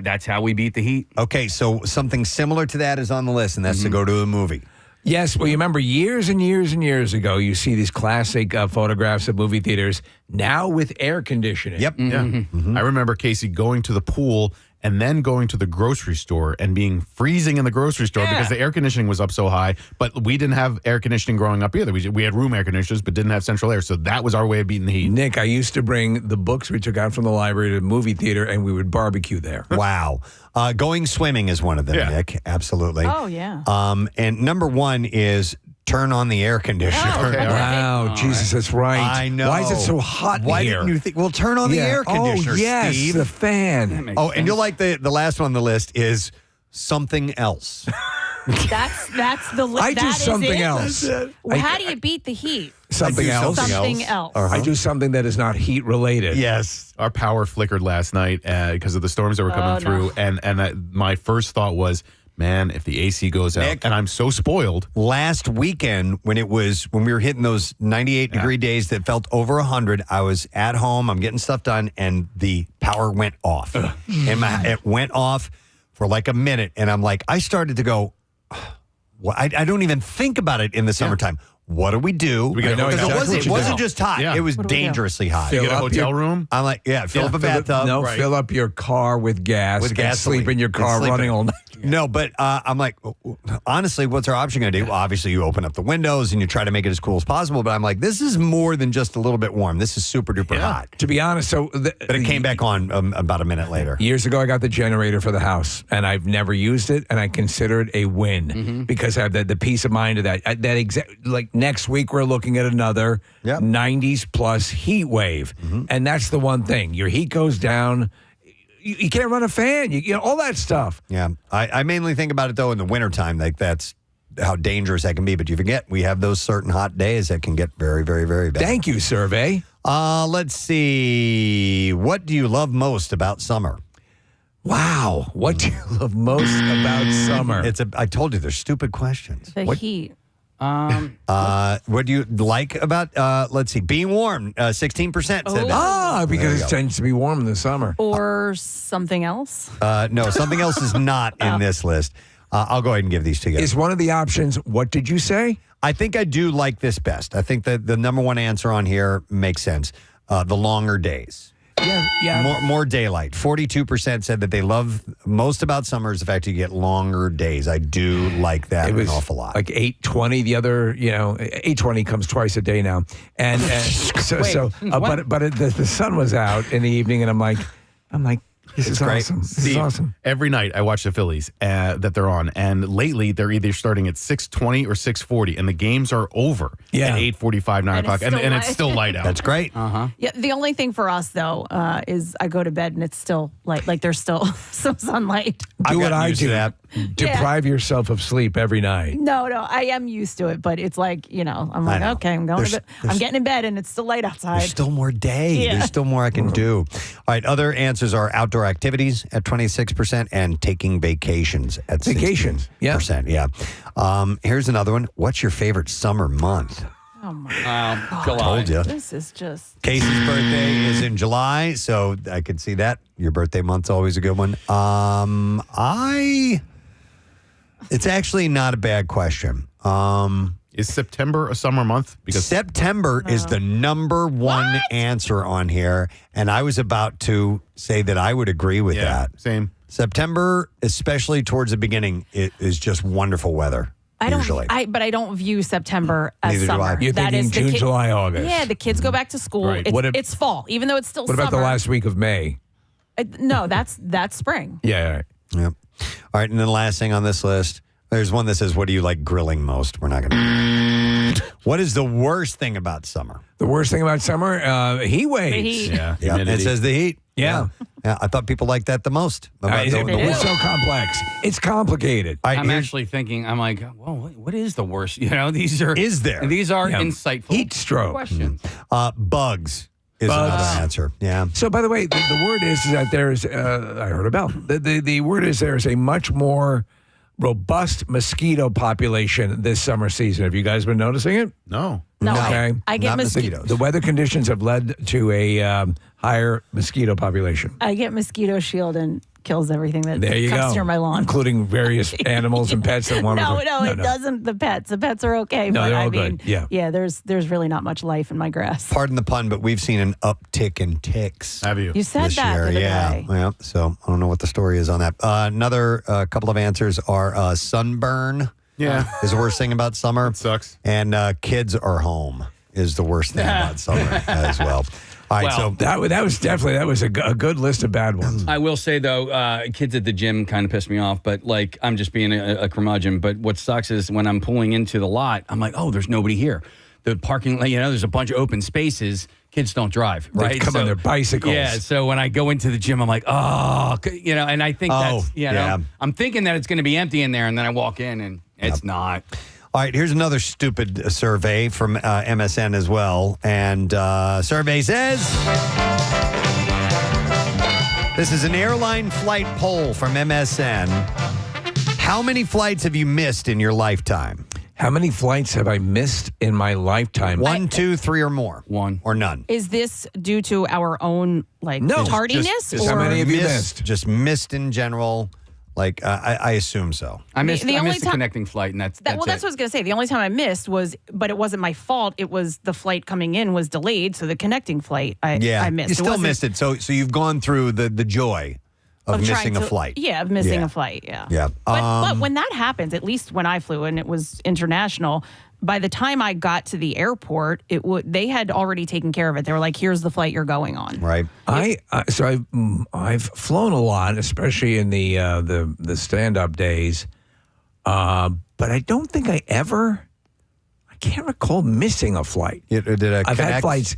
that's how we beat the heat. Okay, so something similar to that is on the list, and that's to go to a movie. Yes, well, you remember years and years and years ago, you see these classic photographs of movie theaters now with air conditioning. Yep. Yeah. I remember, Casey, going to the pool and then going to the grocery store and being freezing in the grocery store because the air conditioning was up so high. But we didn't have air conditioning growing up either. We had room air conditioners, but didn't have central air. So that was our way of beating the heat. Nick, I used to bring the books we took out from the library to the movie theater, and we would barbecue there. Wow. Going swimming is one of them, Nick. Absolutely. Oh yeah. And number 1 is turn on the air conditioner. Oh, okay. Wow, Jesus, that's right. I know. Why is it so hot Why here? didn't you think? Well, turn on the air conditioner, Oh, yes, Steve. the fan. Oh, and you'll like the last one on the list is something else. That's the list. I do something else. Well, how do you beat the heat? Something else. Something else. I do something that is not heat related. Yes. Our power flickered last night because of the storms that were coming through. And my first thought was, man, if the AC goes out, Nick, and I'm so spoiled. Last weekend, when we were hitting those 98-degree days that felt over 100, I was at home, I'm getting stuff done, and the power went off. And it went off for like a minute, and I'm like, I started to go, well, I don't even think about it in the summertime. What do we do? I know Because exactly it wasn't just hot. Yeah. It was What do we do? dangerously hot. You Fill get a up hotel room? I'm like, fill up a bathtub. No, Right. fill up your car with gas. With and gasoline. sleep in your And car sleep running in- all night. No, but I'm like, honestly, what's our option going to do? Well, obviously, you open up the windows and you try to make it as cool as possible. But I'm like, this is more than just a little bit warm. This is super duper hot. To be honest, But it came back on about a minute later. Years ago, I got the generator for the house, and I've never used it, and I consider it a win because I have the peace of mind of that. Like next week, we're looking at another 90s plus heat wave, and that's the one thing. Your heat goes down. You can't run a fan. You know all that stuff. Yeah, I mainly think about it though in the wintertime. Like that's how dangerous that can be. But you forget we have those certain hot days that can get very, very, very bad. Thank you, survey. Let's see. What do you love most about summer? Wow. What do you love most about summer? I told you they're stupid questions. The heat. What do you like about, let's see, being warm? 16% said that. Because it tends to be warm in the summer. Or something else? No, something else is not in this list. I'll go ahead and give these to you. Is one of the options, what did you say? I think I do like this best. I think that the number one answer on here makes sense. The longer days. Yeah. More daylight. 42% said that they love most about summer is the fact you get longer days. I do like that an awful lot. Like 8:20 the other, 8:20 comes twice a day now. And the sun was out in the evening and I'm like, this is great. awesome. This is Steve, awesome. Every night I watch the Phillies that they're on, and lately they're either starting at 6:20 or 6:40, and the games are over at 8:45, 9 o'clock, and it's still light out. That's great. Yeah, the only thing for us though is I go to bed and it's still like there's still some sunlight. Do what I do. Deprive yourself of sleep every night. No, I am used to it, but it's like I'm like okay, I'm going to bed. I'm getting in bed and it's still light outside. There's still more day. Yeah. There's still more I can do. All right, other answers are outdoor activities at 26% and taking vacations at 16%. Yeah. Here's another one. What's your favorite summer month? Oh my God. July. Told you. This is just Casey's birthday is in July, so I could see that. Your birthday month's always a good one. It's actually not a bad question. Is September a summer month? Because September is the number one answer on here, and I was about to say that I would agree with that. Same. September, especially towards the beginning, it is just wonderful weather. Usually. But I don't view September as Neither do summer. I. You're That thinking is the June, July, August. Yeah, the kids go back to school. Right. It's fall, even though it's still What summer. about the last week of May? No, that's spring. Yeah. Right. Yep. All right, and then the last thing on this list, there's one that says, what do you like grilling most? We're not going to. What is the worst thing about summer? The worst thing about summer? Heat waves. The heat. Yeah, it says the heat. Yeah. I thought people liked that the most. It's so complex. It's complicated. I'm actually thinking, I'm like, well, what is the worst? These are. Is there? These are insightful heat stroke questions. Bugs is another answer. Yeah. So, by the way, the word is that there's, I heard about, the word is there's a much more robust mosquito population this summer season. Have you guys been noticing it? No. No, Okay. I get mosquitoes. The weather conditions have led to a higher mosquito population. I get mosquito shield and kills everything that There you comes go. near my lawn. Including various animals and pets that want No, to. it doesn't. The pets are okay. No, but they're all I mean, good. Yeah. There's really not much life in my grass. Pardon the pun, but we've seen an uptick in ticks. Have you? You said this that year. the other Yeah. day. Yeah. So I don't know what the story is on that. Another couple of answers are sunburn. Yeah. Is the worst thing about summer. It sucks. And kids are home is the worst thing about summer as well. All right, Well, so That was a good list of bad ones. I will say, though, kids at the gym kind of piss me off, but I'm just being a curmudgeon. But what sucks is when I'm pulling into the lot, I'm like, oh, there's nobody here. The parking lot, there's a bunch of open spaces. Kids don't drive, right? They come on their bicycles. Yeah, so when I go into the gym, I'm like, oh, and I think I'm thinking that it's going to be empty in there, and then I walk in, and it's not. All right, here's another stupid survey from MSN as well. And survey says, this is an airline flight poll from MSN. How many flights have you missed in your lifetime? How many flights have I missed in my lifetime? 1, 2, 3, or more. One. Or none. Is this due to our own tardiness? Just how many have you missed? Just missed in general. I assume so. I missed The only the time- connecting flight, and that's That's what I was going to say. The only time I missed but it wasn't my fault. It was the flight coming in was delayed, so the connecting flight I missed. You still wasn't- missed it. So you've gone through the joy of trying missing a to- flight. Yeah, of missing a flight. Yeah. Yeah. But when that happens, at least when I flew and it was international, by the time I got to the airport, they had already taken care of it. They were like, "Here's the flight you're going on." Right. I've flown a lot, especially in the stand-up days, but I don't think I can't recall missing a flight. I've had flights,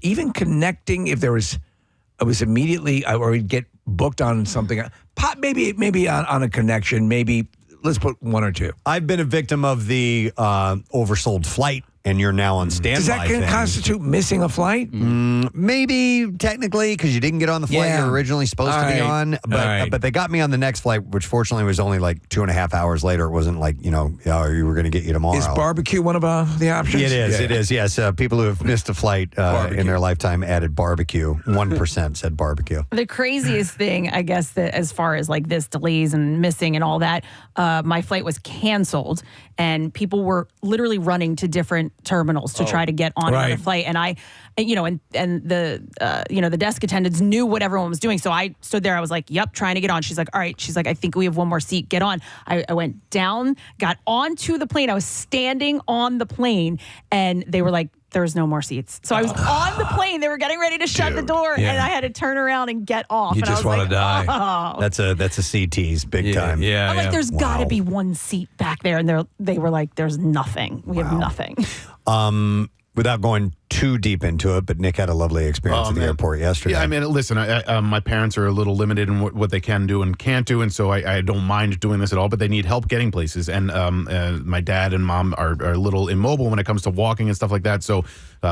even connecting. If I was immediately, or we'd get booked on something, maybe on a connection, maybe. Let's put 1 or 2. I've been a victim of the oversold flight and you're now on standby. Does that constitute missing a flight? Maybe technically, because you didn't get on the flight you were originally supposed to be on. But they got me on the next flight, which fortunately was only like 2.5 hours later. It wasn't like, you were going to get you tomorrow. Is barbecue one of the options? It is. It is. Yes. People who have missed a flight in their lifetime added barbecue. 1% said barbecue. The craziest thing, I guess, that as far as like this delays and missing and all that, my flight was canceled, and people were literally running to different terminals to try to get on the flight. And the desk attendants knew what everyone was doing. So I stood there. I was like, "Yep, trying to get on." She's like, "All right." She's like, "I think we have one more seat. Get on." I went down, got onto the plane. I was standing on the plane, and they were like, there was no more seats. So I was on the plane. They were getting ready to shut the door, and I had to turn around and get off. You and just want to die. Oh. That's a CT's big time. I'm like, there's got to be one seat back there, and they were like, there's nothing. We have nothing. Without going too deep into it, but Nick had a lovely experience at the airport yesterday. Yeah, I mean, listen, my parents are a little limited in what they can do and can't do, and so I don't mind doing this at all, but they need help getting places. And my dad and mom are a little immobile when it comes to walking and stuff like that, so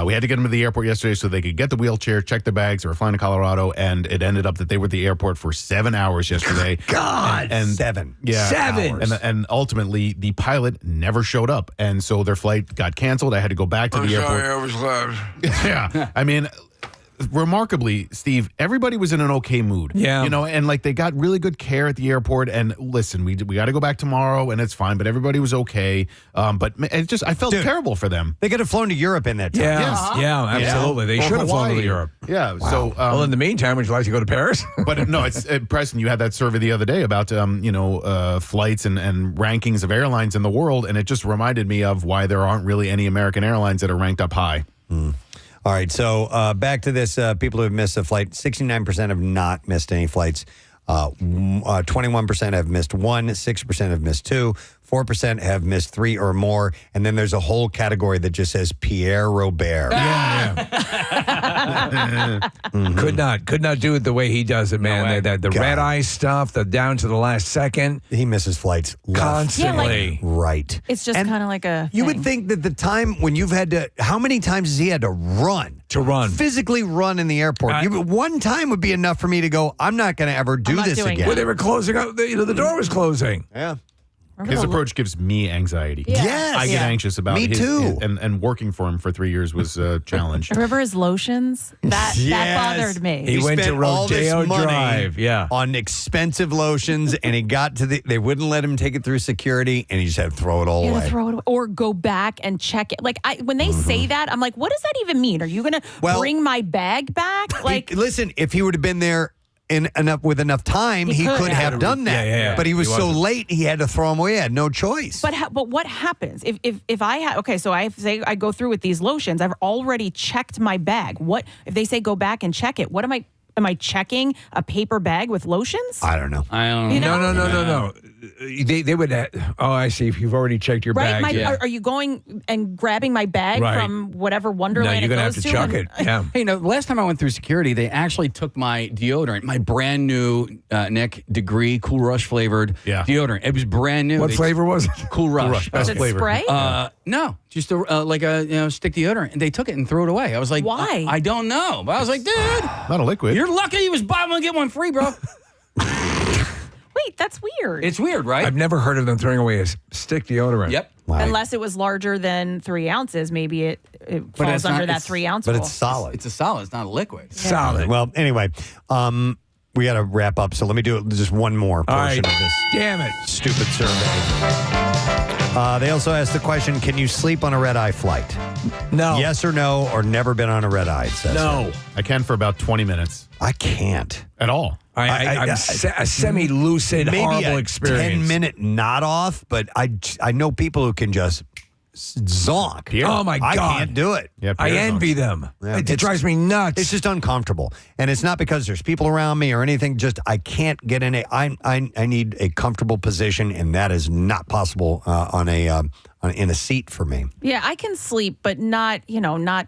we had to get them to the airport yesterday so they could get the wheelchair, check their bags. They were flying to Colorado, and it ended up that they were at the airport for 7 hours yesterday. God! And 7. Yeah. 7! And ultimately, the pilot never showed up, and so their flight got canceled. I had to go back to the airport. Sorry, I was loud. Yeah. I mean, remarkably, Steve, everybody was in an okay mood. Yeah. And like they got really good care at the airport. And listen, we got to go back tomorrow and it's fine, but everybody was okay. But I felt terrible for them. They could have flown to Europe in that time. Yeah, absolutely. They should have flown to Europe. Yeah. Wow. So, well, in the meantime, would you like to go to Paris? But no, it's Preston. You had that survey the other day about flights and rankings of airlines in the world, and it just reminded me of why there aren't really any American airlines that are ranked up high. All right, so back to this. People who have missed a flight, 69% have not missed any flights. 21% have missed 1, 6% have missed 2, 4% have missed 3 or more, and then there's a whole category that just says Pierre Robert. Could not do it the way he does it, man. The red eye stuff, the down to the last second. He misses flights constantly. Right. It's just kind of like a. You would think that the time when you've had to, how many times has he had to run? Physically run in the airport. One time would be enough for me to go, I'm not going to ever do this again. Well, they were closing up, the door was closing. Yeah. His approach gives me anxiety. Yeah. Yes. I get anxious about Me too. And working for him for 3 years was a challenge. Remember his lotions? That bothered me. He went to spent all this Rodeo money Drive, on expensive lotions, and he got to they wouldn't let him take it through security, and he just had to throw it all away. Throw it away. Or go back and check it. Like when they say that, I'm like, what does that even mean? Are you going to bring my bag back? Like, listen, if he would have been there with enough time, he could have done that. Yeah. But he was He so wasn't. late, he had to throw him away. He had no choice. But what happens if I have so I say I go through with these lotions, I've already checked my bag. What if they say go back and check it? What am I checking a paper bag with lotions? I don't know. No. They would. I see. If you've already checked your Right? bag, Are you going and grabbing my bag from whatever Wonderland you're it gonna goes have to to? chuck it. Yeah. Hey, last time I went through security, they actually took my deodorant, my brand new Nick Degree Cool Rush flavored deodorant. It was brand new. What flavor was it? Cool Rush. Was it spray? No, just like a stick deodorant, and they took it and threw it away. I was like, why? I don't know. But I was like, dude, not a liquid. You're lucky he was buy one get one free, bro. Wait, that's weird. It's weird, right? I've never heard of them throwing away a stick deodorant. Yep. Unless it was larger than 3 ounces, maybe it falls under that 3 ounce But rule. it's solid. It's a solid. It's not a liquid. Solid. Well, anyway, we got to wrap up. So let me do just one more portion of this. Damn it. Stupid survey. They also asked the question, can you sleep on a red-eye flight? No. Yes or no, or never been on a red-eye, it says. No. I can for about 20 minutes. I can't. At all. I'm a semi-lucid, maybe horrible a experience. 10-minute not off, but I know people who can just zonk. Oh, my God. I can't do it. Yeah, I Pierre envy zonks. them. Yeah, It drives me nuts. It's just uncomfortable, and it's not because there's people around me or anything. Just I can't get in I need a comfortable position, and that is not possible on a in a seat for me. Yeah, I can sleep, but not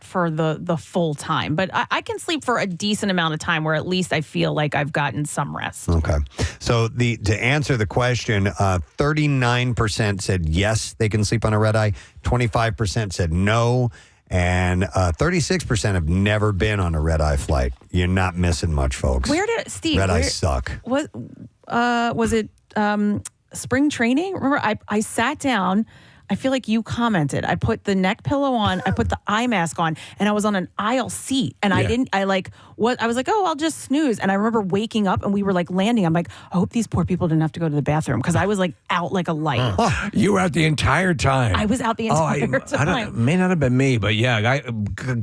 for the full time. But I can sleep for a decent amount of time where at least I feel like I've gotten some rest. Okay. So to answer the question, 39% said yes, they can sleep on a red eye. 25% said no. And 36% have never been on a red eye flight. You're not missing much, folks. Where did Steve? Red eyes suck. What was it? Spring training? Remember, I sat down. I feel like you commented. I put the neck pillow on, I put the eye mask on, and I was on an aisle seat. And I was like, oh, I'll just snooze. And I remember waking up and we were like landing. I'm like, I hope these poor people didn't have to go to the bathroom because I was like out like a light. You were out the entire time. I was out the entire time. May not have been me, but yeah,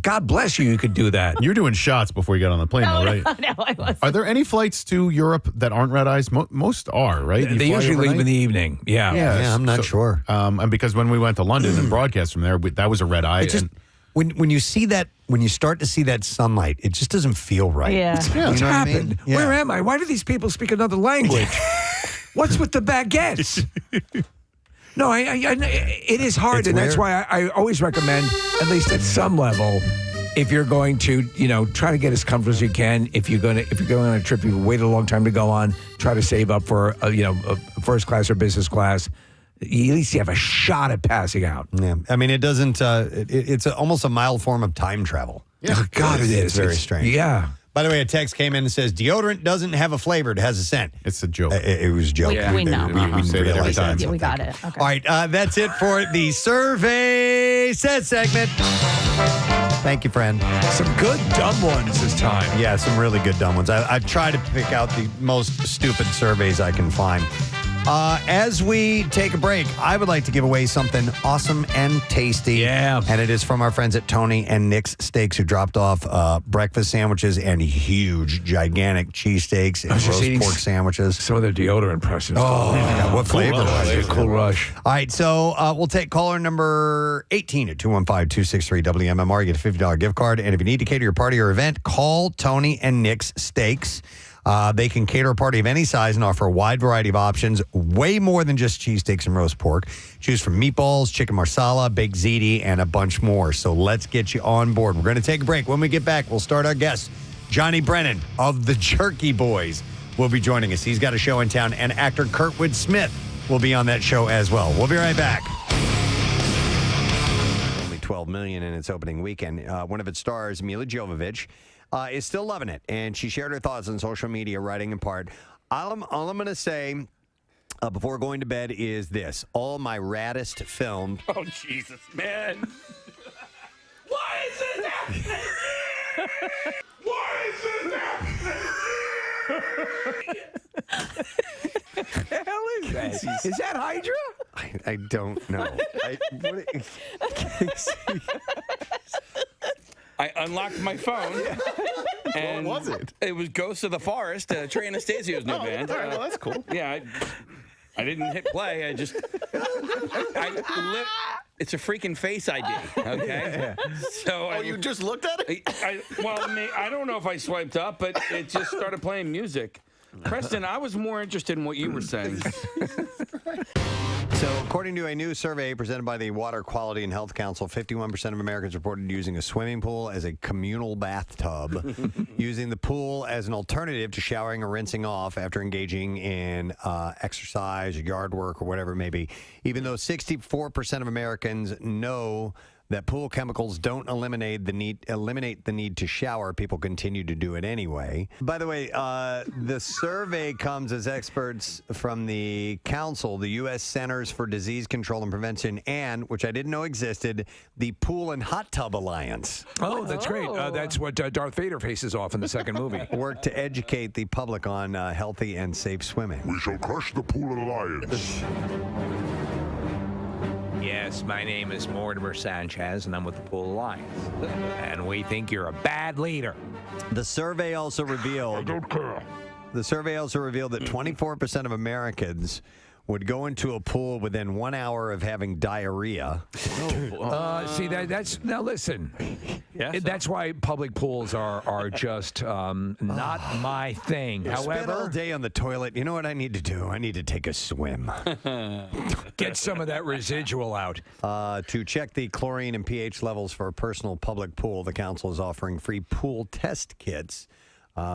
God bless you. You could do that. You're doing shots before you get on the plane, though, right? No, I wasn't. Are there any flights to Europe that aren't red eyes? Most are, right? They usually leave in the evening. Yeah, I'm not sure. And because when we went to London and broadcast from there, that was a red eye. When you see that, when you start to see that sunlight, it just doesn't feel right. Yeah. What's You know what I happened? mean? Yeah. Where am I? Why do these people speak another language? What's with the baguettes? No, it is hard, It's and weird. that's why I always recommend, at least at some level, if you're going to, try to get as comfortable as you can. If you're going on a trip you've waited a long time to go on, try to save up for a first class or business class. At least you have a shot at passing out. Yeah, I mean, it doesn't. It's almost a mild form of time travel. Yeah, God, it is. It's very strange. Yeah. By the way, a text came in and says deodorant doesn't have a flavor; it has a scent. It's a joke. It was a joke. Yeah. We know. We Say that every realize time. that. Yeah, we got it. Okay. All right, that's it for the survey said segment. Thank you, friend. Some good dumb ones this time. Yeah, some really good dumb ones. I try to pick out the most stupid surveys I can find. As we take a break, I would like to give away something awesome and tasty. Yeah. And it is from our friends at Tony and Nick's Steaks, who dropped off breakfast sandwiches and huge, gigantic cheesesteaks and roast pork sandwiches. Some of their deodorant Preston. What flavor was it? Cool Rush. All right, so we'll take caller number 18 at 215-263-WMMR. You get a $50 gift card. And if you need to cater your party or event, call Tony and Nick's Steaks. They can cater a party of any size and offer a wide variety of options, way more than just cheesesteaks and roast pork. Choose from meatballs, chicken marsala, baked ziti, and a bunch more. So let's get you on board. We're going to take a break. When we get back, we'll start our guest, Johnny Brennan of the Jerky Boys, will be joining us. He's got a show in town, and actor Kurtwood Smith will be on that show as well. We'll be right back. Only $12 million in its opening weekend. One of its stars, Mila Jovovich, is still loving it, and she shared her thoughts on social media, writing in part, all I'm going to say before going to bed is this: all my raddest filmed. Oh, Jesus, man. Why is it happening? Why is it happening? The hell is that? Is that Hydra? I don't know. I unlocked my phone. And what was it? It was Ghosts of the Forest, Trey Anastasio's new band. All right, well, that's cool. Yeah, I didn't hit play. It's a freaking Face ID, okay? So you just looked at it? I don't know if I swiped up, but it just started playing music. Preston, I was more interested in what you were saying. So, according to a new survey presented by the Water Quality and Health Council, 51% of Americans reported using a swimming pool as a communal bathtub, using the pool as an alternative to showering or rinsing off after engaging in exercise or yard work or whatever it may be. Even though 64% of Americans know that pool chemicals don't eliminate the need to shower, people continue to do it anyway. By the way, the survey comes as experts from the council, the U.S. Centers for Disease Control and Prevention, and, which I didn't know existed, the Pool and Hot Tub Alliance. Oh, that's great. That's what Darth Vader faces off in the second movie. Work to educate the public on healthy and safe swimming. We shall crush the Pool Alliance. Yes, my name is Mortimer Sanchez, and I'm with the Pool Alliance. And we think you're a bad leader. The survey also revealed. I don't care. The survey also revealed that 24% of Americans would go into a pool within 1 hour of having diarrhea. See, that's now listen. That's why public pools are just not my thing. Spend all However, day on the toilet. You know what I need to do? I need to take a swim. get some of that residual out. To check the chlorine and pH levels for a personal public pool, the council is offering free pool test kits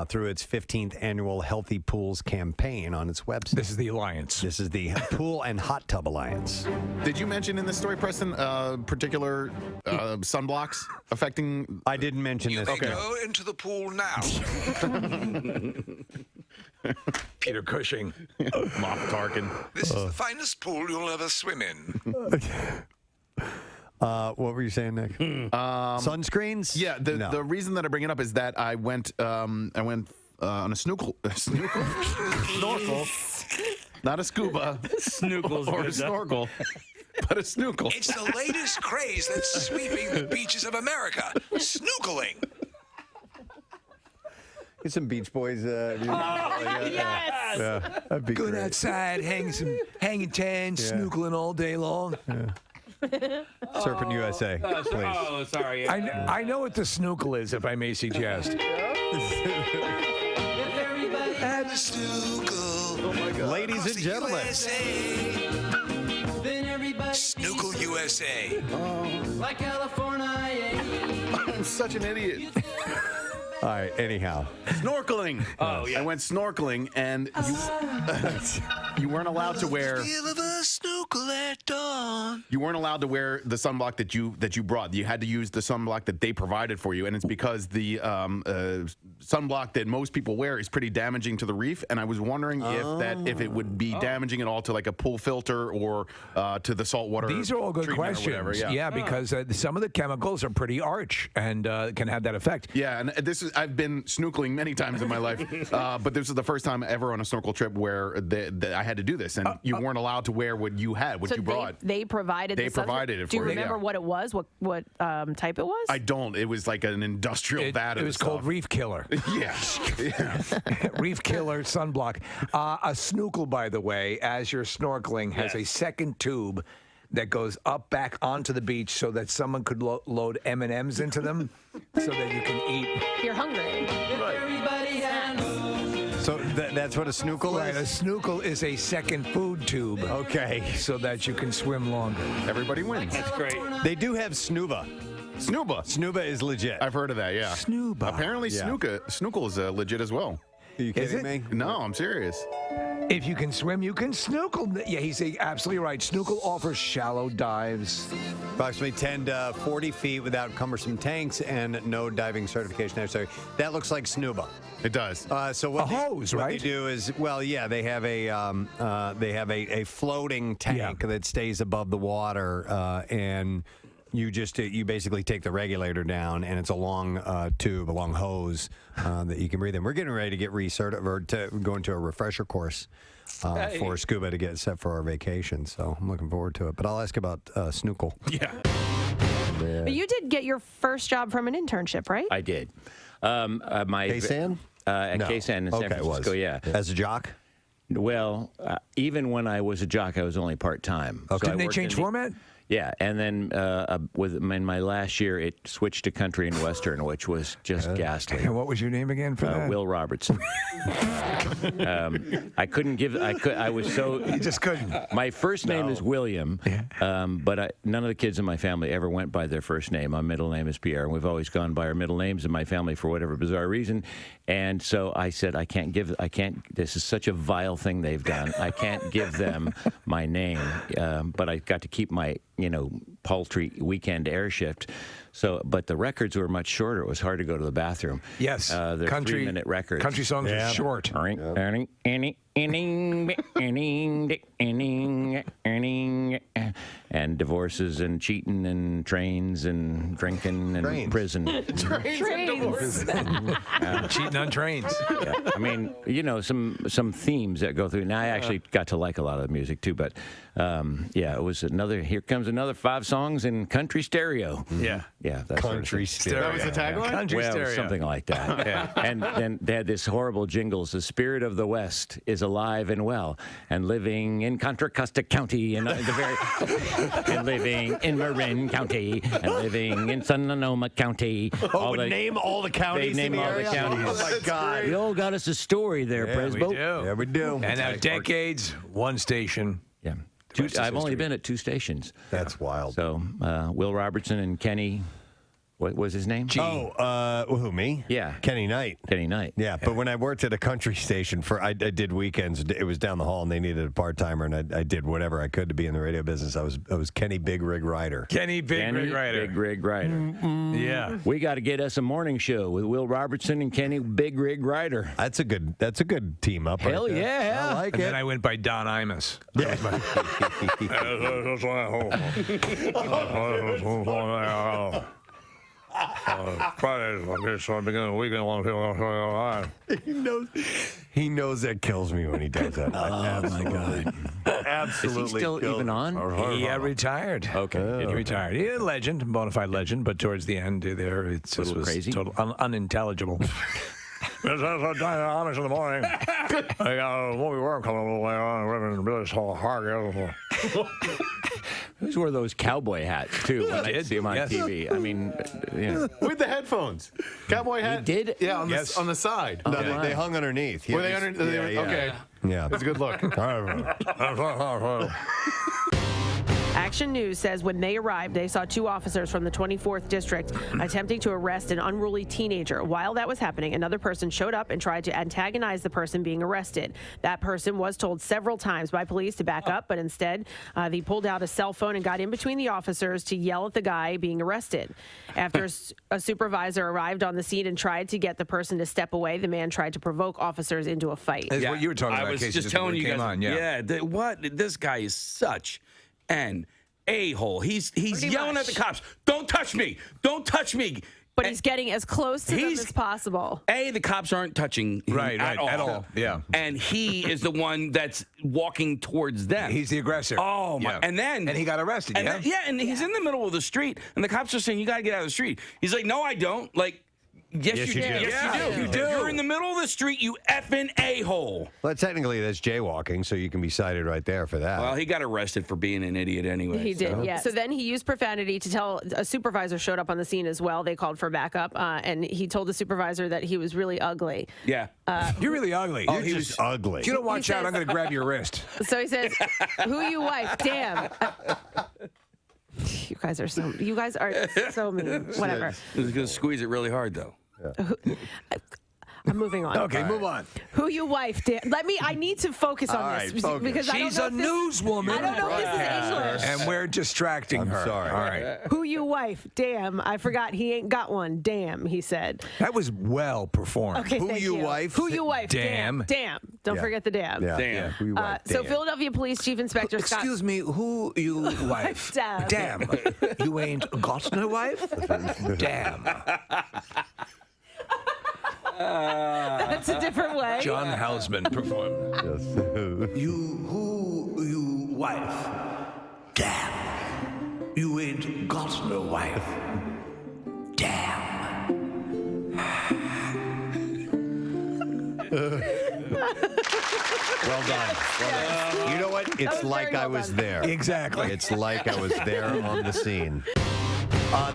through its 15th annual Healthy Pools campaign on its website. This is the Alliance. This is the Pool and Hot Tub Alliance. Did you mention in this story, Preston, particular sunblocks affecting? I didn't mention You this. may go into the pool now. Peter Cushing. Moff Tarkin. This is the finest pool you'll ever swim in. What were you saying, Nick? Sunscreens? Yeah, the reason that I bring it up is that I went on a snorkel, not a scuba, Snookle's or a good, though. snorkel, but a snorkel. It's the latest craze that's sweeping the beaches of America. Snookling. Get some Beach Boys. Yes. Yeah, that'd be Going great. outside, hanging tan, snookling all day long. Surfing USA, please. Oh, sorry. I know what the snookle is, if I may suggest. Have a snookle. Oh my God. Ladies and gentlemen. Snookle USA. Like California. I'm such an idiot. All right, anyhow. Snorkeling. Oh, yeah. I went snorkeling, and you weren't allowed to wear. Feel of a snookle at dawn. You weren't allowed to wear the sunblock that you brought. You had to use the sunblock that they provided for you, and it's because the sunblock that most people wear is pretty damaging to the reef. And I was wondering if it would be damaging at all to like a pool filter or to the saltwater. These are all good treatment or questions. whatever, Because some of the chemicals are pretty arch and can have that effect. Yeah, and I've been snorkeling many times in my life, but this is the first time ever on a snorkel trip where I had to do this, and you weren't allowed to wear what you had, what So you brought. They provided. They the provided it Do you for you, remember yeah. what it was? What type it was? I don't. It was like an industrial vat of It was called Reef Killer. Yeah. Reef Killer sunblock. A snookle, by the way, as you're snorkeling, has a second tube that goes up back onto the beach so that someone could load M&Ms into them so that you can eat. You're hungry. So that's what a snookle Right, a is? snookle is a second food tube. Okay. So that you can swim longer. Everybody wins. That's great. They do have snuba. Snuba. Snuba is legit. I've heard of that, yeah. Snuba. Apparently, Yeah. snookle is legit as well. Are you kidding it? me? No, I'm serious. If you can swim, you can snookle. Yeah, he's absolutely right. Snookle offers shallow dives. Approximately 10 to 40 feet without cumbersome tanks and no diving certification necessary. That looks like snuba. It does. So what A hose, what right? they do is, they have a floating tank that stays above the water, and you basically take the regulator down, and it's a long tube, a long hose that you can breathe in. We're getting ready to get recertified or to go into a refresher course for scuba to get set for our vacation. So I'm looking forward to it. But I'll ask about snookle. Yeah. But you did get your first job from an internship, right? I did. My KSAN? At No. KSAN in San Okay, it was. Francisco, yeah. As a jock? Well, even when I was a jock, I was only part-time. Okay. Didn't they change format? Yeah, and then in my last year, it switched to country and western, which was just ghastly. And what was your name again for that? Will Robertson. I couldn't give. I was so. You just couldn't. My first name is William, but none of the kids in my family ever went by their first name. My middle name is Pierre, and we've always gone by our middle names in my family for whatever bizarre reason. And so I said, I can't. This is such a vile thing they've done. I can't give them my name, but I got to keep my paltry weekend air shift. So, but the records were much shorter. It was hard to go to the bathroom. Yes, they're 3-minute records. Country songs are short. And divorces and cheating and trains and drinking and prison. Trains. Cheating on trains. Yeah. I mean, some themes that go through. Now I actually got to like a lot of the music too, but it was here comes another 5 songs in country stereo. Yeah. Yeah. That's Country stereo. That was the tagline? Country well, stereo. something like that. Yeah. And then they had this horrible jingles. The spirit of the West is alive and well, and living in Contra Costa County, and and living in Marin County, and living in Sonoma County. Name all the counties. They in name the all the area? counties. Oh my God! You all got us a story there, Presbo. Yeah, we do. And now decades, one station. Yeah. The rest is I've only history. been at 2 stations. That's wild. So Will Robertson and Kenny, what was his name? Who, me? Yeah. Kenny Knight. Kenny Knight. Yeah, but when I worked at a country station I did weekends. It was down the hall, and they needed a part-timer, and I did whatever I could to be in the radio business. I was Kenny Big Rig Rider. Kenny Big Rig Rider. Big Rig Rider. Yeah. We got to get us a morning show with Will Robertson and Kenny Big Rig Rider. That's a good team up. Hell right there. yeah. I like And it. then I went by Don Imus. Fridays like this, so I begin the weekend long He knows that kills me when he does that. Oh my God! Absolutely. Is he still kills even me. on? He retired. Okay. He retired. He's a legend, bona fide legend, but towards the end there, it's just was crazy. total unintelligible. It's Amish in the morning. I got a movie work coming a little later on. We're in Billy's Hall Harg. Who's wore those cowboy hats too when I see him on Yes. TV? I mean, With the headphones. Cowboy hat? He did? Yeah, on the side. No, they hung underneath. Were they under? Yeah. Okay. Yeah. That's a good look. Action News says when they arrived, they saw 2 officers from the 24th District attempting to arrest an unruly teenager. While that was happening, another person showed up and tried to antagonize the person being arrested. That person was told several times by police to back up, but instead they pulled out a cell phone and got in between the officers to yell at the guy being arrested. After a supervisor arrived on the scene and tried to get the person to step away, the man tried to provoke officers into a fight. That's what you were talking about. I was Casey, just before telling we you came guys. on, yeah. This guy is such an a-hole. He's yelling at the cops. Don't touch me. Don't touch me. But he's getting as close to them as possible. The cops aren't touching him at all. Yeah. And he is the one that's walking towards them. He's the aggressor. Oh, my. Yeah. And he got arrested, and yeah? and he's in the middle of the street, and the cops are saying, you got to get out of the street. He's like, no, I don't. Like, yes, you do. Yes, you do. You're in the middle of the street, you effing a-hole. Well, technically, that's jaywalking, so you can be cited right there for that. Well, he got arrested for being an idiot anyway. He did, yeah. So then he used profanity to tell a supervisor showed up on the scene as well. They called for backup, and he told the supervisor that he was really ugly. Yeah. You're really ugly. You're just ugly. If you don't watch He out, says- I'm going to grab your wrist. So he says, "Who you wife? Damn." You guys are so mean. Whatever. He's going to squeeze it really hard, though. I'm moving on. Okay, move on. Who you wife? Damn. I need to focus on All this right, focus. because She's I a don't know if this, newswoman. I don't know if this is English. And we're distracting her. sorry. All right. Who you wife? Damn. I forgot he ain't got one. Damn, he said. That was well performed. Okay, Who thank you wife? Who you wife? Damn. Damn. Don't Yeah. forget the damn. Yeah. Damn. Yeah. Who you wife? So Damn. Philadelphia Police Chief Inspector Scott. Excuse me, who you wife? Damn. Damn. You ain't got no wife? Damn. That's a different way. John Houseman performed. Yes. You wife? Damn. You ain't got no wife. Damn. Well done. Well done. You know what? It's was like very I well was done. there. Exactly. It's like I was there on the scene.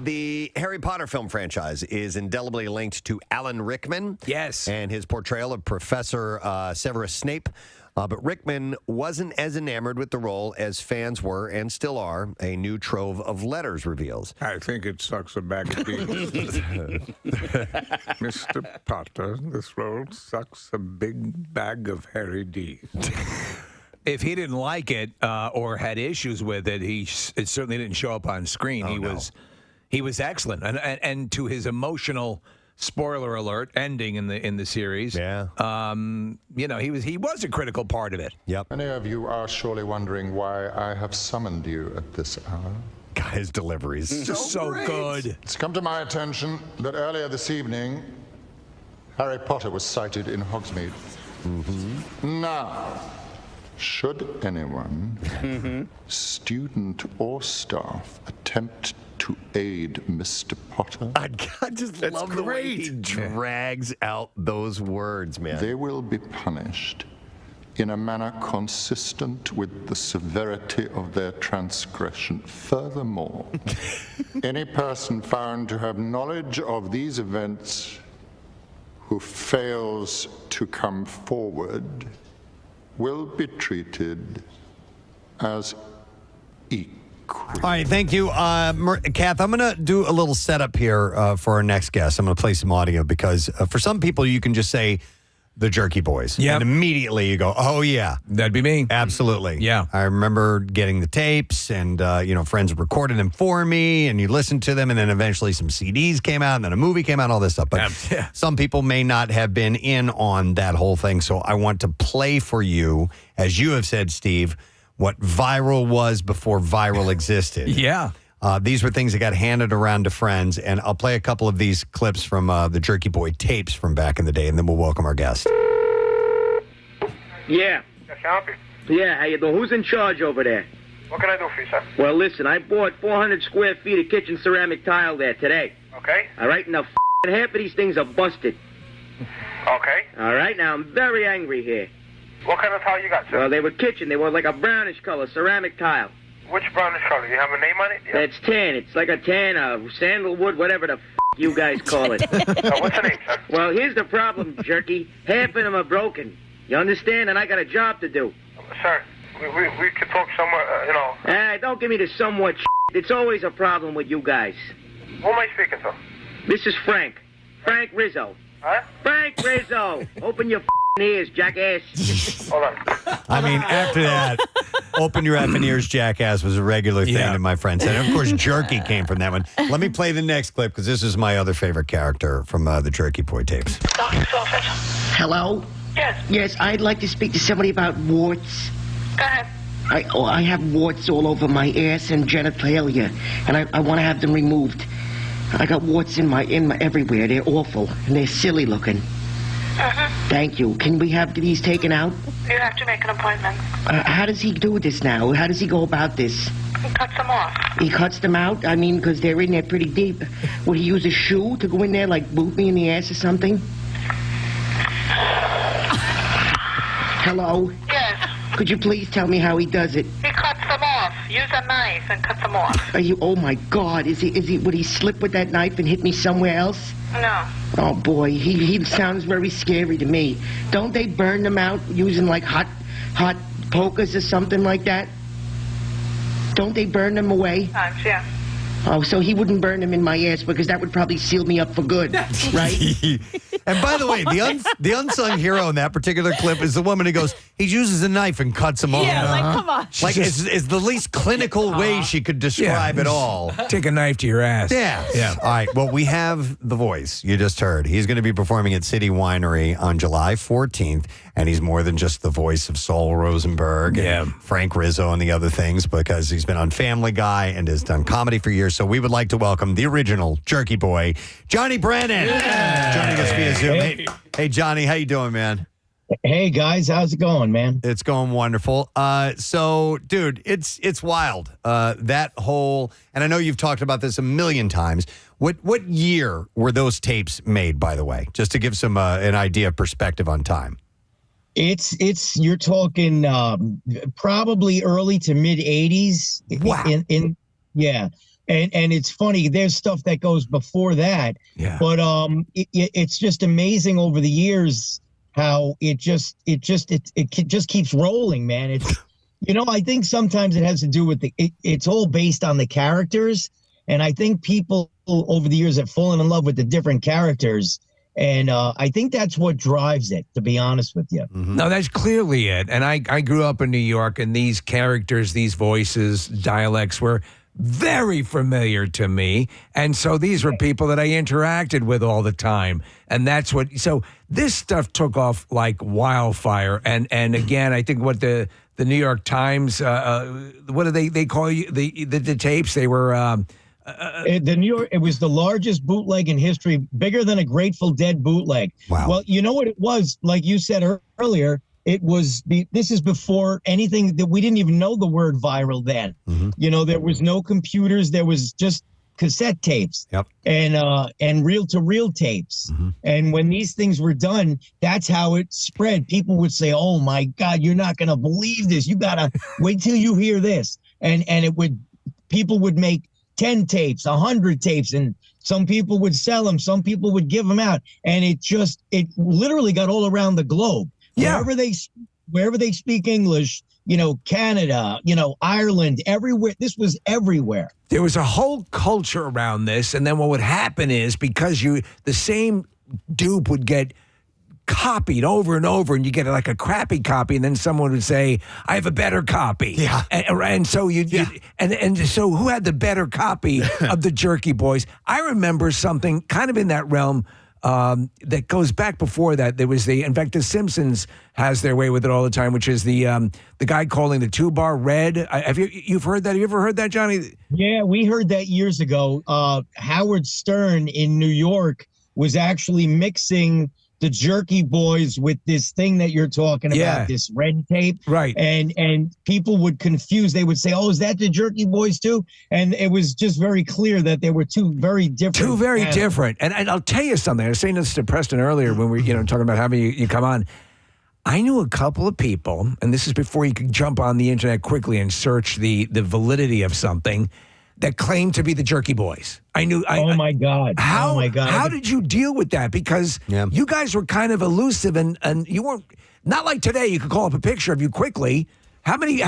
The Harry Potter film franchise is indelibly linked to Alan Rickman. Yes. And his portrayal of Professor Severus Snape. But Rickman wasn't as enamored with the role as fans were and still are, a new trove of letters reveals. I think it sucks a bag of beans. Mr. Potter, this role sucks a big bag of Harry D. If he didn't like it or had issues with it, it certainly didn't show up on screen. He was excellent, and to his emotional spoiler alert ending in the series. Yeah. He was a critical part of it. Yep. Many of you are surely wondering why I have summoned you at this hour. His deliveries. So good. It's come to my attention that earlier this evening, Harry Potter was sighted in Hogsmeade. Now, Should anyone, student or staff, attempt to aid Mr. Potter, I just love the way he drags out those words, man. they will be punished in a manner consistent with the severity of their transgression. Furthermore, any person found to have knowledge of these events who fails to come forward will be treated as equal. All right, thank you. Kath, I'm going to do a little setup here for our next guest. I'm going to play some audio because for some people, you can just say the Jerky Boys. Yeah. And immediately you go, oh, yeah. That'd be me. Absolutely. Yeah. I remember getting the tapes and, friends recorded them for me and you listened to them and then eventually some CDs came out and then a movie came out, all this stuff. But some people may not have been in on that whole thing. So I want to play for you, as you have said, Steve, what viral was before viral existed. Yeah. These were things that got handed around to friends, and I'll play a couple of these clips from the Jerky Boy tapes from back in the day, and then we'll welcome our guest. Yeah. Can I help you? Yeah, how you doing? Who's in charge over there? What can I do for you, sir? Well, listen, I bought 400 square feet of kitchen ceramic tile there today. Okay. All right, now half of these things are busted. Okay. All right, now I'm very angry here. What kind of tile you got, sir? Well, they were kitchen. They were like a brownish color, ceramic tile. Which brownish color? You have a name on it? Yeah. That's tan. It's like a tan, sandalwood, whatever the you guys call it. What's the name, sir? Well, here's the problem, Jerky. Half of them are broken. You understand? And I got a job to do. Sir, we could talk somewhere, Don't give me the somewhat It's always a problem with you guys. Who am I speaking to? This is Frank. Frank Rizzo. Huh? Frank Rizzo! Open your ears, jackass. Hold on. I mean, after that, open your effing ears, jackass was a regular thing that my friend said. And of course, Jerky came from that one. Let me play the next clip because this is my other favorite character from the Jerky Boy tapes. Doctor's office. Hello? Yes. Yes, I'd like to speak to somebody about warts. Go ahead. I have warts all over my ass and genitalia, and I want to have them removed. I got warts in my everywhere. They're awful, and they're silly looking. Thank you. Can we have these taken out? You have to make an appointment. How does he do this now? How does he go about this? He cuts them off. He cuts them out? I mean, because they're in there pretty deep. Would he use a shoe to go in there, like boot me in the ass or something? Hello? Yes. Could you please tell me how he does it? He cuts them off. Use a knife and cut them off. Are you? Oh my God! Would he slip with that knife and hit me somewhere else? No. Oh boy, he sounds very scary to me. Don't they burn them out using like hot pokers or something like that? Don't they burn them away? Times, yeah. Oh, so he wouldn't burn them in my ass because that would probably seal me up for good, right? And by the way, the unsung hero in that particular clip is the woman who goes, he uses a knife and cuts them off. Yeah, like, come on. Like, it's the least clinical way she could describe it all. Take a knife to your ass. Yeah. All right. Well, we have the voice you just heard. He's going to be performing at City Winery on July 14th, and he's more than just the voice of Saul Rosenberg and Frank Rizzo and the other things because he's been on Family Guy and has done comedy for years. So we would like to welcome the original Jerky Boy, Johnny Brennan, joining us via Zoom. Hey, Johnny, how you doing, man? Hey guys, how's it going, man? It's going wonderful. So, dude, it's wild. That whole, and I know you've talked about this a million times. What year were those tapes made, by the way? Just to give some an idea of perspective on time. It's you're talking probably early to mid 80s. Wow. Yeah. And it's funny, there's stuff that goes before that. Yeah. But it's just amazing over the years how it just keeps rolling, man. It's I think sometimes it has to do with it's all based on the characters, and I think people over the years have fallen in love with the different characters, and I think that's what drives it, to be honest with you. Mm-hmm. No, that's clearly it. And I grew up in New York, and these characters, these voices, dialects were very familiar to me. And so these were people that I interacted with all the time. And that's so this stuff took off like wildfire. And again, I think what the New York Times, what do they call you? The tapes, they were... the New York, it was the largest bootleg in history, bigger than a Grateful Dead bootleg. Wow. Well, you know what it was? Like you said earlier, It was this is before anything that we didn't even know the word viral then. You know, there was no computers. There was just cassette tapes and reel-to-reel tapes. And when these things were done, that's how it spread. People would say, "Oh my God, you're not going to believe this. You got to wait till you hear this." And people would make 10 tapes, 100 tapes, and some people would sell them. Some people would give them out. And it literally got all around the globe. Yeah. Wherever they speak English, you know, Canada, you know, Ireland, everywhere. This was everywhere. There was a whole culture around this, and then what would happen is because the same dupe would get copied over and over, and you get like a crappy copy, and then someone would say, "I have a better copy." Yeah, and so so who had the better copy of the Jerky Boys? I remember something kind of in that realm. That goes back before that. There was in fact, The Simpsons has their way with it all the time, which is the guy calling the 2-bar red. You've heard that? Have you ever heard that, Johnny? Yeah, we heard that years ago. Howard Stern in New York was actually mixing the Jerky Boys with this thing that you're talking about, this red tape. Right. And people would confuse. They would say, "Oh, is that the Jerky Boys too?" And it was just very clear that they were two very different. Different. And I'll tell you something. I was saying this to Preston earlier when we were, talking about having you come on. I knew a couple of people, and this is before you could jump on the internet quickly and search the validity of something, that claimed to be the Jerky Boys. Oh my God. How did you deal with that? Because you guys were kind of elusive and you weren't, not like today, you could call up a picture of you quickly. How many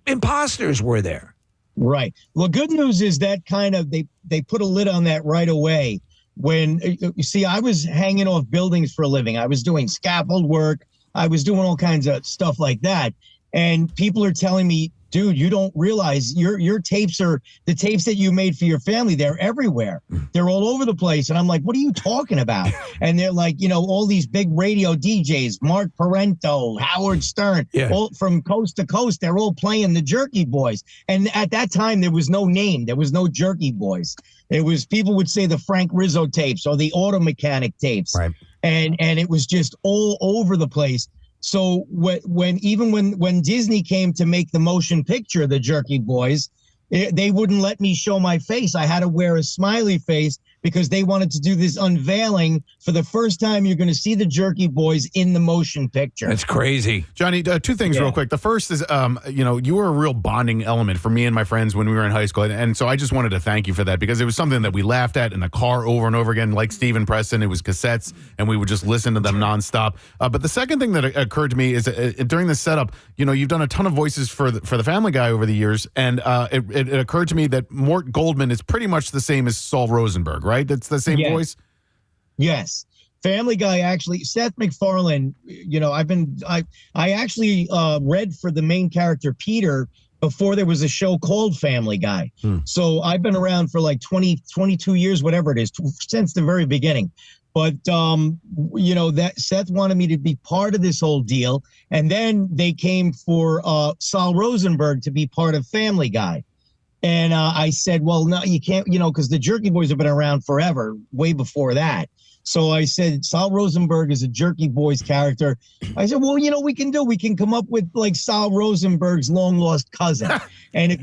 imposters were there? Right. Well, good news is that kind of, they put a lid on that right away. When, you see, I was hanging off buildings for a living. I was doing scaffold work. I was doing all kinds of stuff like that. And people are telling me, "Dude, you don't realize your tapes are the tapes that you made for your family. They're everywhere. They're all over the place." And I'm like, "What are you talking about?" And they're like, all these big radio DJs, Mark Parento, Howard Stern, all from coast to coast. They're all playing the Jerky Boys. And at that time, there was no name. There was no Jerky Boys. It was, people would say the Frank Rizzo tapes or the Auto Mechanic tapes. Right. And it was just all over the place. So when Disney came to make the motion picture, the Jerky Boys, they wouldn't let me show my face. I had to wear a smiley face because they wanted to do this unveiling. For the first time, you're going to see the Jerky Boys in the motion picture. That's crazy. Johnny, two things real quick. The first is, you were a real bonding element for me and my friends when we were in high school. And so I just wanted to thank you for that because it was something that we laughed at in the car over and over again. Like Steve and Preston, it was cassettes and we would just listen to them nonstop. But the second thing that occurred to me is during this setup, you've done a ton of voices for the Family Guy over the years. And it occurred to me that Mort Goldman is pretty much the same as Saul Rosenberg, right? That's the same voice? Yes. Family Guy, actually, Seth MacFarlane, I actually read for the main character, Peter, before there was a show called Family Guy. So I've been around for like 22 years, whatever it is, since the very beginning. But, that Seth wanted me to be part of this whole deal. And then they came for Saul Rosenberg to be part of Family Guy. And I said, well, no, you can't, because the Jerky Boys have been around forever, way before that. So I said, Saul Rosenberg is a Jerky Boys character. I said, well, we can come up with like Saul Rosenberg's long lost cousin. And if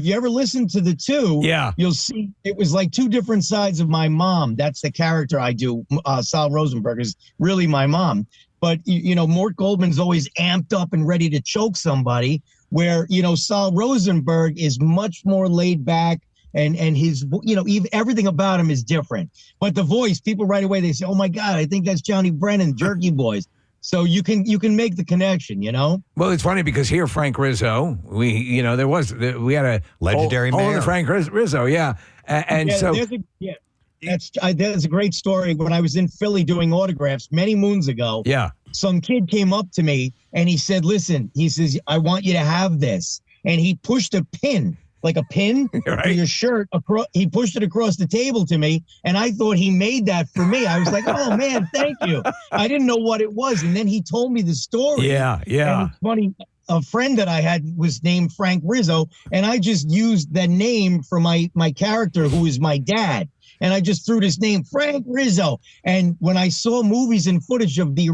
you ever listen to the two, you'll see it was like two different sides of my mom. That's the character I do. Saul Rosenberg is really my mom. But, Mort Goldman's always amped up and ready to choke somebody, where, Saul Rosenberg is much more laid back and his, even everything about him is different. But the voice, people right away, they say, "Oh my God, I think that's Johnny Brennan, Jerky Boys." So you can make the connection, Well, it's funny because here, Frank Rizzo, we had a legendary mayor, Frank Rizzo, That's a great story. When I was in Philly doing autographs many moons ago, some kid came up to me and he said, "Listen," he says, "I want you to have this." And he pushed a pin, like a pin for your shirt. He pushed it across the table to me, and I thought he made that for me. I was like, "Oh man, thank you." I didn't know what it was, and then he told me the story. Yeah. And it's funny. A friend that I had was named Frank Rizzo, and I just used the name for my character, who is my dad. and I just threw this name, Frank Rizzo. And when I saw movies and footage of the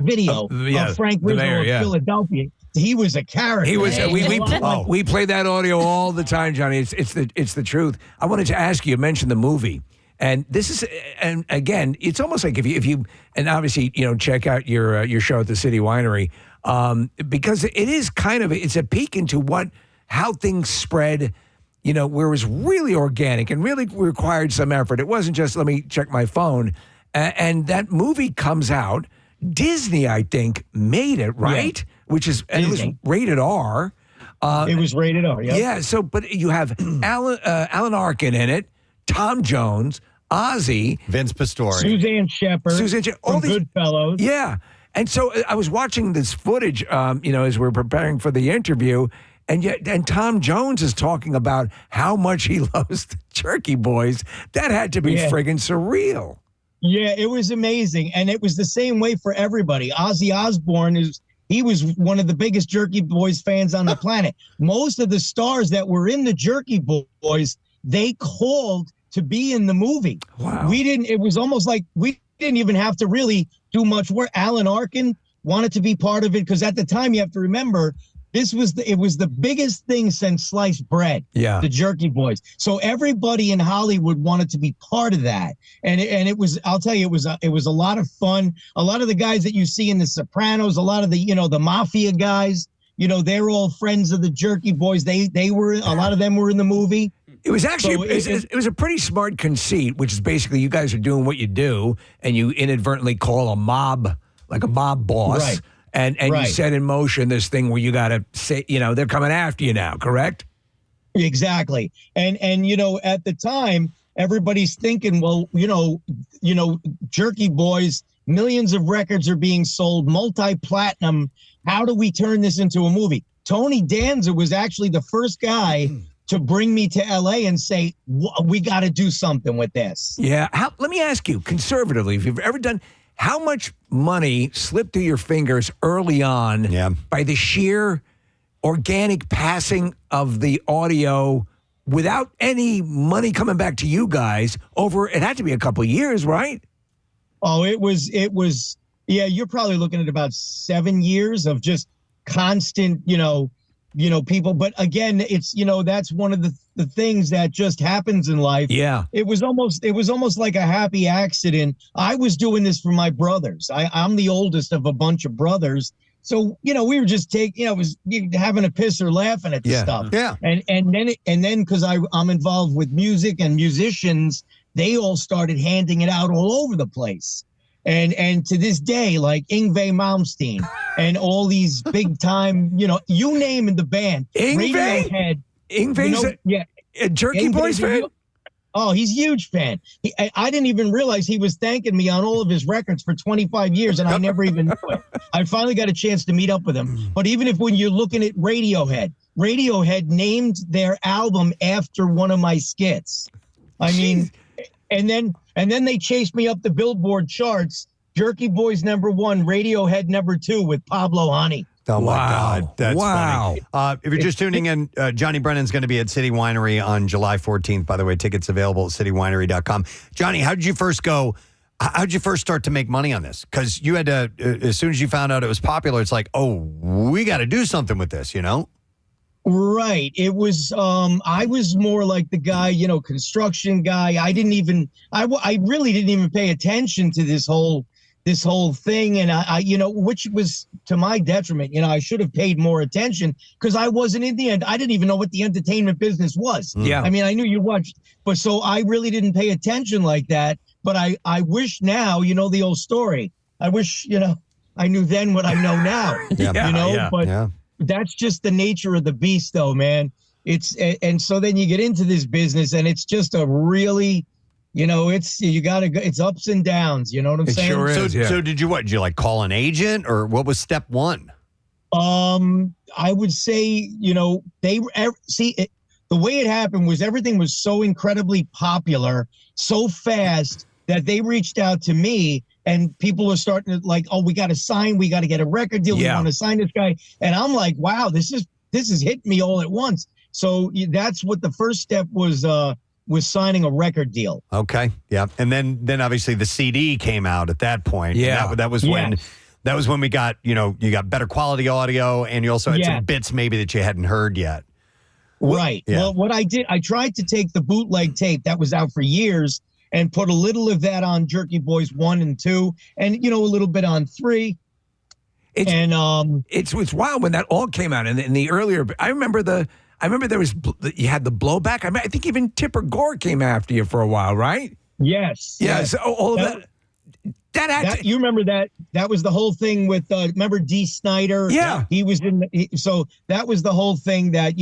video of Frank Rizzo of Philadelphia, he was a character. He was. We play that audio all the time, Johnny. It's the truth. I wanted to ask you. You mentioned the movie, and this is, and again, it's almost like if you, and obviously check out your show at the City Winery, because it is kind of it's a peek into how things spread. Where it was really organic and really required some effort. It wasn't just let me check my phone, and that movie comes out. Disney, I think, made it right. Yeah. Which is, and it was rated R. It was rated R, yeah. Yeah, so, but you have Alan Arkin in it, Tom Jones, Ozzy. Vince Pastore. Suzanne Shepard. All these Goodfellas. Yeah. And so I was watching this footage, as we're preparing for the interview, and Tom Jones is talking about how much he loves the Jerky Boys. That had to be friggin' surreal. Yeah, it was amazing. And it was the same way for everybody. Ozzy Osbourne he was one of the biggest Jerky Boys fans on the planet. Most of the stars that were in the Jerky Boys, they called to be in the movie. Wow. It was almost like we didn't even have to really do much work. Alan Arkin wanted to be part of it because at the time, you have to remember, it was the biggest thing since sliced bread. Yeah, the Jerky Boys. So everybody in Hollywood wanted to be part of that, and it was. I'll tell you, it was a lot of fun. A lot of the guys that you see in The Sopranos, a lot of the mafia guys, they're all friends of the Jerky Boys. They were a lot of them were in the movie. It was actually it was a pretty smart conceit, which is basically you guys are doing what you do, and you inadvertently call a mob boss. Right. And you set in motion this thing where you got to say, they're coming after you now, correct? Exactly. And at the time, everybody's thinking, well, Jerky Boys, millions of records are being sold, multi-platinum. How do we turn this into a movie? Tony Danza was actually the first guy to bring me to LA and say, we got to do something with this. Yeah. Let me ask you, conservatively, if you've ever done... How much money slipped through your fingers early on by the sheer organic passing of the audio without any money coming back to you guys it had to be a couple of years, right? Oh, it was, you're probably looking at about 7 years of just constant, people. But again, it's, that's one of the things that just happens in life. Yeah. It was almost like a happy accident. I was doing this for my brothers. I'm the oldest of a bunch of brothers. So, we were just having a piss or laughing at the stuff. Yeah. And then because I'm involved with music and musicians, they all started handing it out all over the place. And to this day, like Yngwie Malmsteen and all these big time, you name in the band. Radiohead. Yngwie's a Jerky Boys fan? Oh, he's a huge fan. I didn't even realize he was thanking me on all of his records for 25 years, and I never even knew it. I finally got a chance to meet up with him. But even when you're looking at Radiohead named their album after one of my skits. I mean, and then they chased me up the Billboard charts. Jerky Boys #1, Radiohead #2 with Pablo Honey. Oh, my God. That's funny. If you're just tuning in, Johnny Brennan's going to be at City Winery on July 14th. By the way, tickets available at citywinery.com. Johnny, how did you first start to make money on this? Because you had to, as soon as you found out it was popular, it's like, oh, we got to do something with this, Right. It was, I was more like the guy, construction guy. I really didn't even pay attention to this whole thing. And I which was to my detriment. I should have paid more attention because I wasn't in the end. I didn't even know what the entertainment business was. Yeah. I mean, I knew you watched, but so I really didn't pay attention like that. But I wish now, the old story. I wish, I knew then what I know now, but that's just the nature of the beast though, man. And so then you get into this business and it's just a really, it's ups and downs. You know what I'm saying? Sure is, So did you call an agent or what was step one? I would say, the way it happened was everything was so incredibly popular, so fast that they reached out to me and people were starting to we got to sign, we got to get a record deal. We want to sign this guy. And I'm like, wow, this is hitting me all at once. So that's what the first step was was signing a record deal. Okay, yeah, and then obviously the CD came out at that point. Yeah. that was when. That was when we got, you got better quality audio, and you also had some bits maybe that you hadn't heard yet. Right. Yeah. Well, what I did, I tried to take the bootleg tape that was out for years and put a little of that on Jerky Boys 1 and 2, and a little bit on 3. It's wild when that all came out in the earlier. I remember there was you had the blowback. I think even Tipper Gore came after you for a while, right? Yes. Yeah. Yes. So all of that. You remember that? That was the whole thing with. Remember D. Snyder? Yeah, he was in. So that was the whole thing that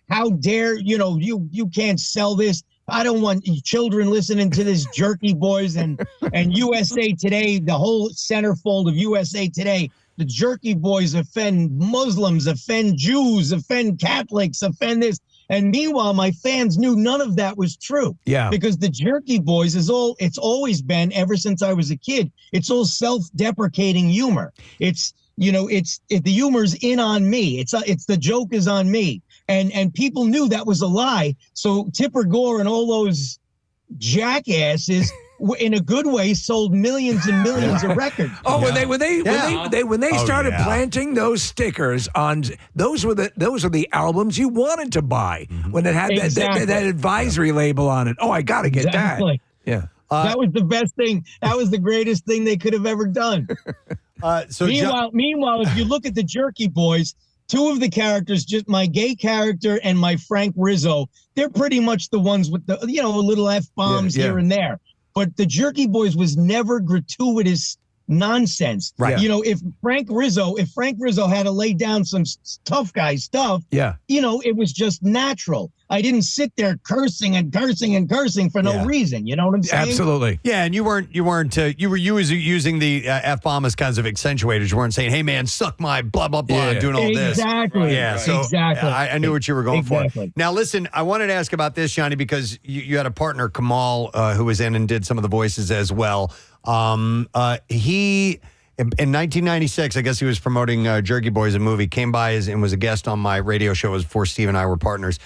how dare you can't sell this. I don't want children listening to this Jerky Boys and USA Today. The whole centerfold of USA Today. The Jerky Boys offend Muslims, offend Jews, offend Catholics, offend this. And meanwhile, my fans knew none of that was true. Yeah. Because the Jerky Boys it's always been, ever since I was a kid, it's all self-deprecating humor. It's the humor's in on me. It's the joke is on me. And people knew that was a lie. So Tipper Gore and all those jackasses in a good way sold millions and millions of records. Oh, when they started planting those stickers on those were the albums you wanted to buy when it had that advisory label on it. Oh, I got to get that. Yeah. That was the best thing. That was the greatest thing they could have ever done. Meanwhile, if you look at the Jerky Boys, two of the characters, just my gay character and my Frank Rizzo, they're pretty much the ones with the little F-bombs here and there. But the Jerky Boys was never gratuitous nonsense. Right. If Frank Rizzo had to lay down some tough guy stuff, it was just natural. I didn't sit there cursing and cursing and cursing for no reason. You know what I'm saying? Absolutely. Yeah, and you were using the F-bomb as kinds of accentuators. You weren't saying, "Hey man, suck my blah blah blah," and doing all this. Exactly. Yeah. So exactly. I knew what you were going for. Exactly. Now listen, I wanted to ask about this, Johnny, because you had a partner, Kamal, who was in and did some of the voices as well. He in 1996, I guess he was promoting Jerky Boys, a movie, came by and was a guest on my radio show before Steve and I were partners.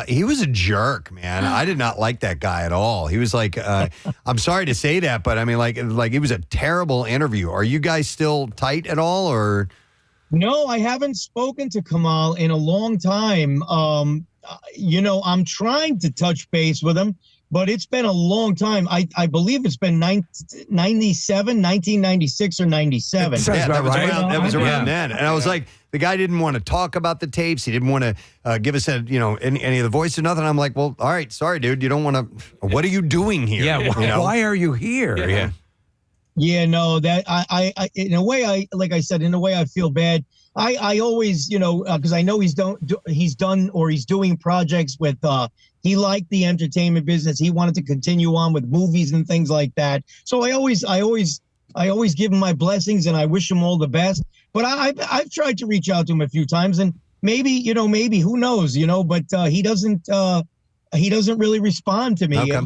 He was a jerk, man. I did not like that guy at all. He was like, I'm sorry to say that, but I mean, like it was a terrible interview. Are you guys still tight at all, or? No, I haven't spoken to Kamal in a long time. I'm trying to touch base with him, but it's been a long time. I believe it's been 1996 or 97. Yeah, that was around then. And I was like, the guy didn't want to talk about the tapes. He didn't want to give us any of the voice or nothing. I'm like, well, all right, sorry, dude. You don't want to. What are you doing here? Yeah, why are you here? Yeah. Yeah, no, that I in a way, I feel bad. I always, because I know he's doing projects with, he liked the entertainment business. He wanted to continue on with movies and things like that. So I always give him my blessings and I wish him all the best. But I've tried to reach out to him a few times, and maybe who knows, but he doesn't really respond to me, okay.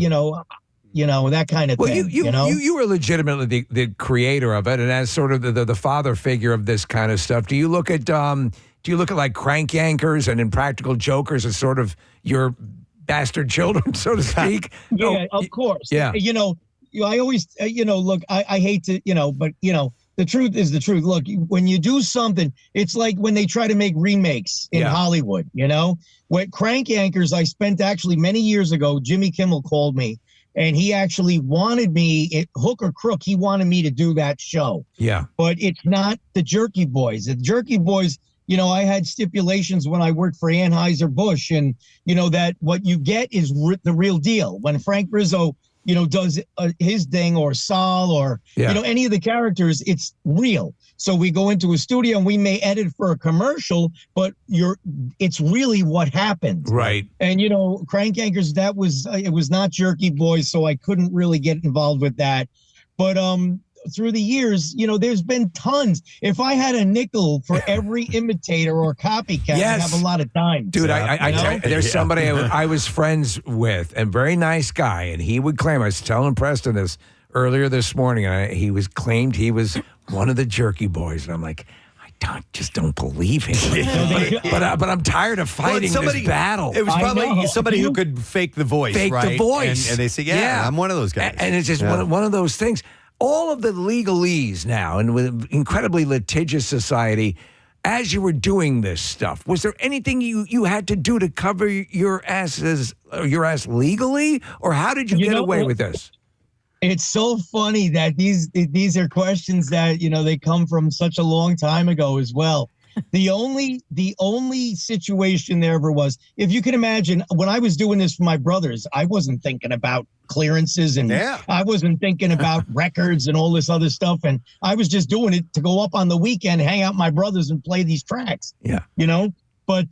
That kind of thing. You were legitimately the creator of it, and as sort of the father figure of this kind of stuff. Do you look at like Crank Yankers and Impractical Jokers as sort of your bastard children, so to speak? Yeah, of course. Yeah. I always, look, I hate to, but the truth is the truth. Look, when you do something, it's like when they try to make remakes in Hollywood. With Crank Yankers, I spent actually many years ago. Jimmy Kimmel called me. And he actually wanted me, hook or crook, he wanted me to do that show. Yeah. But it's not the Jerky Boys. The Jerky Boys, I had stipulations when I worked for Anheuser-Busch, and, that what you get is the real deal. When Frank Rizzo, does his thing, or Sal, or, any of the characters, it's real. So we go into a studio and we may edit for a commercial, but it's really what happened. Right. And, Crank Yankers, it was not Jerky Boys, so I couldn't really get involved with that. But through the years, there's been tons. If I had a nickel for every imitator or copycat, I'd have a lot of time. Dude, there's somebody I was friends with, and very nice guy, and he would claim, I was telling Preston this earlier this morning, and he claimed he was one of the Jerky Boys, and I'm like, I just don't believe him. but I'm tired of fighting this battle. It was probably somebody who could fake the voice, Fake right? the voice. And they say, yeah, I'm one of those guys. And it's just one of those things. All of the legalese now, and with an incredibly litigious society, as you were doing this stuff, was there anything you had to do to cover your ass legally? Or how did you get away with this? It's so funny that these are questions that, they come from such a long time ago as well. The only situation there ever was, if you can imagine, when I was doing this for my brothers, I wasn't thinking about clearances and I wasn't thinking about records and all this other stuff. And I was just doing it to go up on the weekend, hang out with my brothers and play these tracks. Yeah. But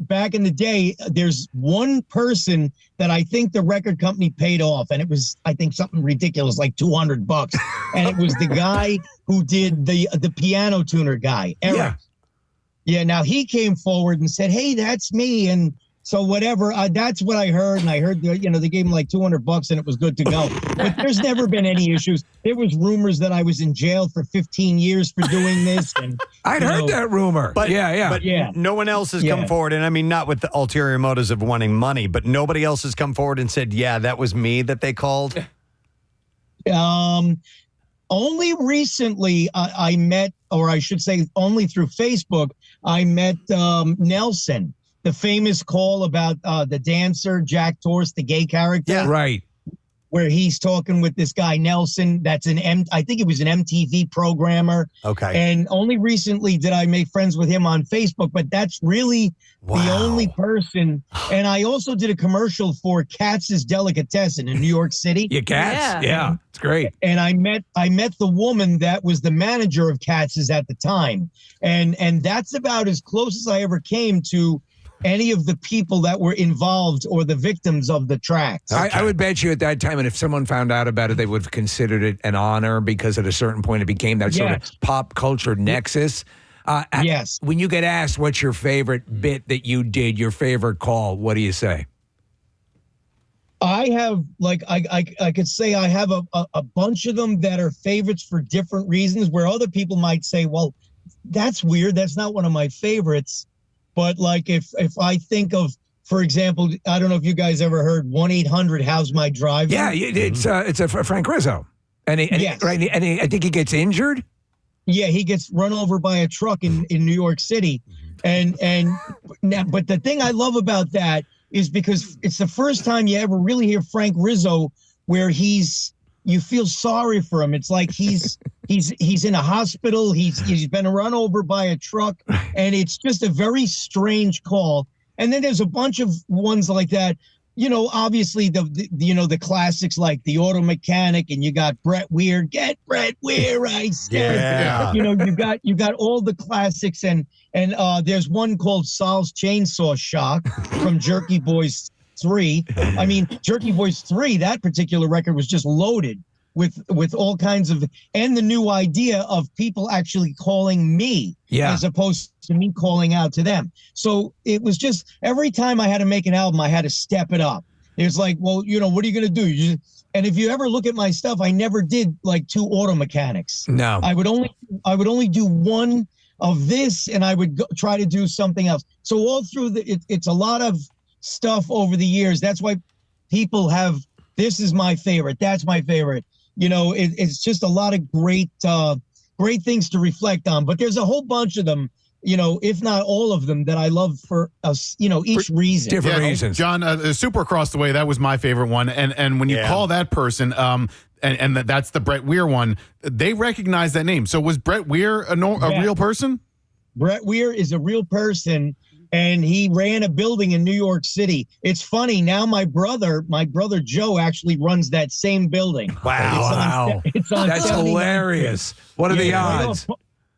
back in the day, there's one person that I think the record company paid off, and it was, I think, something ridiculous, like $200. And it was the guy who did the piano tuner guy, Eric. Yeah, now he came forward and said, hey, that's me. And so whatever, that's what I heard. And I heard, they gave him like $200 and it was good to go. But there's never been any issues. There was rumors that I was in jail for 15 years for doing this. And I'd heard that rumor. But But no one else has come forward. And I mean, not with the ulterior motives of wanting money, but nobody else has come forward and said, yeah, that was me that they called. Only recently I met, or I should say only through Facebook, I met Nelson, the famous call about the dancer, Jack Torst, the gay character. Yeah, right. Where he's talking with this guy, Nelson. That's I think it was an MTV programmer. Okay. And only recently did I make friends with him on Facebook, but that's really the only person. And I also did a commercial for Katz's Delicatessen in New York City. Katz? Yeah, it's great. And I met the woman that was the manager of Katz's at the time. And that's about as close as I ever came to any of the people that were involved or the victims of the tracks. I would bet you at that time, and if someone found out about it, they would have considered it an honor, because at a certain point it became that sort of pop culture nexus. Yes. When you get asked what's your favorite bit that you did, your favorite call, what do you say? I have, I could say I have a bunch of them that are favorites for different reasons, where other people might say, well, that's weird. That's not one of my favorites. But if I think of, for example, I don't know if you guys ever heard 1-800 How's My Driving? Yeah, it's a Frank Rizzo, and I think he gets injured. Yeah, he gets run over by a truck in New York City, and now, but the thing I love about that is because it's the first time you ever really hear Frank Rizzo where you feel sorry for him. It's like he's in a hospital. He's been run over by a truck, and it's just a very strange call. And then there's a bunch of ones like that. Obviously the classics like The Auto Mechanic, and you got Brett Weir. Get Brett Weir, I said. Yeah. You got all the classics, and there's one called Sol's Chainsaw Shock from Jerky Boys 3. I mean, Jerky Boys 3, that particular record was just loaded with all kinds of, and the new idea of people actually calling me as opposed to me calling out to them. So it was just, every time I had to make an album, I had to step it up. It was like, well, what are you going to do? And if you ever look at my stuff, I never did like 2 Auto Mechanics. No. I would only do one of this, and I would try to do something else. So all through it's a lot of stuff over the years. That's why people have, this is my favorite, that's my favorite. It's just a lot of great things to reflect on. But there's a whole bunch of them, if not all of them, that I love for us, each reason. Different reasons. John, Super Across the Way, that was my favorite one. And when you call that person, and that's the Brett Weir one, they recognize that name. So was Brett Weir a real person? Brett Weir is a real person, and he ran a building in New York City. It's funny, now my brother Joe actually runs that same building. Wow. It's on That's 79th hilarious. Street. What are the odds?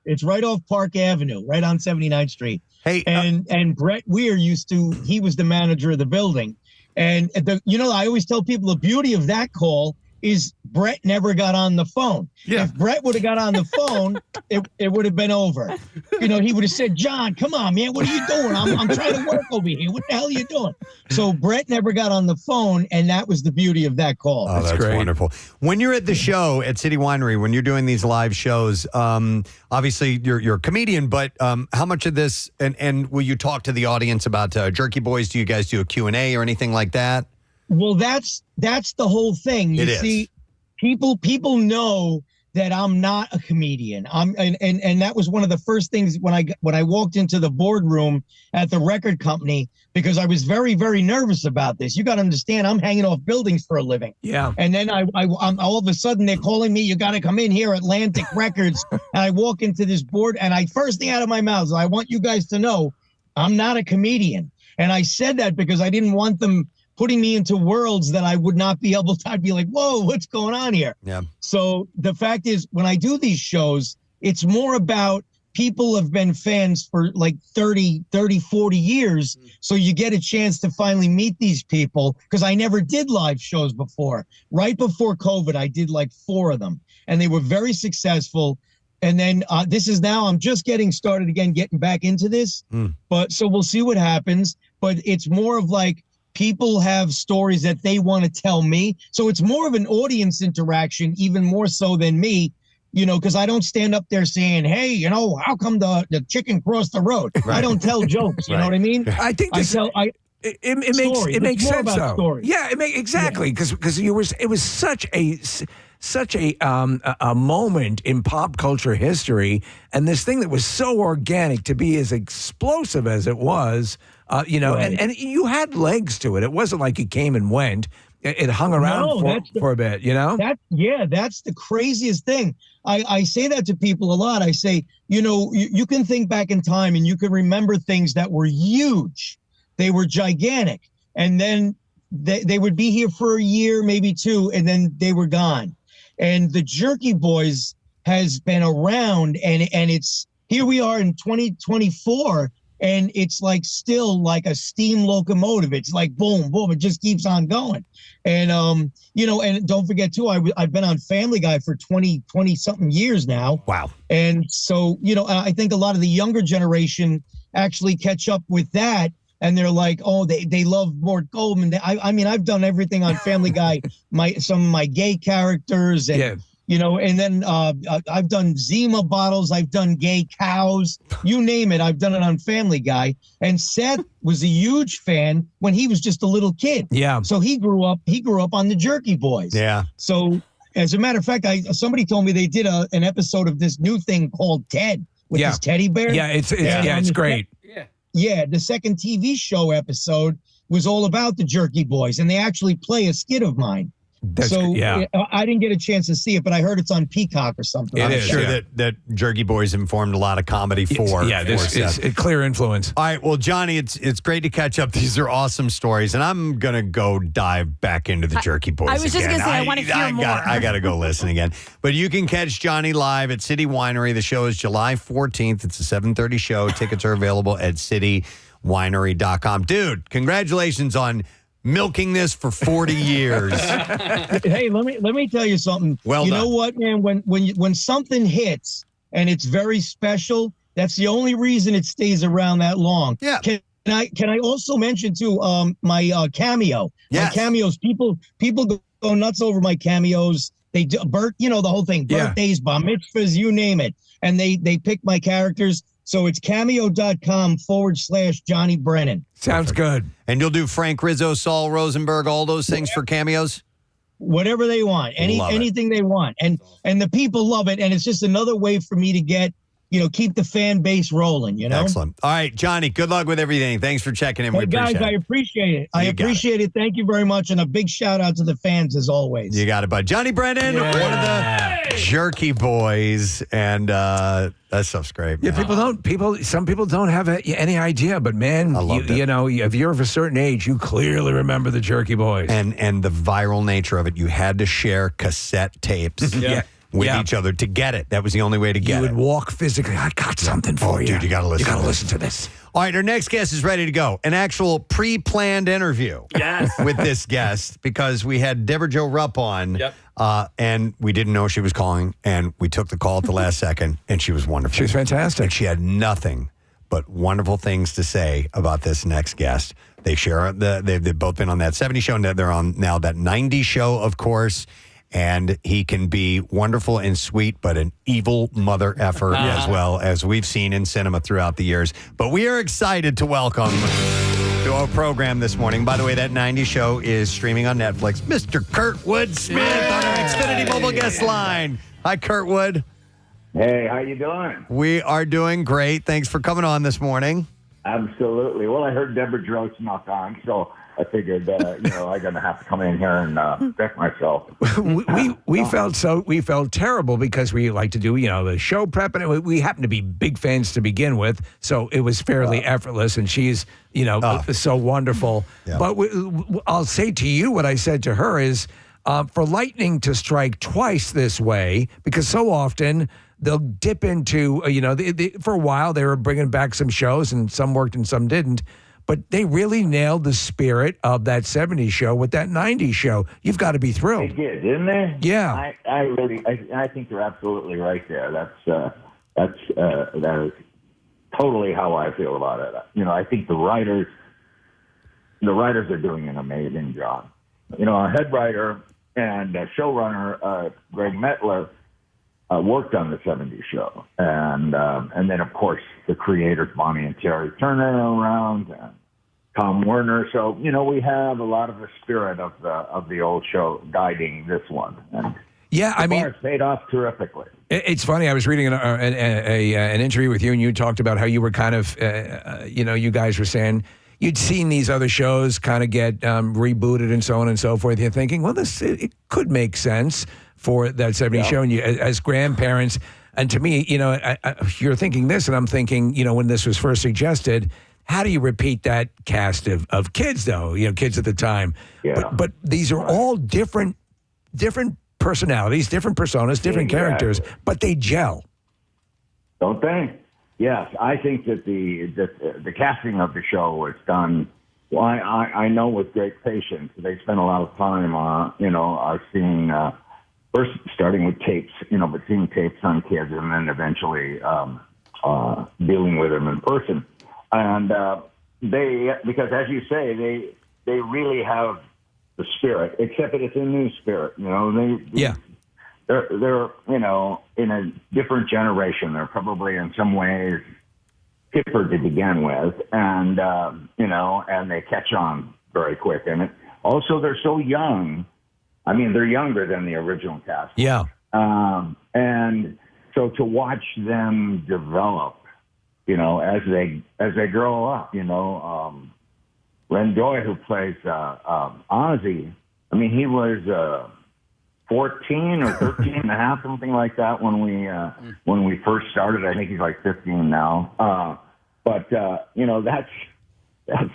It's right off Park Avenue, right on 79th Street. Hey, and Brett Weir he was the manager of the building. And I always tell people the beauty of that call is Brett never got on the phone. Yeah. If Brett would have got on the phone, it would have been over. You know, he would have said, John, come on, man, what are you doing? I'm trying to work over here. What the hell are you doing? So Brett never got on the phone, and that was the beauty of that call. Oh, that's wonderful. When you're at the show at City Winery, when you're doing these live shows, obviously you're a comedian, but how much of this, and will you talk to the audience about Jerky Boys? Do you guys do a Q&A or anything like that? Well, that's the whole thing. You see, people know that I'm not a comedian. And that was one of the first things when I walked into the boardroom at the record company, because I was very, very nervous about this. You got to understand, I'm hanging off buildings for a living. Yeah. And then I'm all of a sudden they're calling me, you got to come in here, Atlantic Records. And I walk into this board, and first thing out of my mouth is, I want you guys to know I'm not a comedian. And I said that because I didn't want them putting me into worlds that I would not be able to. I'd be like, whoa, what's going on here? Yeah. So the fact is, when I do these shows, it's more about people have been fans for like 30, 40 years. So you get a chance to finally meet these people, because I never did live shows before. Right before COVID, I did like 4 of them, and they were very successful. And then this is now, I'm just getting started again, getting back into this. But so we'll see what happens. But it's more of like, people have stories that they want to tell me. So it's more of an audience interaction, even more so than me, you know, because I don't stand up there saying, hey, you know, how come the chicken crossed the road? Right. I don't tell jokes. You know what I mean? I think this, it makes sense, though. Stories. Yeah, exactly, because it was such a moment in pop culture history, and this thing that was so organic to be as explosive as it was, you know, Right. and you had legs to it. It wasn't like it came and went. It hung around for a bit, you know? That's the craziest thing. I say that to people a lot. I say, you know, you can think back in time and you can remember things that were huge. They were gigantic. And then they would be here for a year, maybe 2, and then they were gone. And the Jerky Boys has been around, and it's here we are in 2024. And it's like still like a steam locomotive. It's like boom, boom. It just keeps on going. And, you know, and don't forget, too, I've been on Family Guy for 20 something years now. Wow. And so, you know, I think a lot of the younger generation actually catch up with that. And they're like, oh, they love Mort Goldman. I mean, I've done everything on Family Guy, some of my gay characters. And, you know, and then I've done Zima bottles. I've done gay cows. You name it. I've done it on Family Guy. And Seth was a huge fan when he was just a little kid. Yeah. So he grew up on the Jerky Boys. Yeah. So as a matter of fact, somebody told me they did an episode of this new thing called Ted with his teddy bear. Yeah, it's great. Yeah, the second TV show episode was all about the Jerky Boys, and they actually play a skit of mine. I didn't get a chance to see it, but I heard it's on Peacock or something. I'm sure that Jerky Boys informed a lot of comedy for. It's a clear influence. All right, well, Johnny, it's great to catch up. These are awesome stories, and I'm gonna go dive back into the Jerky Boys. I was just again. gonna say I want to hear more. I gotta go listen again. But you can catch Johnny live at City Winery. The show is July 14th. It's a 7:30 show. Tickets are available at citywinery.com. Dude, congratulations on milking this for 40 years. Hey, let me tell you something. Well you done. know what, man? When something hits and it's very special, that's the only reason it stays around that long. Yeah. Can I also mention too my cameo? Yes. My cameos. People go nuts over my cameos. They do you know, the whole thing. Birthdays, bar mitzvahs, you name it. And they pick my characters. So it's cameo.com/Johnny Brennan. Sounds good. And you'll do Frank Rizzo, Saul Rosenberg, all those things for cameos? Whatever they want, anything they want. And the people love it. And it's just another way for me to get, you know, keep the fan base rolling, you know? Excellent. All right, Johnny, good luck with everything. Thanks for checking in. Hey, We appreciate guys, it. I appreciate it. I appreciate it. Thank you very much. And a big shout out to the fans as always. You got it, bud. Johnny Brennan, one of the Jerky Boys. And that stuff's great. Man. Yeah, some people don't have any idea, but man, you know, if you're of a certain age, you clearly remember the Jerky Boys. And the viral nature of it. You had to share cassette tapes. with each other to get it. That was the only way to get You it. would walk physically. I got something for you. Dude, you got to listen. You got to listen to this. All right, our next guest is ready to go. An actual pre-planned interview with this guest because we had Deborah Jo Rupp on, and we didn't know she was calling, and we took the call at the last second, and she was wonderful. She was fantastic. She had nothing but wonderful things to say about this next guest. They share they've both been on that 70 show, and they're on now that 90 show, of course. And he can be wonderful and sweet, but an evil mother effer as well, as we've seen in cinema throughout the years. But we are excited to welcome to our program this morning. By the way, that 90 show is streaming on Netflix. Mr. Kurtwood Smith on our Xfinity Mobile guest line. Hi, Kurtwood. Hey, how you doing? We are doing great. Thanks for coming on this morning. Absolutely. Well, I heard Deborah Jo knock on, so I figured, I'm going to have to come in here and deck myself. we felt terrible because we like to do, the show prep, and we happen to be big fans to begin with, so it was fairly effortless, and she's, so wonderful. Yeah. But I'll say to you what I said to her is, for lightning to strike twice this way, because so often they'll dip into, for a while they were bringing back some shows, and some worked and some didn't. But they really nailed the spirit of that 70s show with that 90s show. You've got to be thrilled. They did, didn't they? Yeah. I think you're absolutely right there. That is totally how I feel about it. I think the writers are doing an amazing job. Our head writer and showrunner, Greg Metler, worked on the 70s show. And then, of course, the creators, Bonnie and Terry Turner, are around, and Tom Werner. So, we have a lot of the spirit of the old show guiding this one. And it's paid off terrifically. It's funny. I was reading an interview with you, and you talked about how you were kind of, you guys were saying you'd seen these other shows kind of get rebooted and so on and so forth. You're thinking, well, it could make sense for that 70s show, and you as grandparents. And to me, you're thinking this, and I'm thinking, when this was first suggested, how do you repeat that cast of kids, though? Kids at the time. Yeah. But these are all different personalities, different personas, different characters, but they gel. Don't they? Yes, I think that the casting of the show was done. Well, I know with great patience. They spent a lot of time, seeing. First, starting with tapes, but seeing tapes on kids, and then eventually dealing with them in person. And because as you say, they really have the spirit, except that it's a new spirit. They're in a different generation. They're probably in some ways hipper to begin with, and and they catch on very quick. And also, they're so young. I mean, they're younger than the original cast. Yeah. And so to watch them develop, as they grow up, Len Joy, who plays Ozzy, I mean, he was 14 or 13 and a half, something like that when we first started. I think he's like 15 now. But that's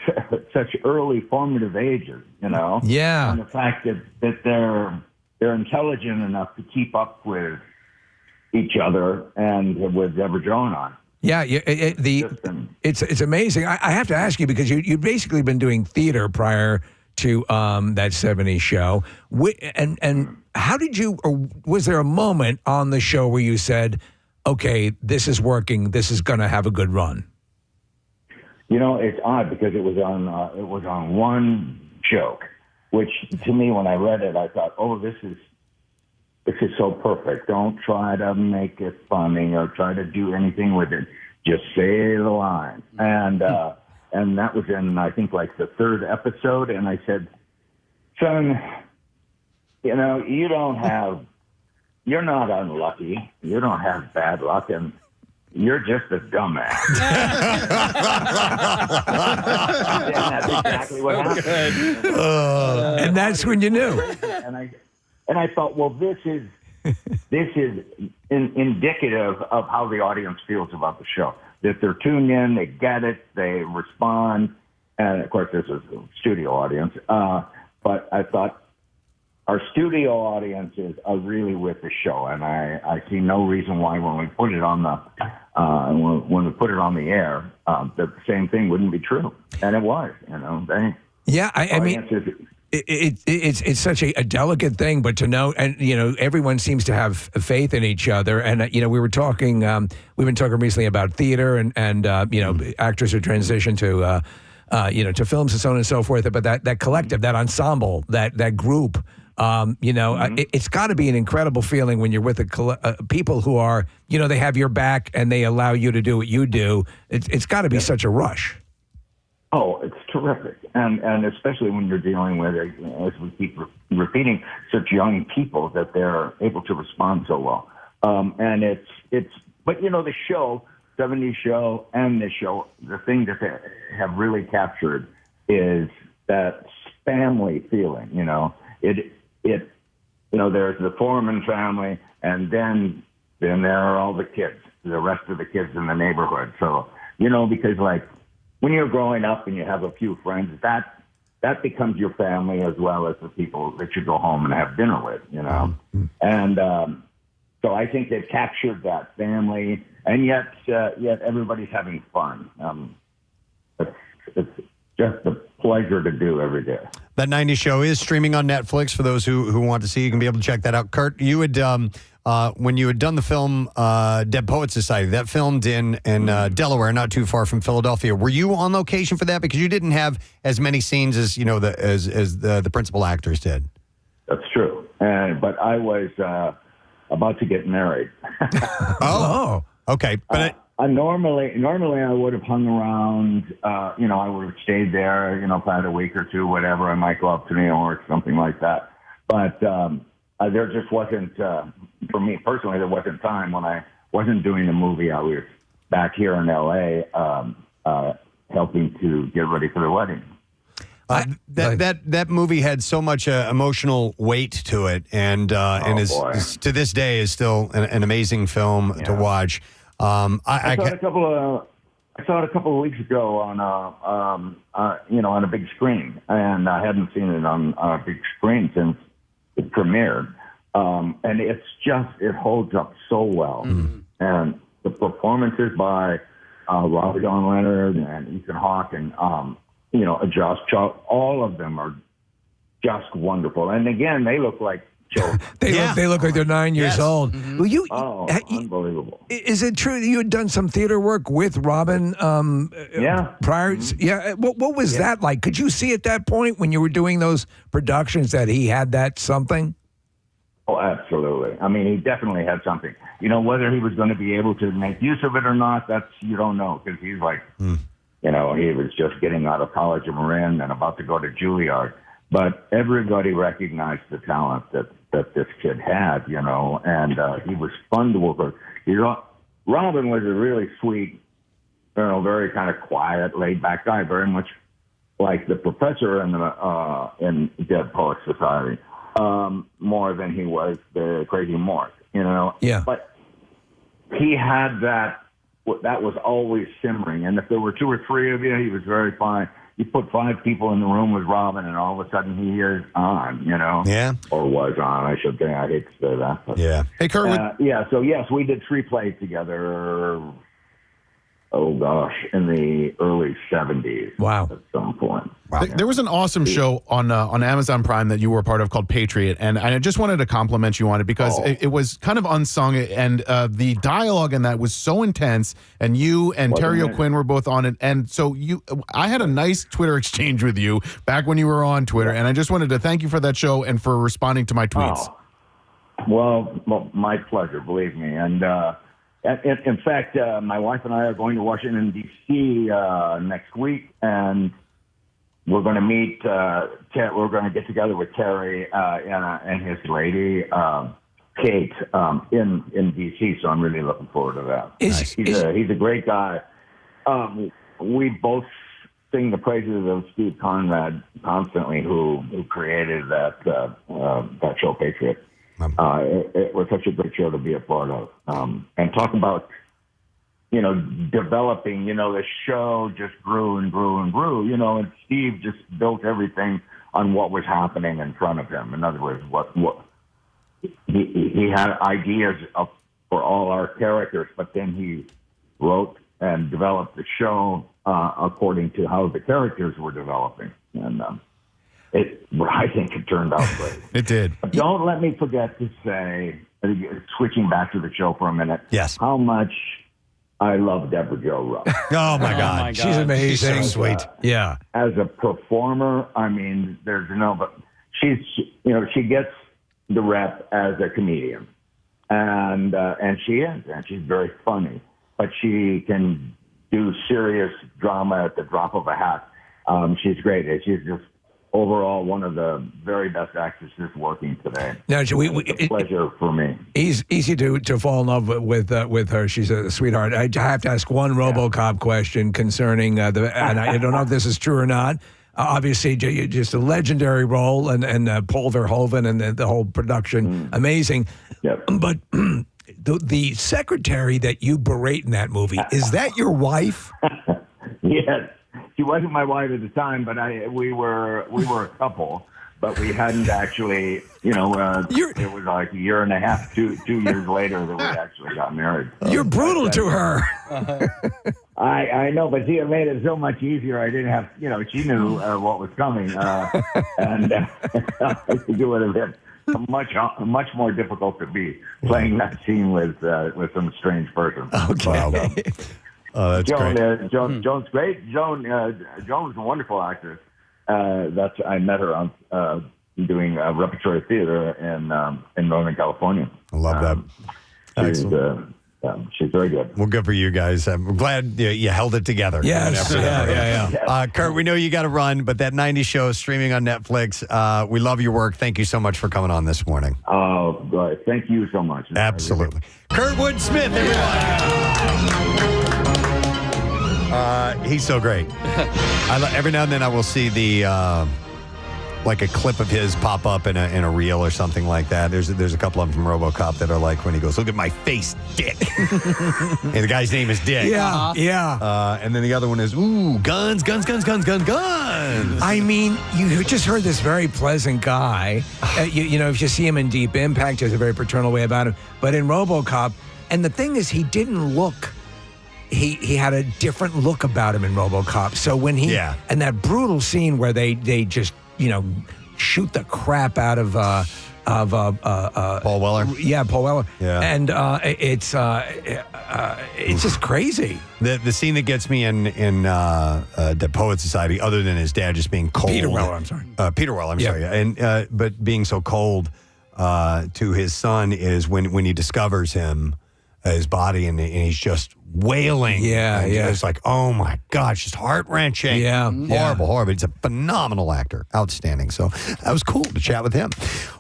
such early formative ages, Yeah. And the fact that they're intelligent enough to keep up with each other and with Deborah Jo on. Yeah, it's amazing. I have to ask you, because you've basically been doing theater prior to that 70s show. And how did you, or was there a moment on the show where you said, okay, this is working, this is going to have a good run? It's odd because it was on one joke, which to me, when I read it, I thought, oh, this is so perfect. Don't try to make it funny or try to do anything with it. Just say the line. And that was in, I think, like the third episode. And I said, son, you're not unlucky. You don't have bad luck. And you're just a dumbass. That's exactly what happened. And that's when you knew. And I thought, well, this is indicative of how the audience feels about the show. That they're tuned in, they get it, they respond, and of course, this is a studio audience. But I thought our studio audiences are really with the show, and I see no reason why when we put it on the air, that the same thing wouldn't be true, and it was. I mean, it's such a delicate thing, but to know, and everyone seems to have faith in each other, and we were talking, we've been talking recently about theater and actors who transition to. To films and so on and so forth, but that collective, that ensemble, that group, it's got to be an incredible feeling when you're with people who are, they have your back and they allow you to do what you do. It's got to be such a rush. Oh, it's terrific, and especially when you're dealing with, as we keep repeating, such young people that they're able to respond so well. And but the show. 70s show and this show, the thing that they have really captured is that family feeling. There's the Foreman family, and then there are all the kids, the rest of the kids in the neighborhood. So because when you're growing up and you have a few friends, that becomes your family as well as the people that you go home and have dinner with. And so I think they've captured that family. And yet everybody's having fun. It's just a pleasure to do every day. That 90s show is streaming on Netflix for those who want to see. You can be able to check that out. Kurt, you had when you had done the film Dead Poets Society, that filmed in Delaware, not too far from Philadelphia. Were you on location for that? Because you didn't have as many scenes as the principal actors did. That's true. But I was about to get married. Oh. Okay, but normally I would have hung around. I would have stayed there. If I had a week or two, whatever. I might go up to New York, something like that. But there just wasn't, for me personally, there wasn't time when I wasn't doing the movie. I was back here in L.A. Helping to get ready for the wedding. That movie had so much emotional weight to it, and is to this day is still an amazing film to watch. I saw it a couple of weeks ago on a big screen, and I hadn't seen it on a big screen since it premiered. And it holds up so well, and the performances by Robert John Leonard and Ethan Hawke and Josh Chow, all of them are just wonderful. And again, they look like children. They look like they're 9 years old. Well, unbelievable. Is it true that you had done some theater work with Robin? Prior? Yeah. What was that like? Could you see at that point when you were doing those productions that he had that something? Oh, absolutely. I mean, he definitely had something. Whether he was going to be able to make use of it or not, you don't know, because he's like, he was just getting out of college in Marin and about to go to Juilliard. But everybody recognized the talent that this kid had, and he was fun to work with. Robin was a really sweet, very kind of quiet, laid-back guy, very much like the professor in Dead Poets Society, more than he was the Crazy Morse, Yeah. But he had that was always simmering, and if there were two or three of you, he was very fine. You put 5 people in the room with Robin, and all of a sudden he is on, Yeah. Or was on, I should say. I hate to say that. But, yeah. Hey, Kurt. So yes, we did 3 plays together, in the early 70s. Wow. At some point. Wow. There was an awesome show on Amazon Prime that you were a part of called Patriot, and I just wanted to compliment you on it because it was kind of unsung, and the dialogue in that was so intense, and you and Terry O'Quinn were both on it, and so I had a nice Twitter exchange with you back when you were on Twitter, and I just wanted to thank you for that show and for responding to my tweets. Well, my pleasure, believe me, and in fact, my wife and I are going to Washington, D.C. Next week, and we're going to meet. We're going to get together with Terry and his lady, Kate, in D.C. So I'm really looking forward to that. He's a great guy. We both sing the praises of Steve Conrad constantly, who created that show, Patriot. It was such a great show to be a part of, and talk about, developing. The show just grew and grew and grew. And Steve just built everything on what was happening in front of him. In other words, what he had ideas for all our characters, but then he wrote and developed the show according to how the characters were developing. And I think it turned out great. It did. But don't let me forget to say, switching back to the show for a minute, yes, how much I love Deborah Jo Rupp. Oh my God, she's amazing. She's so sweet. Yeah, as a performer, I mean, but she gets the rep as a comedian, and she's very funny, but she can do serious drama at the drop of a hat. She's great. She's just overall one of the very best actresses working today. Now, it's a pleasure for me. Easy to fall in love with her. She's a sweetheart. I have to ask one RoboCop question concerning and I don't know if this is true or not. Obviously, just a legendary role, and Paul Verhoeven and the whole production, amazing. Yep. But the secretary that you berate in that movie, is that your wife? Yes. She wasn't my wife at the time, but we were a couple, but we hadn't actually, it was like a year and a half, two years later that we actually got married. You're brutal to her. I know, but she made it so much easier. I didn't have, she knew what was coming, and it would have been much more difficult to be playing that scene with some strange person. Okay. That's great. Joan's great. Joan was a wonderful actress. I met her on doing repertory theater in Northern California. I love that. She's very good. Well, good for you guys. I'm glad you held it together. Yes. Yeah. Kurt, we know you got to run, but that 90s show is streaming on Netflix. We love your work. Thank you so much for coming on this morning. Oh, thank you so much. Absolutely. Kurtwood Smith, everyone. He's so great. Every now and then I will see the like a clip of his pop up in a reel or something like that. There's a couple of them from RoboCop that are like when he goes, "Look at my face, Dick." And the guy's name is Dick. Yeah. And then the other one is, "Ooh, guns." I mean, you just heard this very pleasant guy. If you see him in Deep Impact, he has a very paternal way about him. But in RoboCop, and the thing is, he didn't look. He had a different look about him in RoboCop. So when and that brutal scene where they just shoot the crap out of Paul Weller. Yeah, Paul Weller. Yeah. And it's just crazy. The scene that gets me in the Poet Society, other than his dad just being cold. Peter Weller, I'm sorry. Peter Weller, I'm sorry. And but being so cold to his son is when he discovers his body and he's just wailing. Yeah. It's like, oh my gosh, just heart-wrenching. Yeah. Horrible. He's a phenomenal actor. Outstanding. So that was cool to chat with him.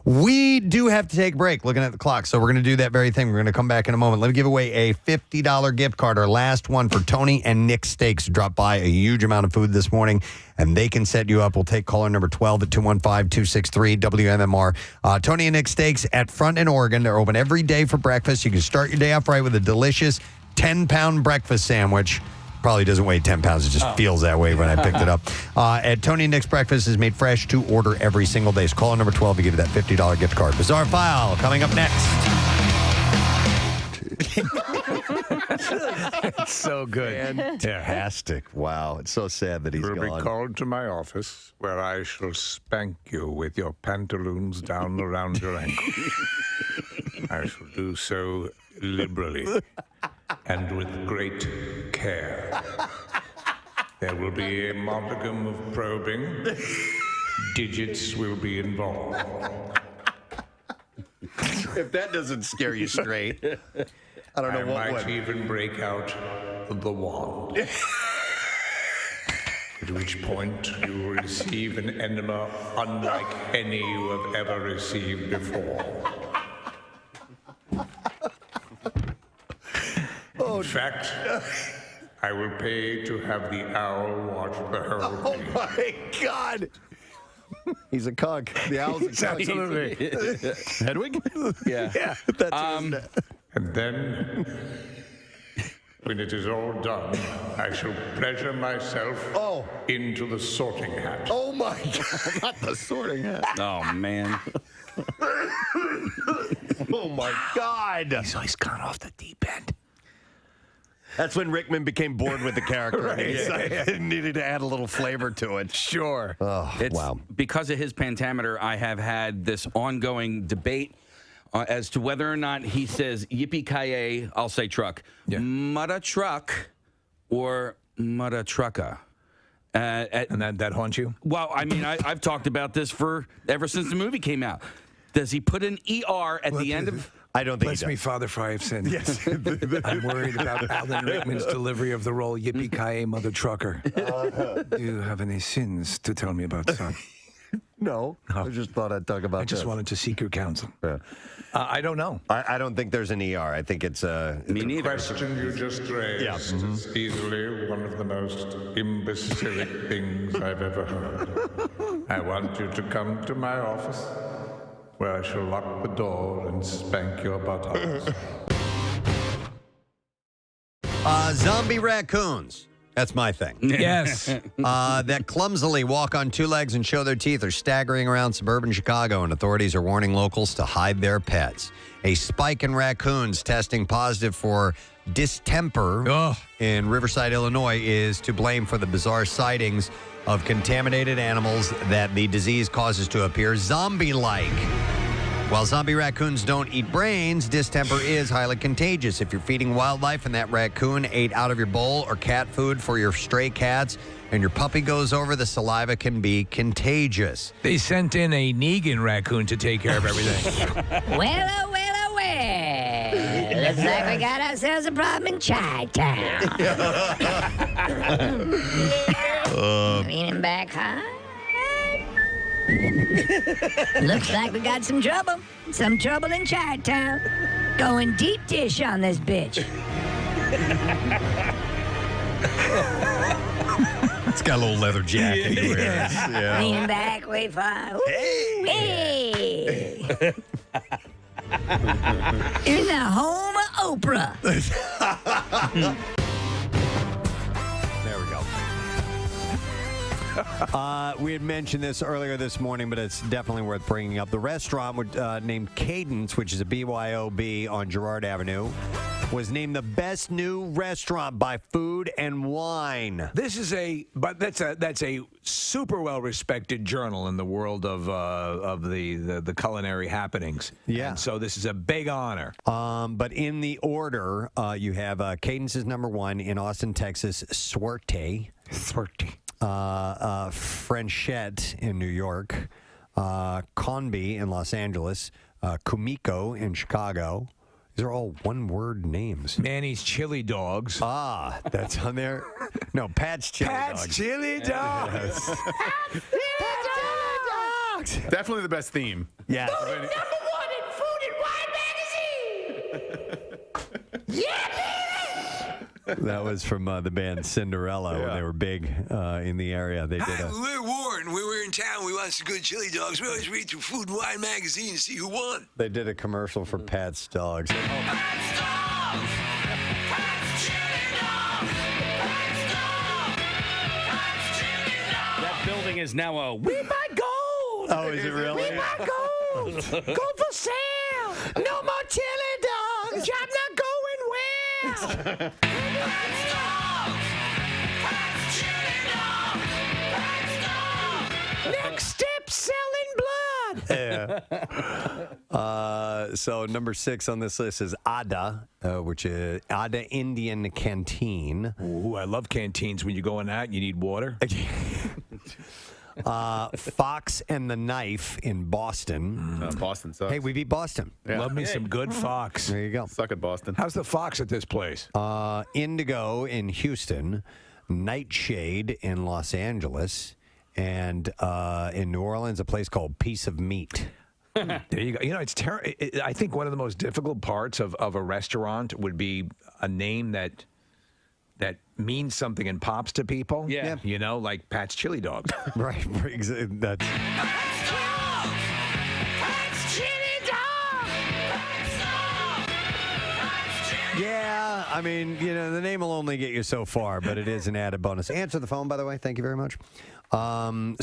We do have to take a break looking at the clock, so we're going to do that very thing. We're going to come back in a moment. Let me give away a $50 gift card, our last one for Tony and Nick Steaks. Dropped by a huge amount of food this morning, and they can set you up. We'll take caller number 12 at 215-263-WMMR. Tony and Nick Steaks at Front in Oregon. They're open every day for breakfast. You can start your day off right with a delicious 10-pound breakfast sandwich. Probably doesn't weigh 10 pounds. It just feels that way when I picked it up. At Tony and Nick's Breakfast is made fresh to order every single day. So call number 12 to give you that $50 gift card. Bizarre File coming up next. It's so good. Fantastic. Wow. It's so sad that he's You'll gone. be called to my office where I shall spank you with your pantaloons down around your ankles. I shall do so liberally and with great care. There will be a modicum of probing. Digits will be involved. If that doesn't scare you straight, I don't know what I might would. even break out the wand. At which point you will receive an enema unlike any you have ever received before. In fact, I will pay to have the owl watch the whole Oh thing. my God. He's a cuck. The owl's a cuck. Absolutely. Hedwig? Yeah. That's And then When it is all done, I shall pleasure myself into the sorting hat. Oh my God, not the sorting hat. Oh, man. Oh my God. He's gone off the deep end. That's when Rickman became bored with the character. And he decided needed to add a little flavor to it. Sure. Oh, wow. Because of his pentameter, I have had this ongoing debate as to whether or not he says yippee-ki-yay, I'll say truck, mutta truck, or mutta trucka. And that haunts you? Well, I mean, I've talked about this ever since the movie came out. Does he put an ER at the end of... I don't think Bless me, Father, for I have sinned. Yes. I'm worried about Alan Rickman's delivery of the role, yippee-ki-yay, mother trucker. Do you have any sins to tell me about, son? No. I just thought I'd talk about I just wanted to seek your counsel. Yeah. I don't know. I don't think there's an ER. I think it's The question you just raised is easily one of the most imbecilic things I've ever heard. I want you to come to my office, where I shall lock the door and spank your buttocks. Zombie raccoons. That's my thing. Yes. That clumsily walk on two legs and show their teeth are staggering around suburban Chicago, and authorities are warning locals to hide their pets. A spike in raccoons testing positive for distemper in Riverside, Illinois, is to blame for the bizarre sightings of contaminated animals that the disease causes to appear zombie-like. While zombie raccoons don't eat brains, distemper is highly contagious. If you're feeding wildlife and that raccoon ate out of your bowl, or cat food for your stray cats, and your puppy goes over, the saliva can be contagious. They sent in a Negan raccoon to take care of everything. Well, oh, well, oh, well. Looks like we got ourselves a problem in Chi-Town. Leaning back high. Looks like we got some trouble. Some trouble in Chi-Town. Going deep dish on this bitch. It's got a little leather jacket. Yeah. Leaning back, way far. Ooh, hey. In the home of Oprah. There we go. We had mentioned this earlier this morning, but it's definitely worth bringing up. The restaurant named Cadence, which is a BYOB on Girard Avenue, was named the best new restaurant by Food and Wine. That's a super well respected journal in the world of the culinary happenings. Yeah. And so this is a big honor. But in the order, you have Cadence is number one, in Austin, Texas, Suerte. Frenchette in New York, Conby in Los Angeles, Kumiko in Chicago. These are all one-word names. Manny's Chili Dogs. Ah, that's on there. No, Pat's Chili Dogs. Pat's Chili Dogs. Yes. Definitely the best theme. Yeah. Voted number one in Food and Wine magazine. Yeah, baby. That was from the band Cinderella when they were big in the area. They did Hi, we're Warren. When we're in town, we want some good chili dogs. We always read through Food and Wine magazine to see who won. They did a commercial for Pat's Dogs. That building is now a We Buy Gold. Oh, is it really? We buy gold. Gold for sale. No more chili dogs. Job not going well. Next step, selling blood. Yeah. So number 6 on this list is Ada, which is Ada Indian Canteen. Ooh, I love canteens. When you go in that, you need water. Fox and the Knife in Boston. Boston sucks. Hey, we beat Boston. Yeah. Love me some good Fox. There you go. Suck at Boston. How's the Fox at this place? Indigo in Houston, Nightshade in Los Angeles, and in New Orleans, a place called Piece of Meat. There you go. You know, it's I think one of the most difficult parts of a restaurant would be a name that means something and pops to people. Yeah. You know, like Pat's Chili Dogs. Right. That's. Yeah, I mean, the name will only get you so far, but it is an added bonus. Answer the phone, by the way. Thank you very much. I don't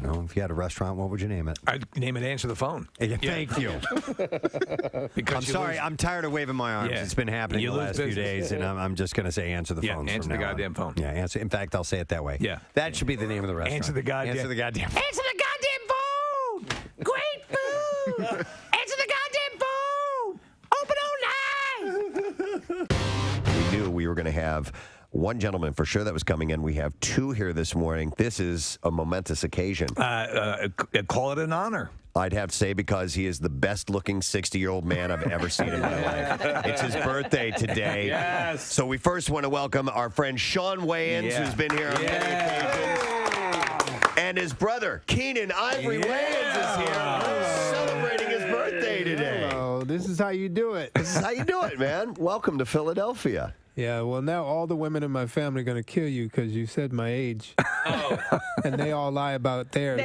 know. If you had a restaurant, what would you name it? I'd name it Answer the Phone. Thank you. I'm sorry. I'm tired of waving my arms. Yeah. It's been happening You the lose last few business. days, and I'm just going to say Answer the phone. Answer the goddamn phone. Yeah, answer. In fact, I'll say it that way. Yeah. That should be the name of the restaurant. Answer the goddamn. Answer the goddamn. Answer the goddamn phone! Great food! Answer the goddamn phone! Open online! We knew we were going to have one gentleman for sure that was coming in. We have two here this morning. This is a momentous occasion. Call it an honor. I'd have to say because he is the best-looking 60-year-old man I've ever seen in my life. It's his birthday today. Yes. So we first want to welcome our friend Sean Wayans, who's been here on many occasions. And his brother, Keenan Ivory Wayans, is here. Celebrating his birthday today. Oh, this is how you do it. This is how you do it, man. Welcome to Philadelphia. Yeah, well, now all the women in my family are going to kill you because you said my age. And they all lie about theirs.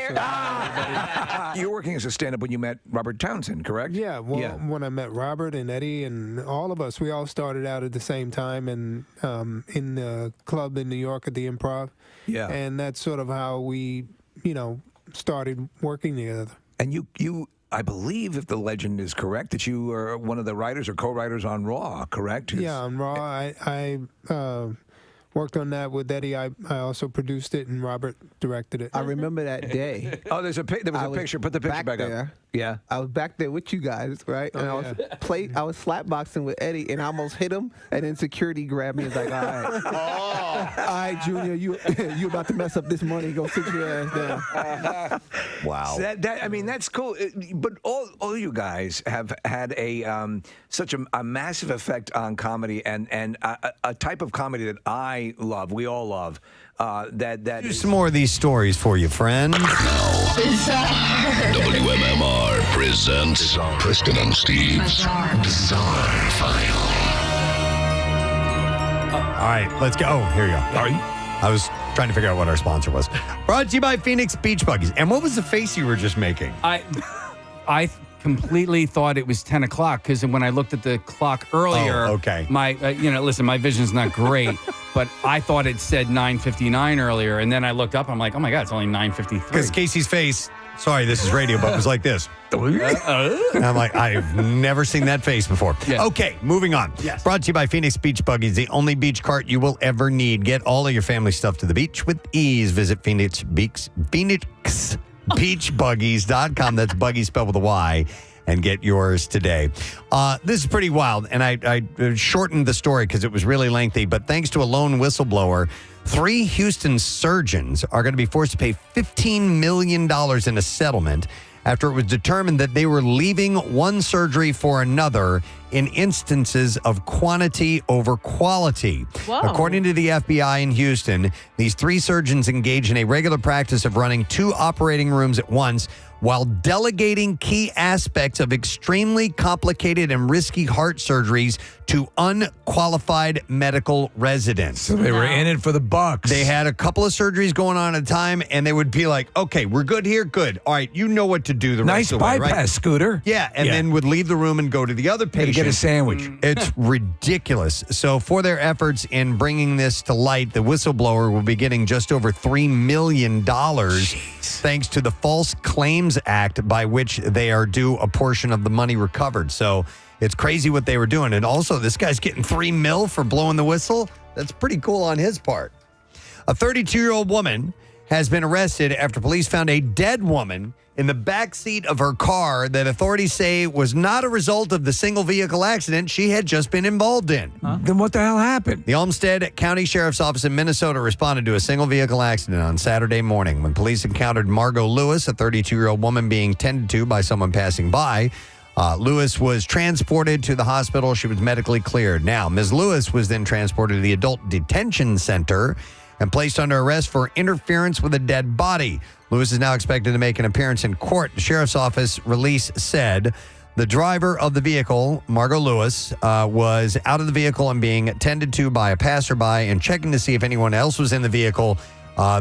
You were working as a stand-up when you met Robert Townsend, correct? Yeah, well, when I met Robert and Eddie and all of us, we all started out at the same time and in the club in New York at the Improv. Yeah. And that's sort of how we, started working together. And you, I believe, if the legend is correct, that you are one of the writers or co-writers on Raw, correct? Yeah, on Raw, I worked on that with Eddie. I also produced it, and Robert directed it. I remember that day. There was a picture. Put the picture back up. Yeah. I was back there with you guys, right? And I was slapboxing with Eddie, and I almost hit him, and then security grabbed me and was like, all right. All right, Junior, you about to mess up this money. Go sit your ass down. Wow. So that's cool. But all you guys have had such a massive effect on comedy and a type of comedy that I love. We all love. Do some more of these stories for you, friend. WMMR presents Preston and Steve's Bizarre File. All right, let's go. Oh, here you go. Are you? I was trying to figure out what our sponsor was. Brought to you by Phoenix Beach Buggies. And what was the face you were just making? I completely thought it was 10 o'clock because when I looked at the clock earlier, my listen, my vision's not great, but I thought it said 9:59 earlier, and then I looked up, I'm like, oh my God, it's only 9:53. Because Casey's face, sorry, this is radio, but it was like this. And I'm like, I've never seen that face before. Yeah. Okay, moving on. Yes. Brought to you by Phoenix Beach Buggies, the only beach cart you will ever need. Get all of your family stuff to the beach with ease. Visit PhoenixBeachBuggies.com. That's buggy spelled with a Y. And get yours today. This is pretty wild, and I shortened the story because it was really lengthy, but thanks to a lone whistleblower, 3 Houston surgeons are going to be forced to pay $15 million in a settlement after it was determined that they were leaving one surgery for another in instances of quantity over quality. Whoa. According to the FBI in Houston, these 3 surgeons engage in a regular practice of running 2 operating rooms at once while delegating key aspects of extremely complicated and risky heart surgeries to unqualified medical residents. So they were in it for the bucks. They had a couple of surgeries going on at a time, and they would be like, okay, we're good here? Good. All right, you know what to do the nice rest of the way, bypass, right? Scooter. Yeah, and then would leave the room and go to the other patient. Get a sandwich. It's ridiculous. So for their efforts in bringing this to light, the whistleblower will be getting just over $3 million thanks to the False Claims Act by which they are due a portion of the money recovered. So it's crazy what they were doing. And also, this guy's getting $3 million for blowing the whistle. That's pretty cool on his part. A 32-year-old woman has been arrested after police found a dead woman in the backseat of her car that authorities say was not a result of the single vehicle accident she had just been involved in. Then what the hell happened? The Olmsted County Sheriff's Office in Minnesota responded to a single vehicle accident on Saturday morning when police encountered Margot Lewis, a 32-year-old woman being tended to by someone passing by. Lewis was transported to the hospital. She was medically cleared. Now, Ms. Lewis was then transported to the Adult Detention Center and placed under arrest for interference with a dead body. Lewis is now expected to make an appearance in court. The sheriff's office release said the driver of the vehicle, Margot Lewis, was out of the vehicle and being attended to by a passerby and checking to see if anyone else was in the vehicle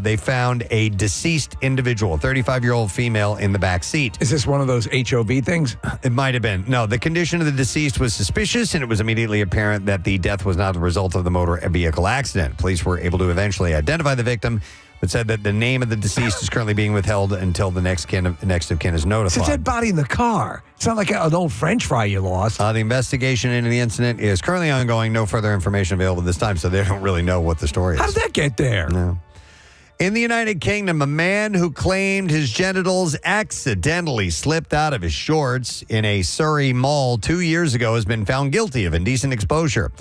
They found a deceased individual, a 35-year-old female, in the back seat. Is this one of those HOV things? It might have been. No, the condition of the deceased was suspicious, and it was immediately apparent that the death was not the result of the motor vehicle accident. Police were able to eventually identify the victim, but said that the name of the deceased is currently being withheld until the next of kin is notified. It's a dead body in the car. It's not like an old French fry you lost. The investigation into the incident is currently ongoing. No further information available this time, so they don't really know what the story is. How did that get there? No. In the United Kingdom, a man who claimed his genitals accidentally slipped out of his shorts in a Surrey mall 2 years ago has been found guilty of indecent exposure.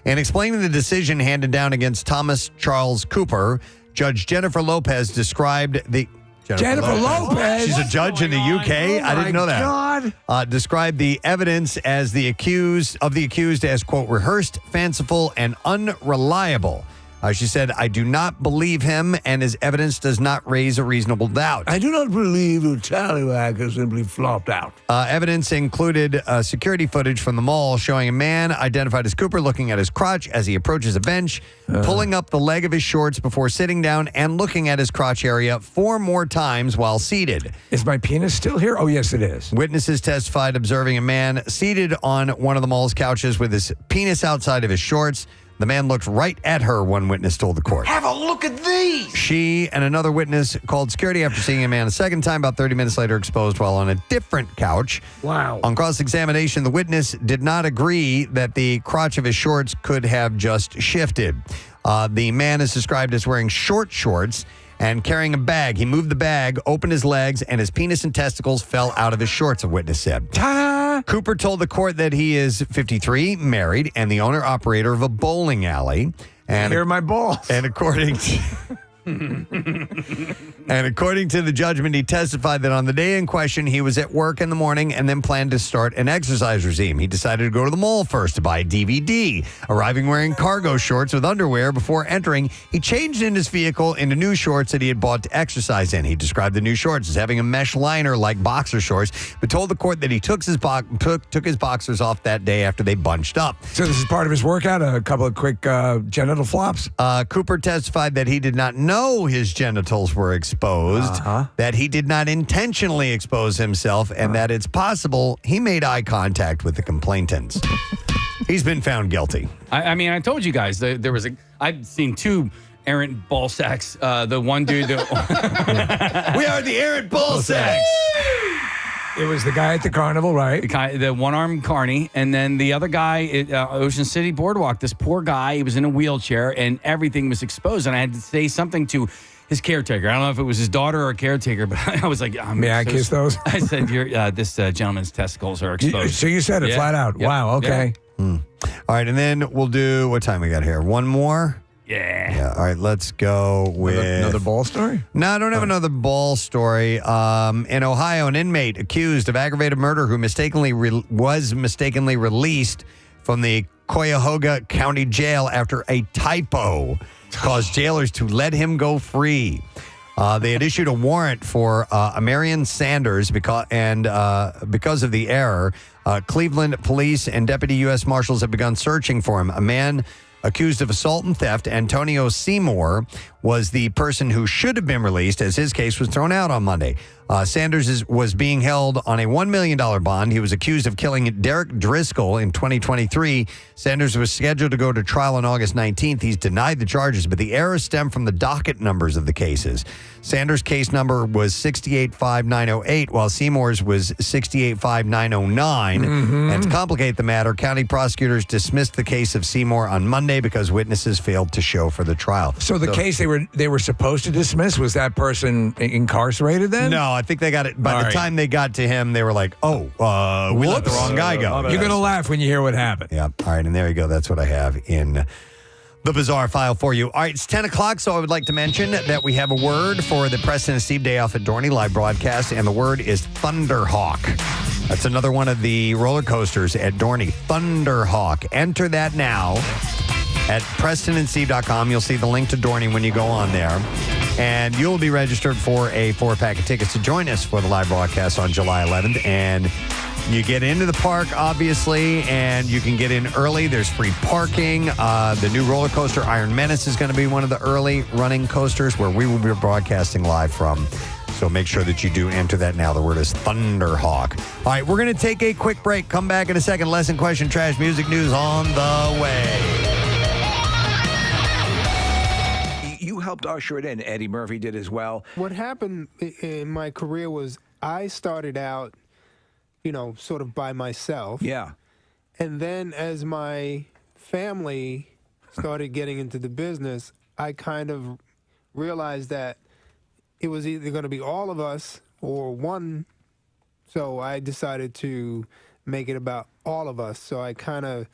In explaining the decision handed down against Thomas Charles Cooper, Judge Jennifer Lopez described the... Jennifer Lopez? She's a judge in the UK. I didn't know that. God. Described the evidence as the accused as, quote, rehearsed, fanciful, and unreliable. She said, I do not believe him, and his evidence does not raise a reasonable doubt. I do not believe the tallywhacker simply flopped out. Evidence included security footage from the mall showing a man identified as Cooper looking at his crotch as he approaches a bench, pulling up the leg of his shorts before sitting down and looking at his crotch area 4 more times while seated. Is my penis still here? Oh, yes, it is. Witnesses testified observing a man seated on one of the mall's couches with his penis outside of his shorts. The man looked right at her, one witness told the court. Have a look at these. She and another witness called security after seeing a man a second time, about 30 minutes later, exposed while on a different couch. Wow. On cross-examination, the witness did not agree that the crotch of his shorts could have just shifted. The man is described as wearing short shorts and carrying a bag. He moved the bag, opened his legs, and his penis and testicles fell out of his shorts, a witness said. Ta-da! Cooper told the court that he is 53, married, and the owner-operator of a bowling alley. And here are my balls. And according to... And according to the judgment, he testified that on the day in question, he was at work in the morning and then planned to start an exercise regime. He decided to go to the mall first to buy a DVD. Arriving wearing cargo shorts with underwear before entering, he changed in his vehicle into new shorts that he had bought to exercise in. He described the new shorts as having a mesh liner like boxer shorts, but told the court that he took his boxers off that day after they bunched up. So this is part of his workout, a couple of quick genital flops? Cooper testified that he did not know his genitals were exposed, that he did not intentionally expose himself, and that it's possible he made eye contact with the complainants. He's been found guilty. I mean, I told you guys there was I've seen 2 errant ball sacks. The one dude that we are the errant ball sacks. It was the guy at the carnival, right? The one-armed carny, and then the other guy at Ocean City Boardwalk. This poor guy, he was in a wheelchair, and everything was exposed. And I had to say something to his caretaker. I don't know if it was his daughter or a caretaker, but I was like, may I kiss those? I said, this gentleman's testicles are exposed. So you said it flat out. Yep. Wow, okay. Yeah. All right, and then we'll do, what time we got here? One more? Yeah. All right, let's go with... Another ball story? No, I don't have another ball story. In Ohio, an inmate accused of aggravated murder who was mistakenly released from the Cuyahoga County Jail after a typo caused jailers to let him go free. They had issued a warrant for Amarian Sanders because of the error. Cleveland police and deputy U.S. Marshals have begun searching for him. A man accused of assault and theft, Antonio Seymour, was the person who should have been released as his case was thrown out on Monday. Sanders was being held on a $1 million bond. He was accused of killing Derek Driscoll in 2023. Sanders was scheduled to go to trial on August 19th. He's denied the charges, but the error stemmed from the docket numbers of the cases. Sanders' case number was 685-908, while Seymour's was 685-909. And to complicate the matter, county prosecutors dismissed the case of Seymour on Monday because witnesses failed to show for the trial. So the case they were supposed to dismiss, was that person incarcerated then? No, I think they got it. By the time they got to him, they were like, we let the wrong guy go. You're going to laugh when you hear what happened. Yeah. All right. And there you go. That's what I have in the bizarre file for you. All right. It's 10 o'clock, so I would like to mention that we have a word for the Preston and Steve Day Off at Dorney live broadcast, and the word is Thunderhawk. That's another one of the roller coasters at Dorney. Thunderhawk. Enter that now at PrestonandSteve.com. You'll see the link to Dorney when you go on there. And you'll be registered for a 4-pack of tickets to join us for the live broadcast on July 11th. And You get into the park, obviously, and you can get in early. There's free parking. The new roller coaster, Iron Menace, is going to be one of the early running coasters where we will be broadcasting live from. So make sure that you do enter that now. The word is Thunderhawk. All right, we're going to take a quick break. Come back in a second. Lesson, question, trash, music, news on the way. You helped usher it in. Eddie Murphy did as well. What happened in my career was I started out, sort of by myself. Yeah. And then as my family started getting into the business, I kind of realized that it was either going to be all of us or one. So I decided to make it about all of us. So I kind of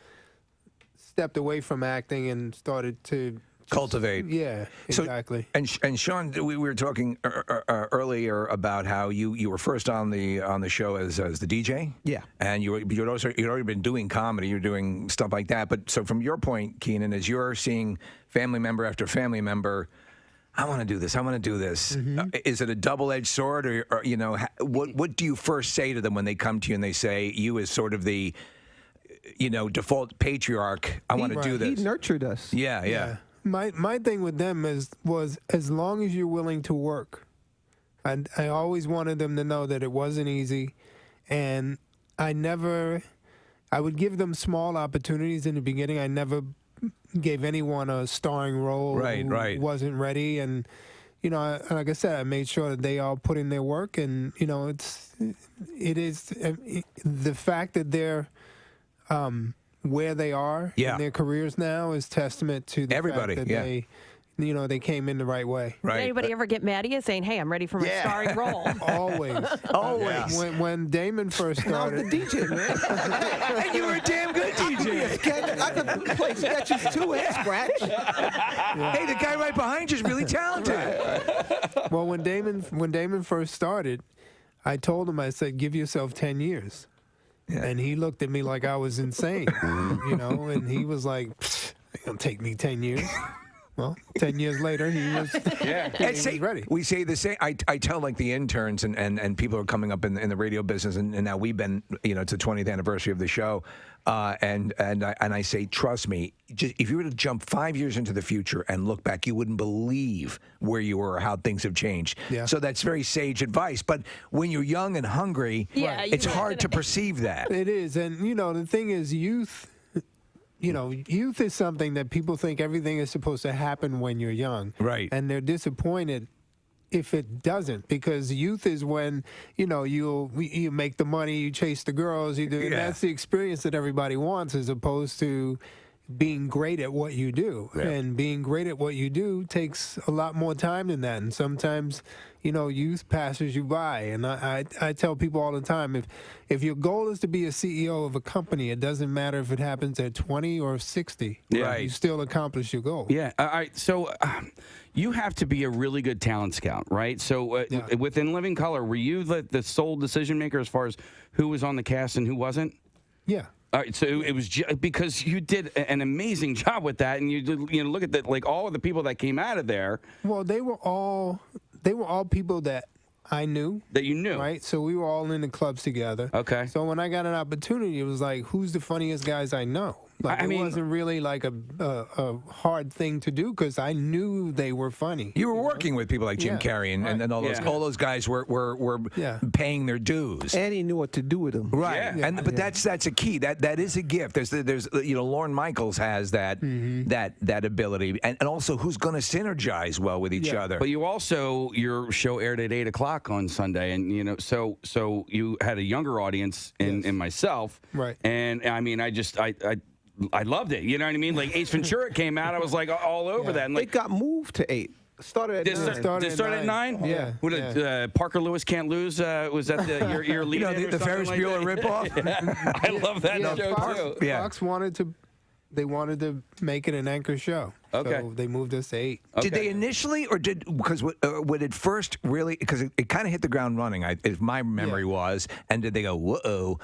stepped away from acting and started to cultivate. Yeah, exactly. So, and Sean, we were talking earlier about how you were first on the show as the DJ. Yeah. And you'd already been doing comedy. You're doing stuff like that. But so from your point, Keenan, as you're seeing family member after family member, I want to do this. I want to do this. Is it a double-edged sword, or what do you first say to them when they come to you and they say you as sort of the default patriarch? I want to do this. He nurtured us. Yeah. My thing with them was as long as you're willing to work. And I always wanted them to know that it wasn't easy, and I would give them small opportunities in the beginning. I never gave anyone a starring role who wasn't ready, and like I said, I made sure that they all put in their work, and it is the fact that they're where they are in their careers now is testament to the everybody fact that they came in the right way. Did anybody ever get mad at you saying, "Hey, I'm ready for my starring role"? Always. When Damon first started, I was the DJ, man. And you were a damn good DJ. I could play sketches too and scratch. Hey, the guy right behind you is really talented. Well, when Damon first started, I told him, I said, "Give yourself 10 years." Yeah. And he looked at me like I was insane, and he was like, "It's gonna take me 10 years." Well, 10 years later, he was ready. We say the same. I tell like the interns and people who are coming up in the radio business, and now we've been, it's the 20th anniversary of the show, and I say, trust me, if you were to jump 5 years into the future and look back, you wouldn't believe where you were or how things have changed. Yeah. So that's very sage advice. But when you're young and hungry, it's hard to perceive that. It is, and the thing is, youth is something that people think everything is supposed to happen when you're young. Right. And they're disappointed if it doesn't, because youth is when, you make the money, you chase the girls, you do. And that's the experience that everybody wants, as opposed to being great at what you do. Yeah. And being great at what you do takes a lot more time than that. And sometimes, youth passes you by. And I tell people all the time, if your goal is to be a CEO of a company, it doesn't matter if it happens at 20 or 60. Right. You still accomplish your goal. Yeah. All right. So you have to be a really good talent scout, right? So within Living Color, were you the sole decision maker as far as who was on the cast and who wasn't? Yeah. All right, so it was because you did an amazing job with that, and you look at all of the people that came out of there. Well, they were all people that I knew. That you knew. Right? So we were all in the clubs together. Okay. So when I got an opportunity, it was like, who's the funniest guys I know? Like, it wasn't really like a hard thing to do, because I knew they were funny. You were working with people like Jim Carrey and all those guys were paying their dues. And he knew what to do with them. Right. Yeah. But that's a key. That is a gift. There's Lorne Michaels has that that ability, and also who's going to synergize well with each other. But your show aired at 8:00 on Sunday, and so you had a younger audience in myself. Right. And I mean, I loved it. You know what I mean? Like Ace Ventura came out, I was like all over that. And it got moved to 8. Started at 9. Did it start at 9? Yeah. Parker Lewis Can't Lose. Was that your lead? The Ferris Bueller ripoff? I love that show too. Fox wanted to make it an anchor show. Okay. So they moved us to 8. Okay. Did they initially, or because would it first really, because it kind of hit the ground running, if my memory was, and did they go, whoa,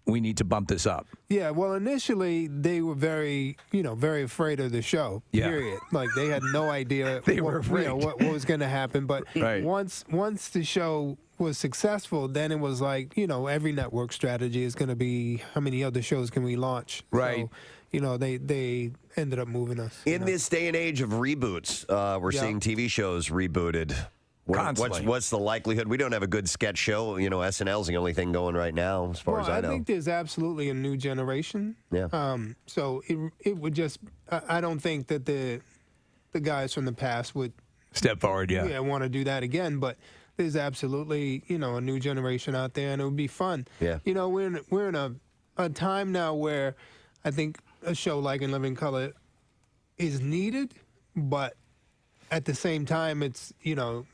we need to bump this up? Yeah, well, initially they were very afraid of the show. Period. Like they had no idea what was going to happen. But once the show was successful, then it was like, you know, every network strategy is going to be how many other shows can we launch? Right. So, you know, they ended up moving us. In this day and age of reboots, we're seeing TV shows rebooted. Constantly. What's the likelihood? We don't have a good sketch show. You know, SNL's the only thing going right now, as far as I know. I think there's absolutely a new generation. Yeah. So it would just. I don't think that the guys from the past would step forward. Yeah. Yeah, want to do that again. But there's absolutely, you know, a new generation out there, and it would be fun. Yeah. You know, we're in a time now where I think a show like In Living Color is needed, but at the same time, it's, you know,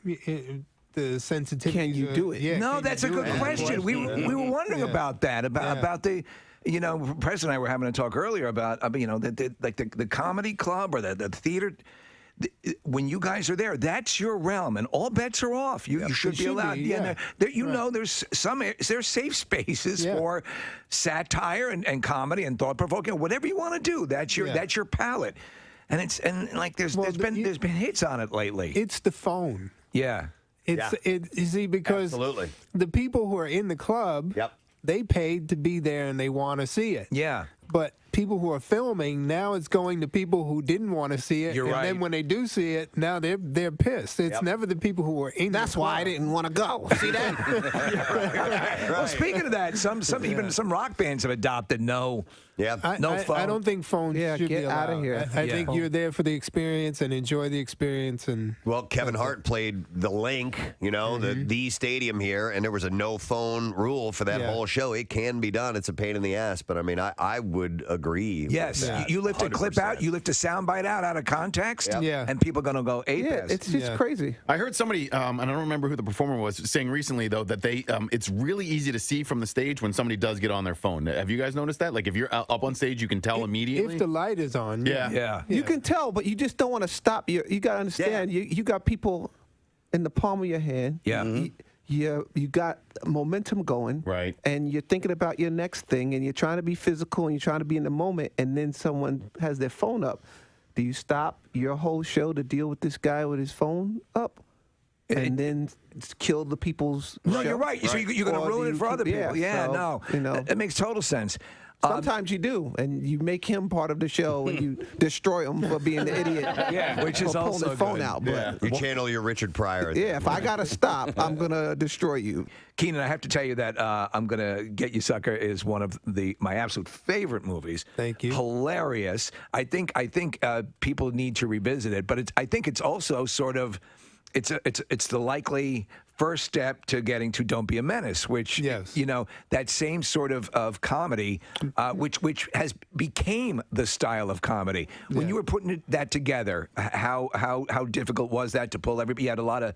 the sensitivity. Can you do it? Yeah. No, can that's you a do good it? question. We were wondering about that, about the, you know, Preston and I were having a talk earlier about, you know, the comedy club or the theater. When you guys are there, that's your realm, and all bets are off. You should be allowed. Know, there's safe spaces for satire and comedy and thought provoking, whatever you want to do. That's your palette, and there's been hits on it lately. It's the phone. Yeah. You see, because Absolutely. the people who are in the club, they paid to be there and they want to see it. Yeah. But people who are filming, now it's going to people who didn't want to see it. You're and right. then when they do see it, now they're pissed. It's never the people who are in That's the why I club. didn't want to go. See that? Well, speaking of that, even some rock bands have adopted no phone. I don't think phones should get be outta allowed. here. I think you're there for the experience and enjoy the experience. And well, Kevin Hart played the Link, you know, the stadium here, and there was a no phone rule for that whole show. It can be done. It's a pain in the ass, but I mean, I would agree. Yes, with that, you lift a clip 100%. out, you lift a soundbite out of context, Yeah. and people are going to go ape. It's just crazy. I heard somebody, and I don't remember who the performer was, saying recently though that they, it's really easy to see from the stage when somebody does get on their phone. Have you guys noticed that? Like if you're up on stage, you can tell immediately. if the light is on, You can tell, but you just don't want to stop. You got to understand. You got people in the palm of your hand. Yeah. You got momentum going, right? And you're thinking about your next thing, and you're trying to be physical, and you're trying to be in the moment, and then someone has their phone up. Do you stop your whole show to deal with this guy with his phone up, and then kill the people's? No, show? you're right. So you're going to Or ruin do it for you other keep- people. so, No, you know, it makes total sense. Sometimes you do, and you make him part of the show, and you destroy him for being the idiot. Yeah, which is for pulling also the phone good. out. Yeah. But You channel your Richard Pryor. yeah, if I gotta stop, I'm gonna destroy you. Keenan, I have to tell you that I'm going to Get You Sucker is one of my absolute favorite movies. Thank you. Hilarious. I think people need to revisit it, but I think it's also sort of it's the likely first step to getting to Don't Be a Menace, which you know, that same sort of comedy, which has became the style of comedy. When you were putting that together, how difficult was that to pull everybody? You had a lot of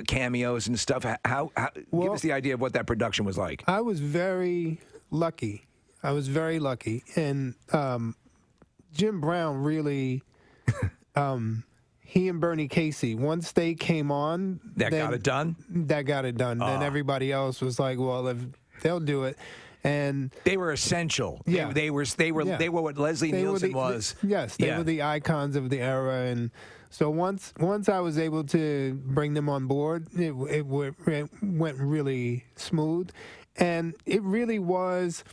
cameos and stuff. Give us the idea of what that production was like. I was very lucky. And Jim Brown really, he and Bernie Casey, once they came on, got it done. Then everybody else was like, well, if they'll do it. And they were essential. Yeah. They were what Leslie Nielsen was. Yes, they were the icons of the era. And so once I was able to bring them on board, it went really smooth. And it really was,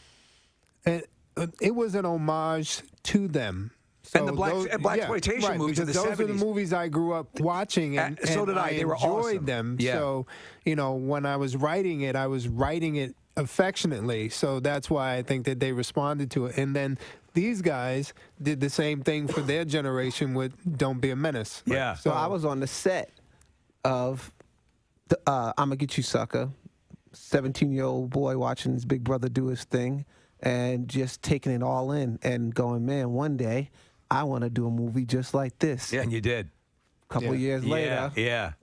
it was an homage to them. And the blaxploitation movies of the those 70s. are the movies I grew up watching, and so did I. They were enjoyed awesome. them. Yeah. So, when I was writing it affectionately. So that's why I think that they responded to it. And then these guys did the same thing for their generation with Don't Be a Menace. Yeah. So I was on the set of I'ma Get You Sucker, 17-year-old boy watching his big brother do his thing and just taking it all in and going, man, one day I want to do a movie just like this. Yeah, and you did. A couple years later. Yeah.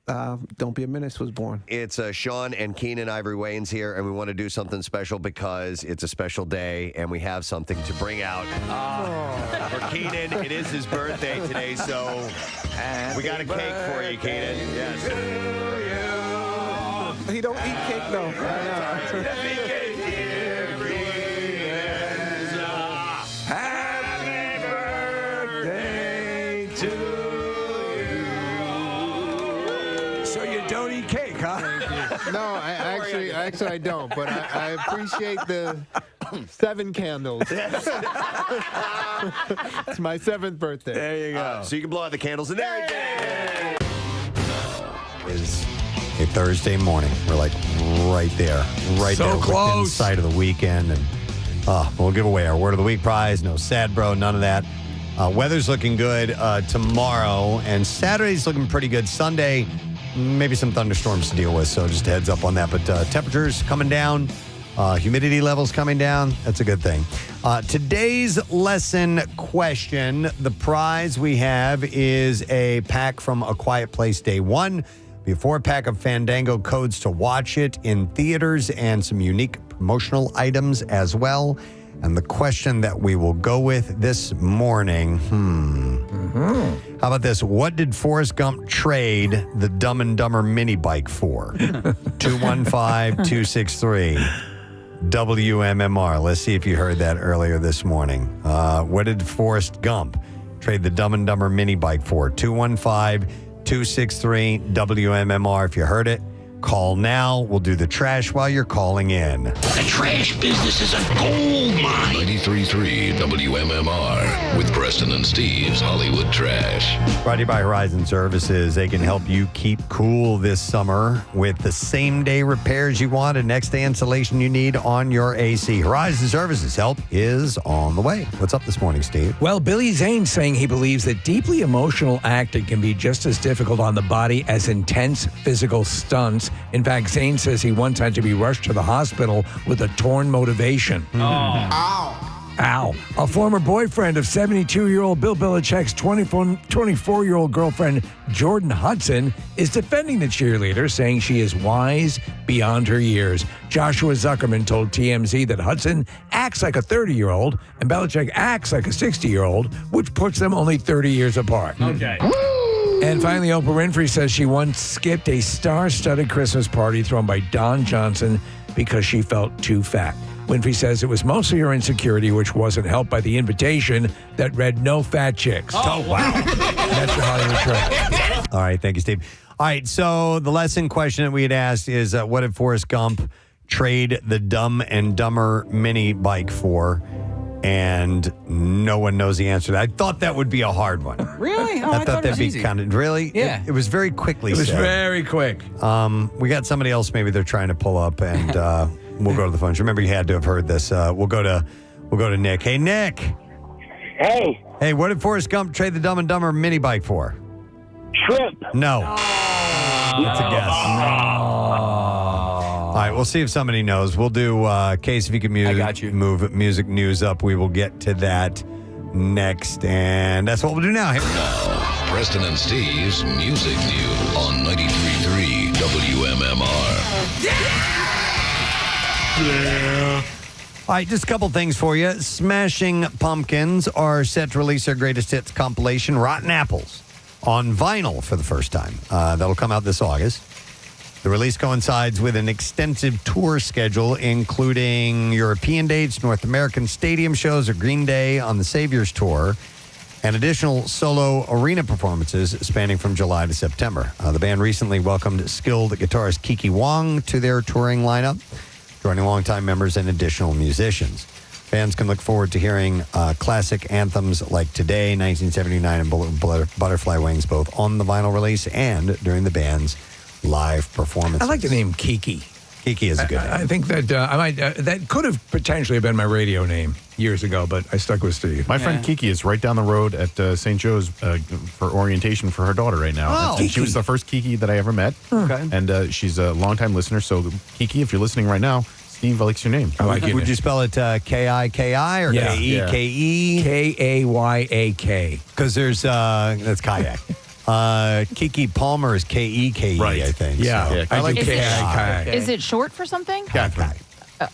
Don't Be a Menace was born. It's Sean and Keenan Ivory Wayans here, and we want to do something special because it's a special day, and we have something to bring out for Keenan. It is his birthday today, so we got a cake for you, Keenan. Yes. He don't eat cake though. Happy birthday to you. So you don't eat cake, huh? No, I actually don't. But I appreciate the 7 candles. It's my 7th birthday. There you go. So you can blow out the candles in there. Is a Thursday morning. We're like right there. Right So there. close. Within sight of the weekend. And we'll give away our Word of the Week prize. No sad bro, none of that. Weather's looking good tomorrow. And Saturday's looking pretty good. Sunday, maybe some thunderstorms to deal with. So just a heads up on that. But temperatures coming down. Humidity levels coming down. That's a good thing. Today's lesson question. The prize we have is a pack from A Quiet Place Day 1. Be a 4-pack of Fandango codes to watch it in theaters and some unique promotional items as well. And the question that we will go with this morning, how about this? What did Forrest Gump trade the Dumb and Dumber mini bike for? 215-263. WMMR. Let's see if you heard that earlier this morning. What did Forrest Gump trade the Dumb and Dumber mini bike for? 215-263 WMMR. If you heard it, call now. We'll do the trash while you're calling in. The trash business is a gold mine. 93.3 WMMR with Preston and Steve's Hollywood Trash. Brought to you by Horizon Services. They can help you keep cool this summer with the same-day repairs you want and next-day installation you need on your AC. Horizon Services help is on the way. What's up this morning, Steve? Well, Billy Zane's saying he believes that deeply emotional acting can be just as difficult on the body as intense physical stunts. In fact, Zane says he once had to be rushed to the hospital with a torn motivation. Ow. A former boyfriend of 72-year-old Bill Belichick's 24-year-old girlfriend, Jordan Hudson, is defending the cheerleader, saying she is wise beyond her years. Joshua Zuckerman told TMZ that Hudson acts like a 30-year-old and Belichick acts like a 60-year-old, which puts them only 30 years apart. Okay. And finally, Oprah Winfrey says she once skipped a star-studded Christmas party thrown by Don Johnson because she felt too fat. Winfrey says it was mostly her insecurity, which wasn't helped by the invitation that read "No Fat Chicks." Oh, wow. That's your Hollywood Trash. All right. Thank you, Steve. All right. So the lesson question that we had asked is, what did Forrest Gump trade the Dumb and Dumber mini bike for? And no one knows the answer to that. I thought that would be a hard one. Really? Oh, I thought it that'd was be easy. kind of, really? Yeah. It was very quickly It was said. very quick. We got somebody else maybe they're trying to pull up, and we'll go to the phones. Remember, you had to have heard this. We'll go to Nick. Hey, Nick. Hey. Hey, what did Forrest Gump trade the Dumb and Dumber mini bike for? Shrimp. No. That's a guess. All right, we'll see if somebody knows. We'll do, Case, if you can move music news up, we will get to that next. And that's what we'll do now. Now, Preston and Steve's Music News on 93.3 WMMR. Yeah. All right, just a couple things for you. Smashing Pumpkins are set to release their greatest hits compilation, Rotten Apples, on vinyl for the first time. That'll come out this August. The release coincides with an extensive tour schedule, including European dates, North American stadium shows, or Green Day on the Saviors Tour, and additional solo arena performances spanning from July to September. The band recently welcomed skilled guitarist Kiki Wong to their touring lineup, joining longtime members and additional musicians. Fans can look forward to hearing classic anthems like Today, 1979, and Butterfly Wings, both on the vinyl release and during the band's live performances. I like the name Kiki. Kiki is a good name. I think that I might that could have potentially been my radio name years ago, but I stuck with Steve. My friend Kiki is right down the road at St. Joe's for orientation for her daughter right now. Oh, And she was the first Kiki that I ever met. Okay. And she's a longtime listener. So, Kiki, if you're listening right now, Steve likes your name. I like it. Would you spell it K-I-K-I or K-E-K-E? K-A-Y-A-K. Because there's, that's kayak. Kiki Palmer is K-E-K-E, I think. Yeah. So. Yeah, I like Is it- K-I-K. Is it short for something? Catherine.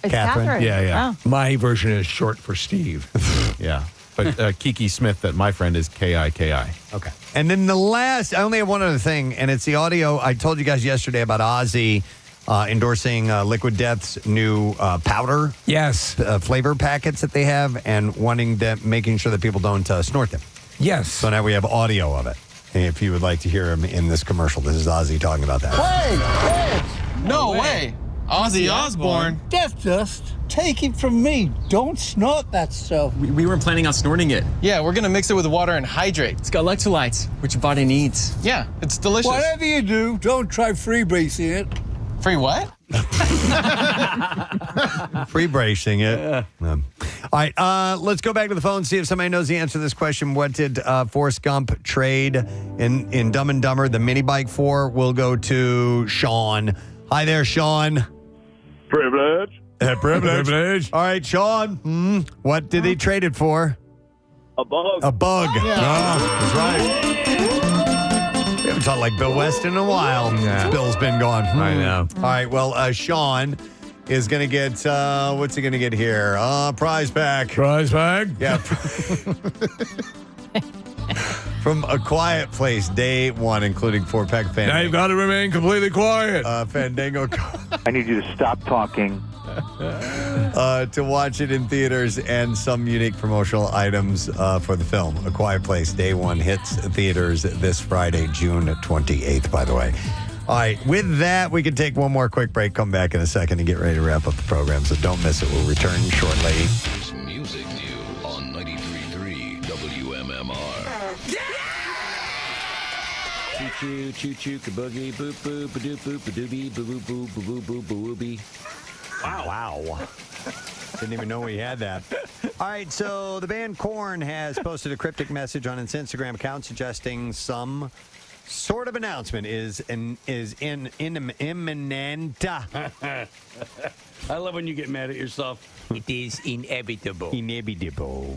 It's Catherine? Yeah. Oh. My version is short for Steve. Yeah. But Kiki Smith, that my friend, is K-I-K-I. Okay. And then the last, I only have one other thing, and it's the audio. I told you guys yesterday about Ozzy endorsing Liquid Death's new powder. Yes. Flavor packets that they have, and wanting them, making sure that people don't snort them. Yes. So now we have audio of it. If you would like to hear him in this commercial, this is Ozzy talking about that. Hey, No way. Ozzy Osbourne. That's just take it from me. Don't snort that stuff. We weren't planning on snorting it. Yeah, we're gonna mix it with water and hydrate. It's got electrolytes, which your body needs. Yeah, it's delicious. Whatever you do, don't try freebasing it. Free what? Free bracing it. All right, let's go back to the phone and see if somebody knows the answer to this question. What did Forrest Gump trade in Dumb and Dumber the mini bike for? We'll go to Sean. Hi there, Sean. Privilege. Privilege. All right, Sean. What did he trade it for? A bug. A bug. Yeah. That's right. We haven't talked like Bill West in a while. Bill's been gone. I know. All right, well, Sean is going to get, what's he going to get here? Prize pack. Prize pack? Yeah. From A Quiet Place, day one, including 4-pack Fandango. Now you've got to remain completely quiet. Fandango. I need you to stop talking. To watch it in theaters and some unique promotional items for the film. A Quiet Place, day one, hits theaters this Friday, June 28th, by the way. All right, with that, we can take one more quick break, come back in a second, and get ready to wrap up the program, so don't miss it. We'll return shortly. It's Music New on 93.3 WMMR. Choo choo choo kaboogie boop boop badoo boop badoobie boo boo boo boo boo boo boo. Wow. Didn't even know we had that. All right, so the band Korn has posted a cryptic message on its Instagram account suggesting some sort of announcement is imminent. I love when you get mad at yourself. It is inevitable. Inevitable.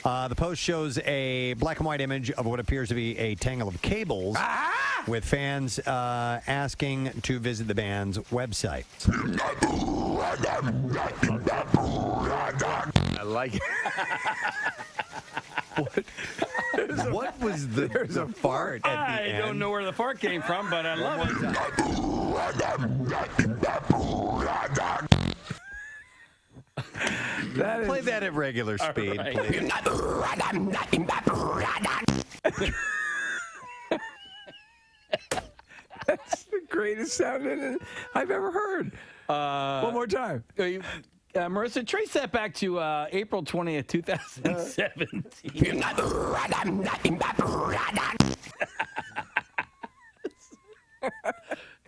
The post shows a black and white image of what appears to be a tangle of cables with fans asking to visit the band's website. I like it. What was the fart at the end? I don't know where the fart came from, but I love it. Play that at regular speed, right. please. That's the greatest sound I've ever heard. One more time. Marissa, trace that back to April 20th, 2017.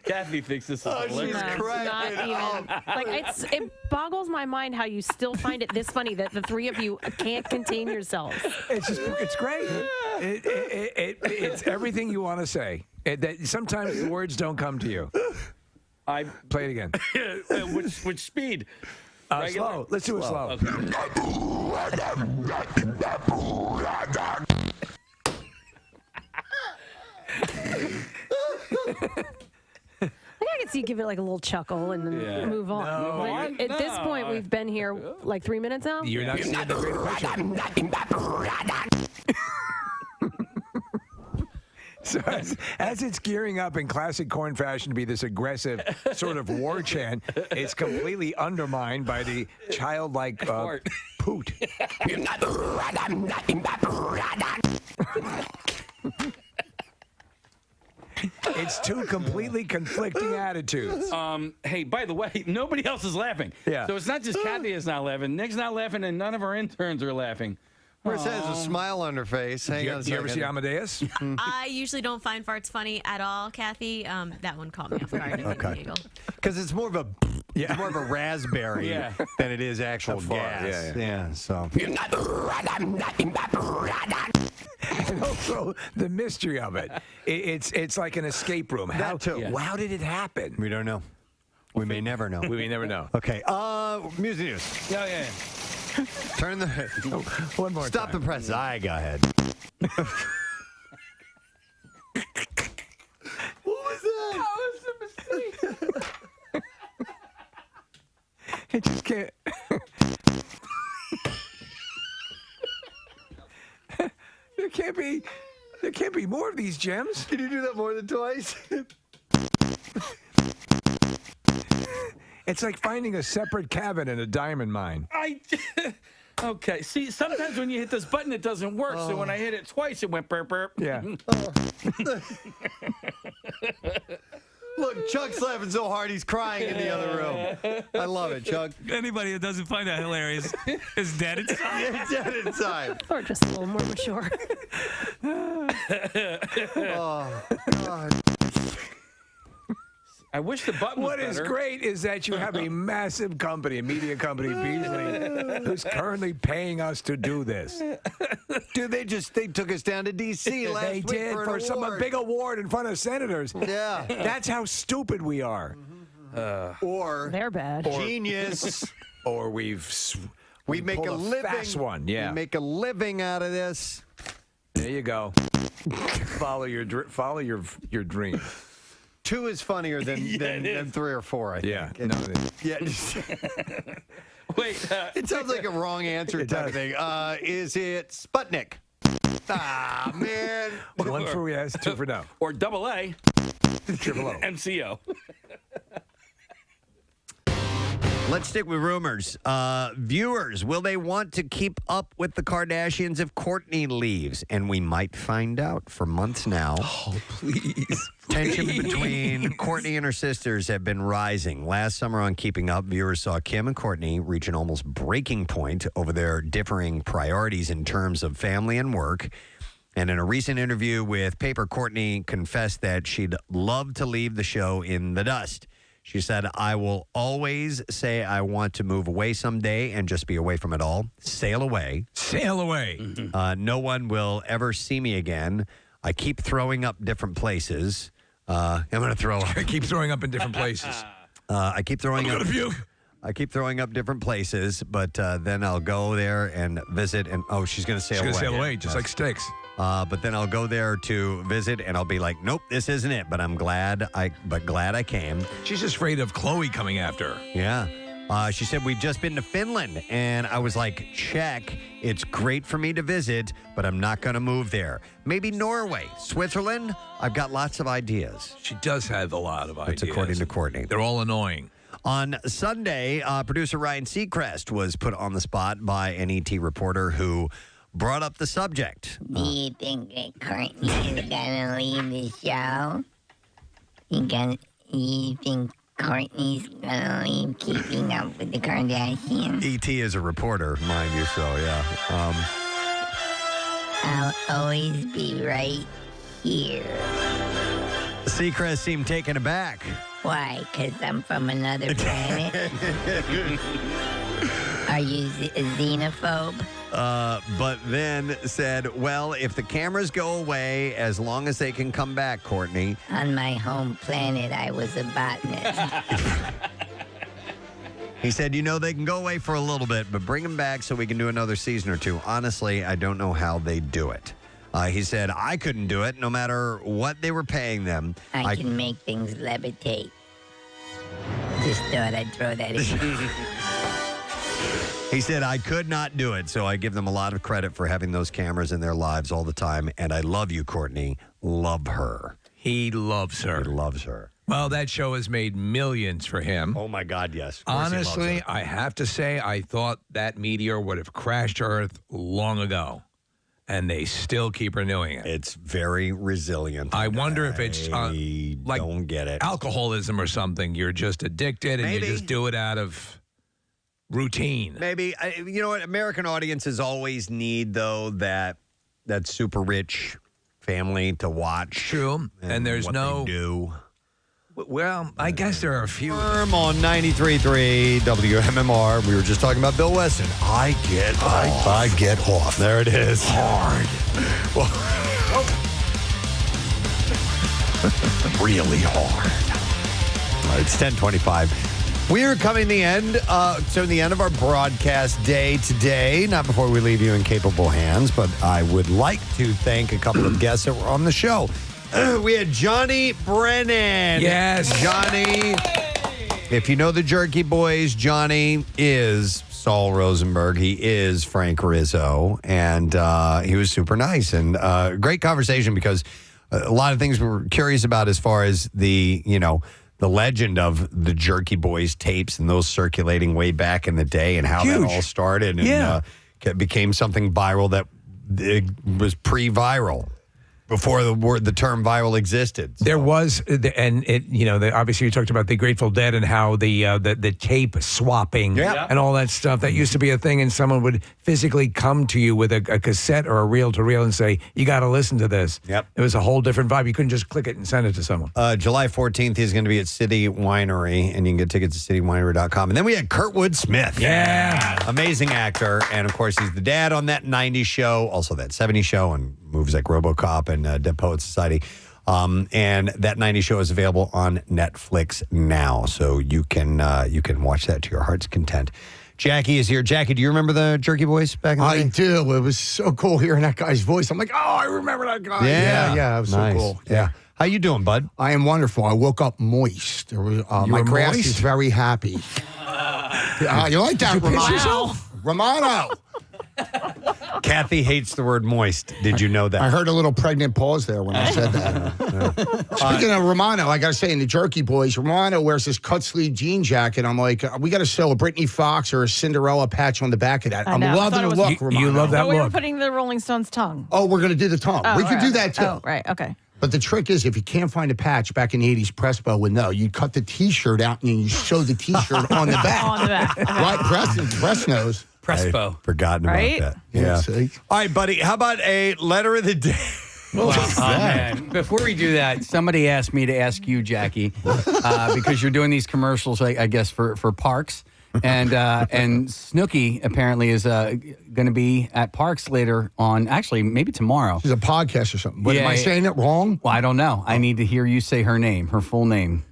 Kathy thinks this is hilarious. Not even. Like it boggles my mind how you still find it this funny that the three of you can't contain yourselves. It's great. It's everything you want to say. Sometimes the words don't come to you. I play it again. Which speed? Slow. Let's do it slow. I can see you give it like a little chuckle and then move on. No. Like, at this point, we've been here like 3 minutes now. You're not seeing the greater picture. So as it's gearing up in classic Korn fashion to be this aggressive sort of war chant, it's completely undermined by the childlike poot. It's two completely conflicting attitudes. Hey, by the way, nobody else is laughing. Yeah. So it's not just Kathy is not laughing. Nick's not laughing, and none of our interns are laughing. Marissa has a smile on her face. Hang on a second. Do you ever see Amadeus? I usually don't find farts funny at all, Kathy. That one caught me off guard. Okay. Because it's more of a it's more of a raspberry than it is actual gas. Yeah. So. And also the mystery of it. It's like an escape room. How did it happen? We don't know. We may never know. We may never know. Okay. Music news. Yeah. Turn the one more. Stop the press. Go ahead. What was that? That was a mistake. It just can't. There can't be more of these gems. Can you do that more than twice? It's like finding a separate cabin in a diamond mine. Okay. See, sometimes when you hit this button, it doesn't work. So when I hit it twice, it went burp burp. Yeah. Look, Chuck's laughing so hard he's crying in the other room. I love it, Chuck. Anybody that doesn't find that hilarious is dead inside. Yeah, dead inside. Or just a little more mature. Oh, God. I wish the button was What is better. great is that you have a massive company, a media company, Beasley, who's currently paying us to do this. Dude, they took us down to D.C. last They week did for some award. big award in front of senators. Yeah. That's how stupid we are. Or They're bad. genius. Or we make pulled a living. fast one. Yeah. We make a living out of this. There you go. Follow your dream. 2 is funnier than 3 or 4, I think. Yeah. Wait. It sounds like a wrong answer type of thing. Is it Sputnik? Ah, man. 1 for yes, 2 for no. Or double A. Triple O. MCO. Let's stick with rumors. Viewers, will they want to keep up with the Kardashians if Kourtney leaves? And we might find out for months now. Oh, please. Tension between Kourtney and her sisters have been rising. Last summer on Keeping Up, viewers saw Kim and Kourtney reach an almost breaking point over their differing priorities in terms of family and work. And in a recent interview with Paper, Kourtney confessed that she'd love to leave the show in the dust. She said, I will always say I want to move away someday and just be away from it all. Sail away. Sail away. No one will ever see me again. I keep throwing up different places. I'm going to throw up. I keep throwing up in different places. I keep throwing I'm up. gonna puke. I keep throwing up different places, but then I'll go there and visit. And she's going to sail away. She's going to sail away, just like Sticks. But then I'll go there to visit, and I'll be like, nope, this isn't it. But I'm glad I came. She's just afraid of Chloe coming after her. Yeah. She said, we've just been to Finland. And I was like, check. It's great for me to visit, but I'm not going to move there. Maybe Norway, Switzerland. I've got lots of ideas. She does have a lot of ideas. That's according to Kourtney. They're all annoying. On Sunday, producer Ryan Seacrest was put on the spot by an ET reporter who brought up the subject. Do you think that Kourtney is gonna leave the show? You think Kourtney's gonna leave Keeping Up with the Kardashians? ET is a reporter, mind you, so yeah. I'll always be right here. Seacrest seemed taken aback. Why? Because I'm from another planet? Are you a xenophobe? But then said, well, if the cameras go away, as long as they can come back, Kourtney. On my home planet, I was a botanist. He said, they can go away for a little bit, but bring them back so we can do another season or two. Honestly, I don't know how they do it. He said, I couldn't do it no matter what they were paying them. I can make things levitate. Just thought I'd throw that in. He said, I could not do it, so I give them a lot of credit for having those cameras in their lives all the time. And I love you, Kourtney. Love her. He loves her. He loves her. Well, that show has made millions for him. Oh, my God, yes. Honestly, I have to say, I thought that meteor would have crashed Earth long ago. And they still keep renewing it. It's very resilient. I wonder if it's like don't get it. Alcoholism or something. You're just addicted and you just do it out of routine. Maybe. You know what? American audiences always need, though, that super rich family to watch. True. And there's what no. They do. Well, I guess there are a few. On 93.3 WMMR. We were just talking about Bill Weston. I get off. There it is. Hard. Well, really hard. It's 10:25. We are coming to the end of our broadcast day today. Not before we leave you in capable hands, but I would like to thank a couple of guests that were on the show. We had Johnny Brennan. Yes. Johnny. If you know the Jerky Boys, Johnny is Saul Rosenberg. He is Frank Rizzo. And he was super nice. And great conversation because a lot of things we were curious about as far as the legend of the Jerky Boys tapes and those circulating way back in the day and how that all started and became something viral that was pre-viral. Before the term viral existed. There was, and it, obviously you talked about the Grateful Dead and how the tape swapping and all that stuff. That used to be a thing, and someone would physically come to you with a cassette or a reel-to-reel and say, you got to listen to this. Yep. It was a whole different vibe. You couldn't just click it and send it to someone. July 14th, he's going to be at City Winery, and you can get tickets at citywinery.com. And then we had Kurtwood Smith. Yeah. Amazing actor. And, of course, he's the dad on that 90s show, also that 70s show, and movies like RoboCop and Dead Poets Society. And that 90s show is available on Netflix now, so you can watch that to your heart's content. Jackie is here. Jackie, do you remember the Jerky Boys back in the day? I do. It was so cool hearing that guy's voice. I'm like, oh, I remember that guy. Yeah, it was nice. so cool. Yeah. How you doing, bud? I am wonderful. I woke up moist. My grass moist? is very happy. You like that, Romano? Kathy hates the word moist. Did you know that? I heard a little pregnant pause there when I said that. Speaking of Romano, I got to say, in the Jerky Boys, Romano wears this cut sleeve jean jacket. I'm like, we got to sew a Britney Fox or a Cinderella patch on the back of that. I'm loving the look, Romano. You love that we were look. putting the Rolling Stones tongue. Oh, we're going to do the tongue. Oh, we could right. do that, too. Oh, right. Okay. But the trick is, if you can't find a patch back in the 80s, Prespo would know. You cut the T-shirt out and you sew the T-shirt on the back. On the back. Right? Press knows. Prespo. I'd forgotten Right? about that. Yeah. See? All right, buddy. How about a letter of the day? Man. Before we do that, somebody asked me to ask you, Jackie, because you're doing these commercials, I guess, for Parks. And Snooki apparently is going to be at Parks later on, actually, maybe tomorrow. She's a podcast or something. But am I Yeah. saying it wrong? Well, I don't know. I need to hear you say her name, her full name.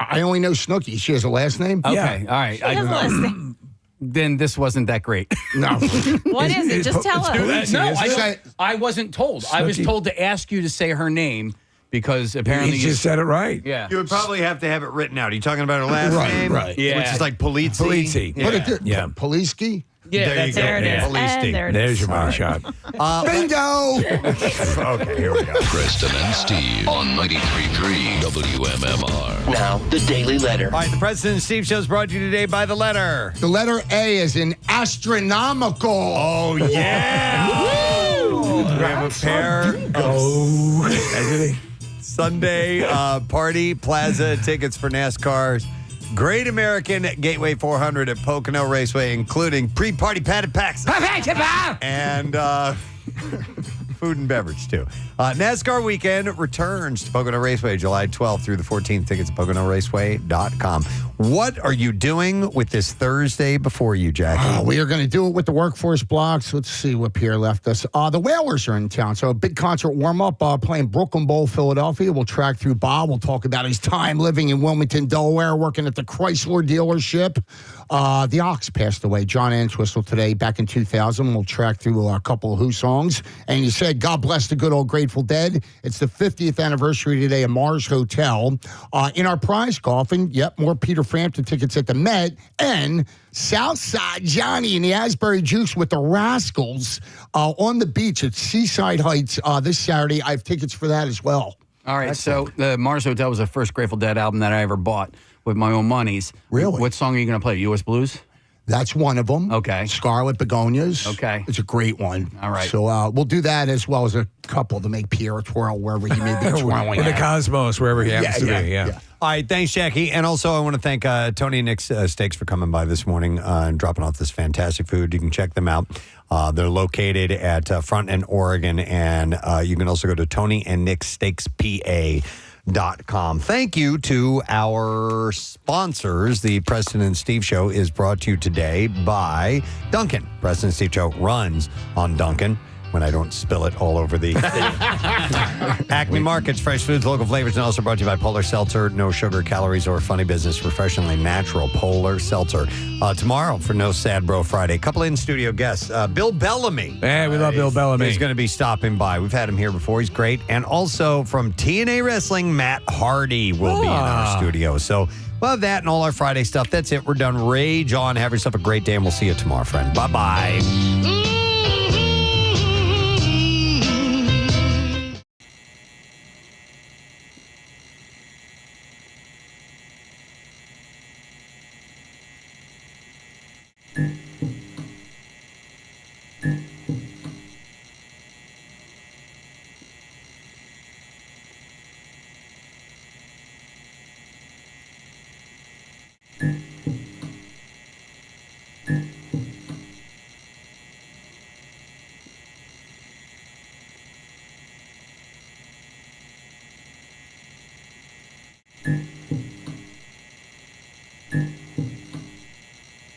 I only know Snooki. She has a last name? Okay, all right. She has a last name. Then this wasn't that great. No. What is it? Just tell us. No, I wasn't told. I was told to ask you to say her name because apparently He just said it right. Yeah. You would probably have to have it written out. Are you talking about her last name? Right. Yeah. Which is like Polizzi. Polizzi. Yeah. Poliski? Yeah, There you go. There it is. Polizzi. And there it is. There's your money shot. Bingo! Okay, here we go. Preston and Steve on 93.3 WMMR. Now, the Daily Letter. All right, the Preston and Steve Show is brought to you today by the letter. The letter A is in astronomical. Oh, yeah. We have a pair of Sunday party plaza tickets for NASCAR's Great American Gateway 400 at Pocono Raceway, including pre-party padded packs and food and beverage, too. NASCAR weekend returns to Pocono Raceway July 12th through the 14th. Tickets at PoconoRaceway.com. What are you doing with this Thursday before you, Jackie? We are going to do it with the workforce blocks. Let's see what Pierre left us. The Whalers are in town, so a big concert warm-up playing Brooklyn Bowl, Philadelphia. We'll track through Bob. We'll talk about his time living in Wilmington, Delaware, working at the Chrysler dealership. The Ox passed away, John Entwistle, today, back in 2000. We'll track through a couple of Who songs. And you said, God bless the good old Grateful Dead. It's the 50th anniversary today of Mars Hotel. In our prize coffin, more Peter Frampton tickets at the Met, and Southside Johnny and the Asbury Jukes with the Rascals on the beach at Seaside Heights this Saturday. I have tickets for that as well. All right, so the Mars Hotel was the first Grateful Dead album that I ever bought with my own monies. Really? What song are you going to play? U.S. Blues? That's one of them. Okay. Scarlet Begonias. Okay. It's a great one. All right. So we'll do that as well as a couple to make Pierre twirl wherever he may be twirling. Or the at. Cosmos, wherever he happens to be. Yeah. All right, thanks, Jackie. And also, I want to thank Tony and Nick's Steaks for coming by this morning and dropping off this fantastic food. You can check them out. They're located at Front and Oregon, and you can also go to TonyandNickSteaksPA.com. Thank you to our sponsors. The Preston and Steve Show is brought to you today by Dunkin'. Preston and Steve Show runs on Dunkin'. When I don't spill it all over the Acme Markets, fresh foods, local flavors, and also brought to you by Polar Seltzer. No sugar, calories, or funny business. Refreshingly natural Polar Seltzer. Tomorrow for No Sad Bro Friday. A couple in-studio guests. Bill Bellamy. Yeah, we love Bill Bellamy. He's going to be stopping by. We've had him here before. He's great. And also from TNA Wrestling, Matt Hardy will be in our studio. So we'll have that and all our Friday stuff. That's it. We're done. Rage on. Have yourself a great day, and we'll see you tomorrow, friend. Bye-bye.